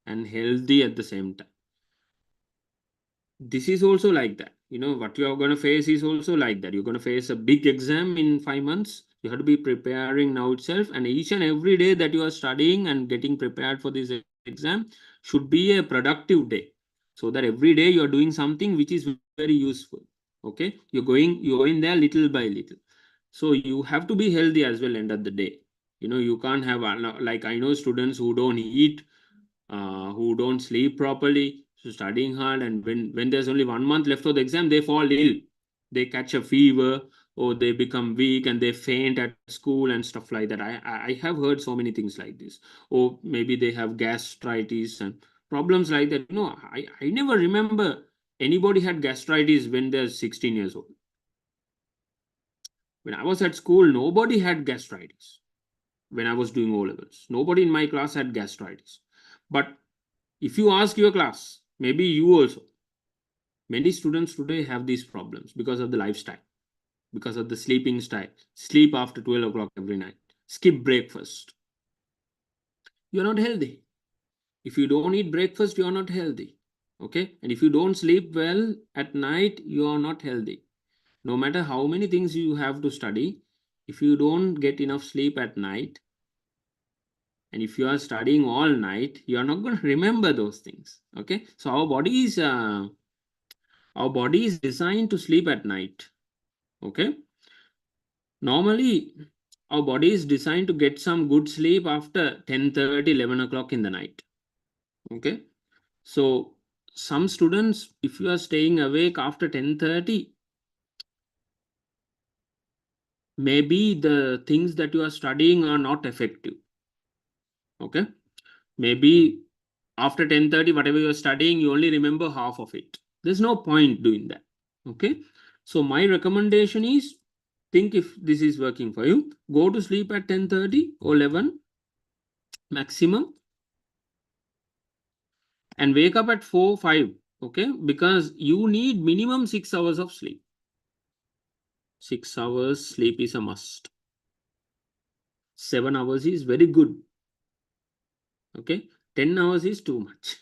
and healthy at the same time. This is also like that. What you are going to face is also like that. You're going to face a big exam in 5 months. You have to be preparing now itself, and each and every day that you are studying and getting prepared for this exam should be a productive day, so that every day you are doing something which is very useful. Okay, you're going there little by little. So you have to be healthy as well. End of the day, you can't have, like, I know students who don't eat, who don't sleep properly, so studying hard, and when there's only 1 month left of the exam, they fall ill. They catch a fever or they become weak and they faint at school and stuff like that. I have heard so many things like this. Or maybe they have gastritis and problems like that. I never remember anybody had gastritis when they're 16 years old. When I was at school, nobody had gastritis. When I was doing O levels, nobody in my class had gastritis. But if you ask your class, maybe you also, many students today have these problems because of the lifestyle, because of the sleeping style. Sleep after 12 o'clock every night, skip breakfast. You're not healthy. If you don't eat breakfast, you're not healthy. Okay, and if you don't sleep well at night, you are not healthy. No matter how many things you have to study, if you don't get enough sleep at night, and if you are studying all night, you are not going to remember those things. Okay, so our body is designed to sleep at night. Okay, normally our body is designed to get some good sleep after 10:30, 11 o'clock in the night. Okay, so some students, if you are staying awake after 10:30, maybe the things that you are studying are not effective. Okay, maybe after 10:30, whatever you are studying, you only remember half of it. There's no point doing that. Okay, so my recommendation is, think if this is working for you, go to sleep at 10:30 or 11 maximum and wake up at 4, 5. Okay, because you need minimum 6 hours of sleep. 6 hours sleep is a must. 7 hours is very good. Okay, 10 hours is too much.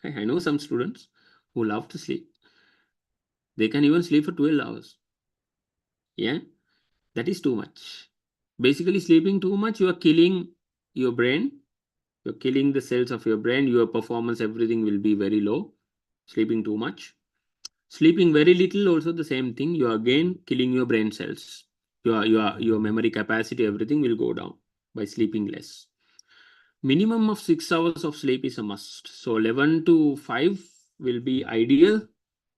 I know some students who love to sleep. They can even sleep for 12 hours. Yeah, that is too much. Basically, sleeping too much, you are killing your brain. You're killing the cells of your brain. Your performance, everything will be very low. Sleeping too much. Sleeping very little, also the same thing. You are again killing your brain cells. Your memory capacity, everything will go down by sleeping less. minimum of 6 hours of sleep is a must. So 11 to 5 will be ideal.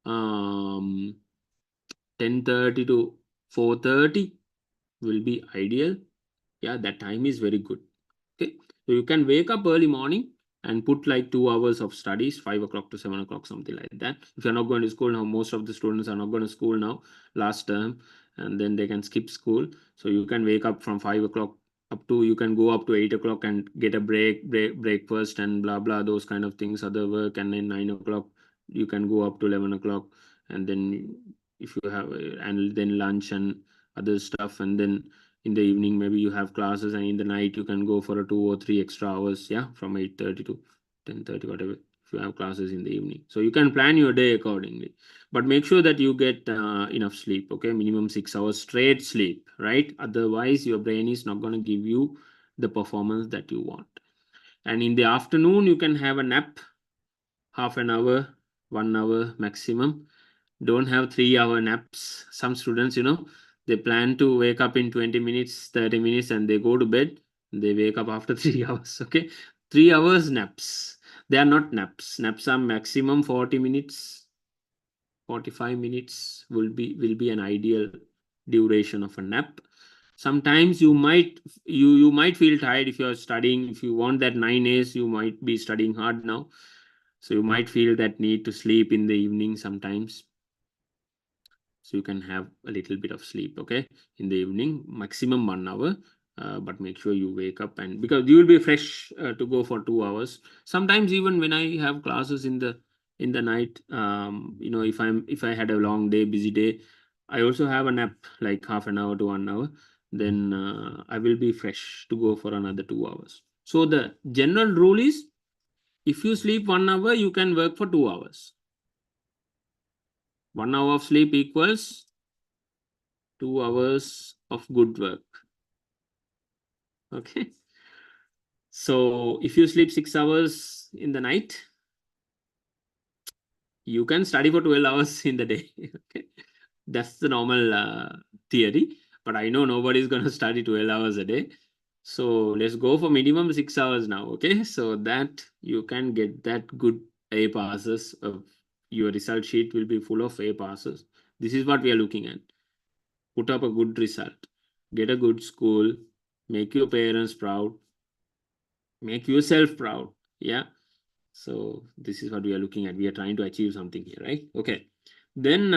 10:30 to 4:30 will be ideal. Yeah, that time is very good. Okay, so you can wake up early morning and put like 2 hours of studies, 5 o'clock to 7 o'clock, something like that. If you're not going to school now, most of the students are not going to school now, last term, and then they can skip school. So you can wake up from 5 o'clock up to, you can go up to 8 o'clock and get a breakfast and blah blah, those kind of things, other work, and then 9 o'clock you can go up to 11 o'clock, and then if you have and then lunch and other stuff, and then in the evening maybe you have classes, and in the night you can go for a 2 or 3 extra hours, yeah, from 8:30 to 10:30, whatever, if you have classes in the evening. So you can plan your day accordingly, but make sure that you get enough sleep. Okay, minimum 6 hours straight sleep, right? Otherwise your brain is not going to give you the performance that you want. And in the afternoon you can have a nap, half an hour, 1 hour maximum. Don't have 3-hour naps. Some students, they plan to wake up in 20 minutes, 30 minutes, and they go to bed. They wake up after 3 hours. Okay, 3 hours naps. They are not naps. Naps are maximum 40 minutes. 45 minutes will be an ideal duration of a nap. Sometimes you might feel tired if you are studying. If you want that 9 A's, you might be studying hard now, so you might feel that need to sleep in the evening sometimes. So you can have a little bit of sleep, okay, in the evening, maximum 1 hour, but make sure you wake up, and because you will be fresh to go for 2 hours. Sometimes even when I have classes in the night, if I had a long day, busy day, I also have a nap like half an hour to 1 hour, then I will be fresh to go for another 2 hours. So the general rule is, if you sleep 1 hour, you can work for 2 hours. 1 hour of sleep equals 2 hours of good work. Okay. So if you sleep 6 hours in the night, you can study for 12 hours in the day. Okay. That's the normal theory. But I know nobody is going to study 12 hours a day. So let's go for minimum 6 hours now. Okay. So that you can get that good A passes. Your result sheet will be full of A passes. This is what we are looking at. Put up a good result, get a good school, make your parents proud, make yourself proud. Yeah. So this is what we are looking at. We are trying to achieve something here, right? Okay. Then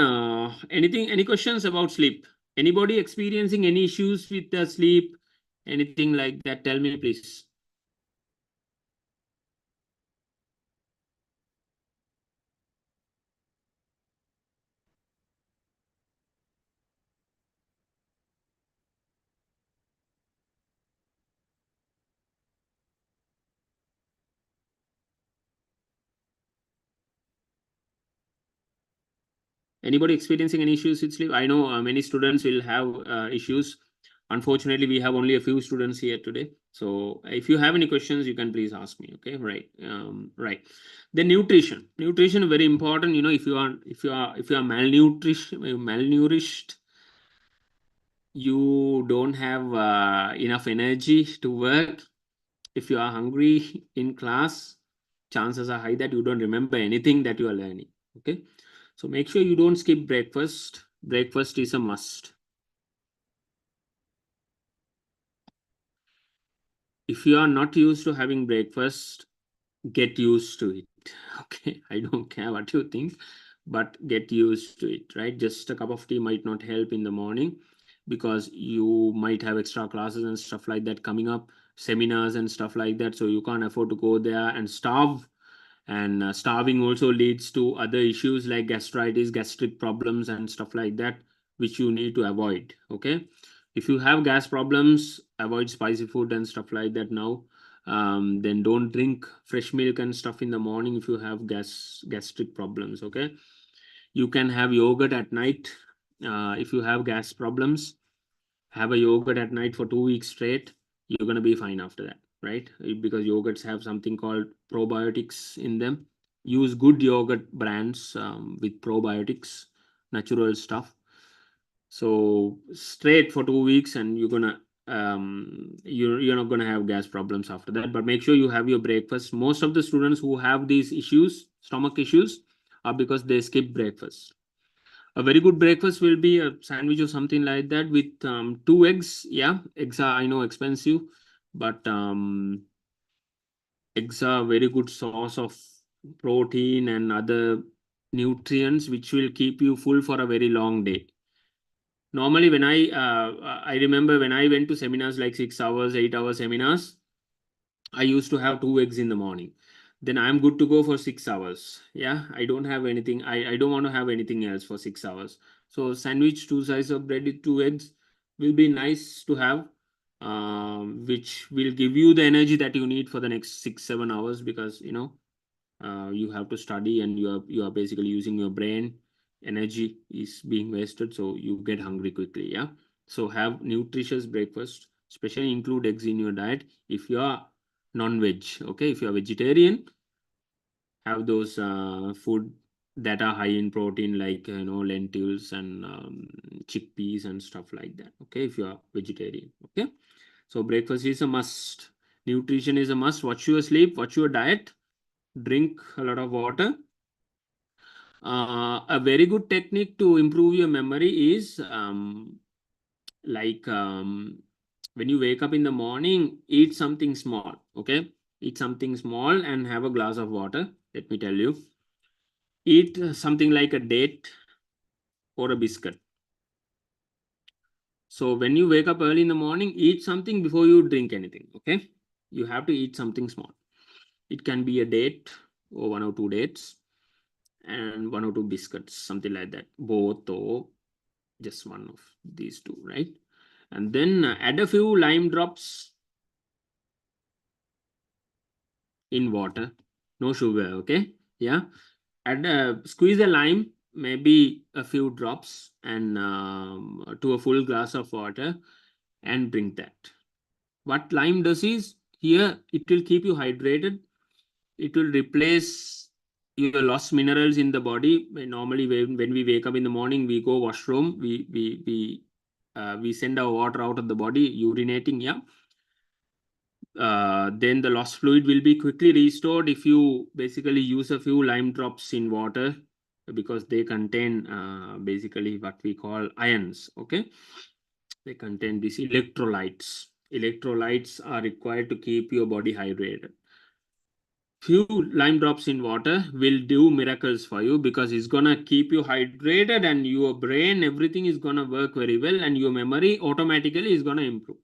any questions about sleep? Anybody experiencing any issues with the sleep? Anything like that? Tell me, please. Anybody experiencing any issues with sleep? I know many students will have issues. Unfortunately, we have only a few students here today. So if you have any questions, you can please ask me. Okay, right. Right. The nutrition is very important. If you are malnourished, you don't have enough energy to work. If you are hungry in class, chances are high that you don't remember anything that you are learning. Okay. So make sure you don't skip breakfast. Breakfast is a must. If you are not used to having breakfast, get used to it. Okay, I don't care what you think, but get used to it, right? Just a cup of tea might not help in the morning, because you might have extra classes and stuff like that coming up, seminars and stuff like that. So you can't afford to go there and starve. And starving also leads to other issues like gastritis, gastric problems and stuff like that, which you need to avoid. Okay, if you have gas problems, avoid spicy food and stuff like that now. Then don't drink fresh milk and stuff in the morning if you have gastric problems. Okay, you can have yogurt at night. If you have gas problems, have a yogurt at night for 2 weeks straight. You're going to be fine after that, right? Because yogurts have something called probiotics in them. Use good yogurt brands with probiotics, natural stuff. So straight for 2 weeks, and you're gonna you're not going to have gas problems after that. But make sure you have your breakfast. Most of the students who have these issues, stomach issues, are because they skip breakfast. A very good breakfast will be a sandwich or something like that with 2 eggs. Yeah, eggs are, I know, expensive, but eggs are very good source of protein and other nutrients which will keep you full for a very long day. Normally, when I remember when I went to seminars like 6 hours, 8 hour seminars, I used to have 2 eggs in the morning. Then I'm good to go for 6 hours. Yeah, I don't have anything. I don't want to have anything else for 6 hours. So sandwich, 2 slices of bread with 2 eggs will be nice to have, which will give you the energy that you need for the next 6-7 hours, because you have to study and you are basically using your brain. Energy is being wasted, so you get hungry quickly. Yeah, so have nutritious breakfast, especially include eggs in your diet. If you are non-veg, okay, if you are vegetarian, have those food that are high in protein, like lentils and chickpeas and stuff like that. Okay, if you are vegetarian. Okay, so breakfast is a must, nutrition is a must. Watch your sleep, watch your diet, drink a lot of water. A very good technique to improve your memory is when you wake up in the morning, eat something small. Okay, eat something small and have a glass of water. Let me tell you, eat something like a date or a biscuit. So when you wake up early in the morning, eat something before you drink anything. Okay, you have to eat something small. It can be a date or 1 or 2 dates and 1 or 2 biscuits, something like that, both or just one of these 2, right? And then add a few lime drops in water, no sugar. Okay, yeah, add squeeze a lime, maybe a few drops, and to a full glass of water, and drink that. What lime does is, here it will keep you hydrated. It will replace your lost minerals in the body. Normally when we wake up in the morning, we go washroom, we send our water out of the body, urinating. Yeah, then the lost fluid will be quickly restored if you basically use a few lime drops in water, because they contain basically what we call ions. Okay, they contain these electrolytes. Electrolytes are required to keep your body hydrated. Few lime drops in water will do miracles for you, because it's gonna keep you hydrated, and your brain, everything is gonna work very well, and your memory automatically is gonna improve.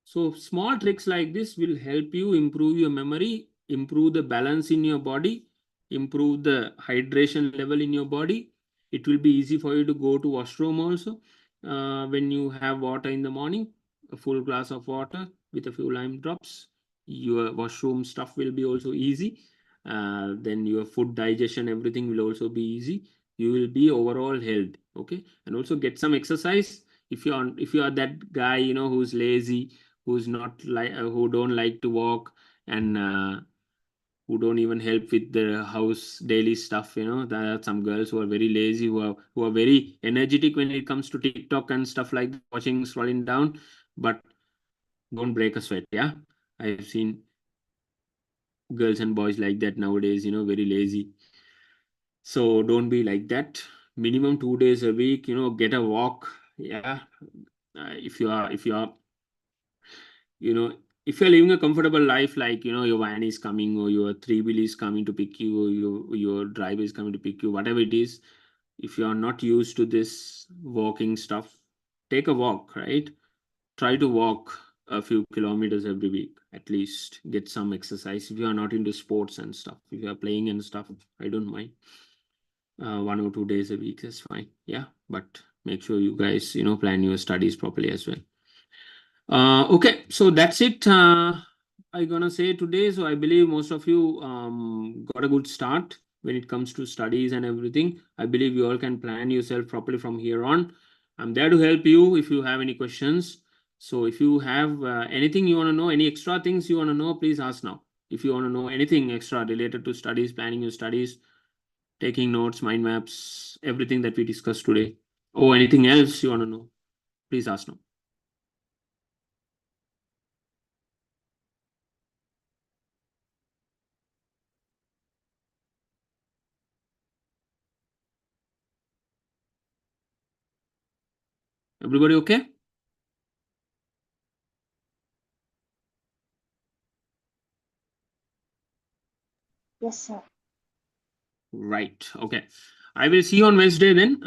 So small tricks like this will help you improve your memory, improve the balance in your body, improve the hydration level in your body. It will be easy for you to go to washroom also. When you have water in the morning, a full glass of water with a few lime drops, your washroom stuff will be also easy. Then your food digestion, everything will also be easy. You will be overall healthy. Okay, and also get some exercise. If you are that guy who's lazy, who's not like who don't like to walk, and who don't even help with the house daily stuff. There are some girls who are very lazy, who are very energetic when it comes to TikTok and stuff like that, watching, scrolling down, but don't break a sweat. Yeah, I've seen girls and boys like that nowadays, very lazy. So don't be like that. Minimum 2 days a week, get a walk. Yeah, if you are if you're living a comfortable life, like your van is coming, or your 3-wheel is coming to pick you, or your driver is coming to pick you, whatever it is, if you are not used to this walking stuff, take a walk, right? Try to walk a few kilometers every week, at least get some exercise. If you are not into sports and stuff, if you are playing and stuff, I don't mind. 1 or 2 days a week is fine. Yeah, but make sure you guys plan your studies properly as well. Okay, so that's it. I'm gonna say today. So I believe most of you got a good start when it comes to studies and everything. I believe you all can plan yourself properly from here on. I'm there to help you if you have any questions. So if you have anything you want to know, any extra things you want to know, please ask now. If you want to know anything extra related to studies, planning your studies, taking notes, mind maps, everything that we discussed today, or anything else you want to know, please ask now. Everybody okay? Yes, sir. Right. Okay. I will see you on Wednesday then.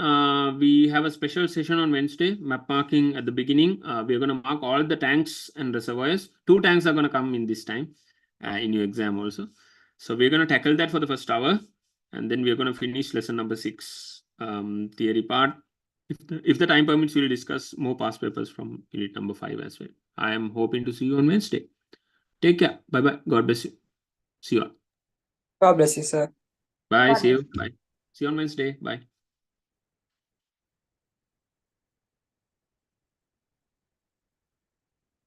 We have a special session on Wednesday, map marking at the beginning. We are going to mark all the tanks and reservoirs. 2 tanks are going to come in this time in your exam also. So we're going to tackle that for the first hour. And then we're going to finish lesson number 6, theory part. If the time permits, we'll discuss more past papers from unit number 5 as well. I am hoping to see you on Wednesday. Take care. Bye-bye. God bless you. See you all. God bless you, sir. Bye. God See bless you. Bye. See you on Wednesday. Bye.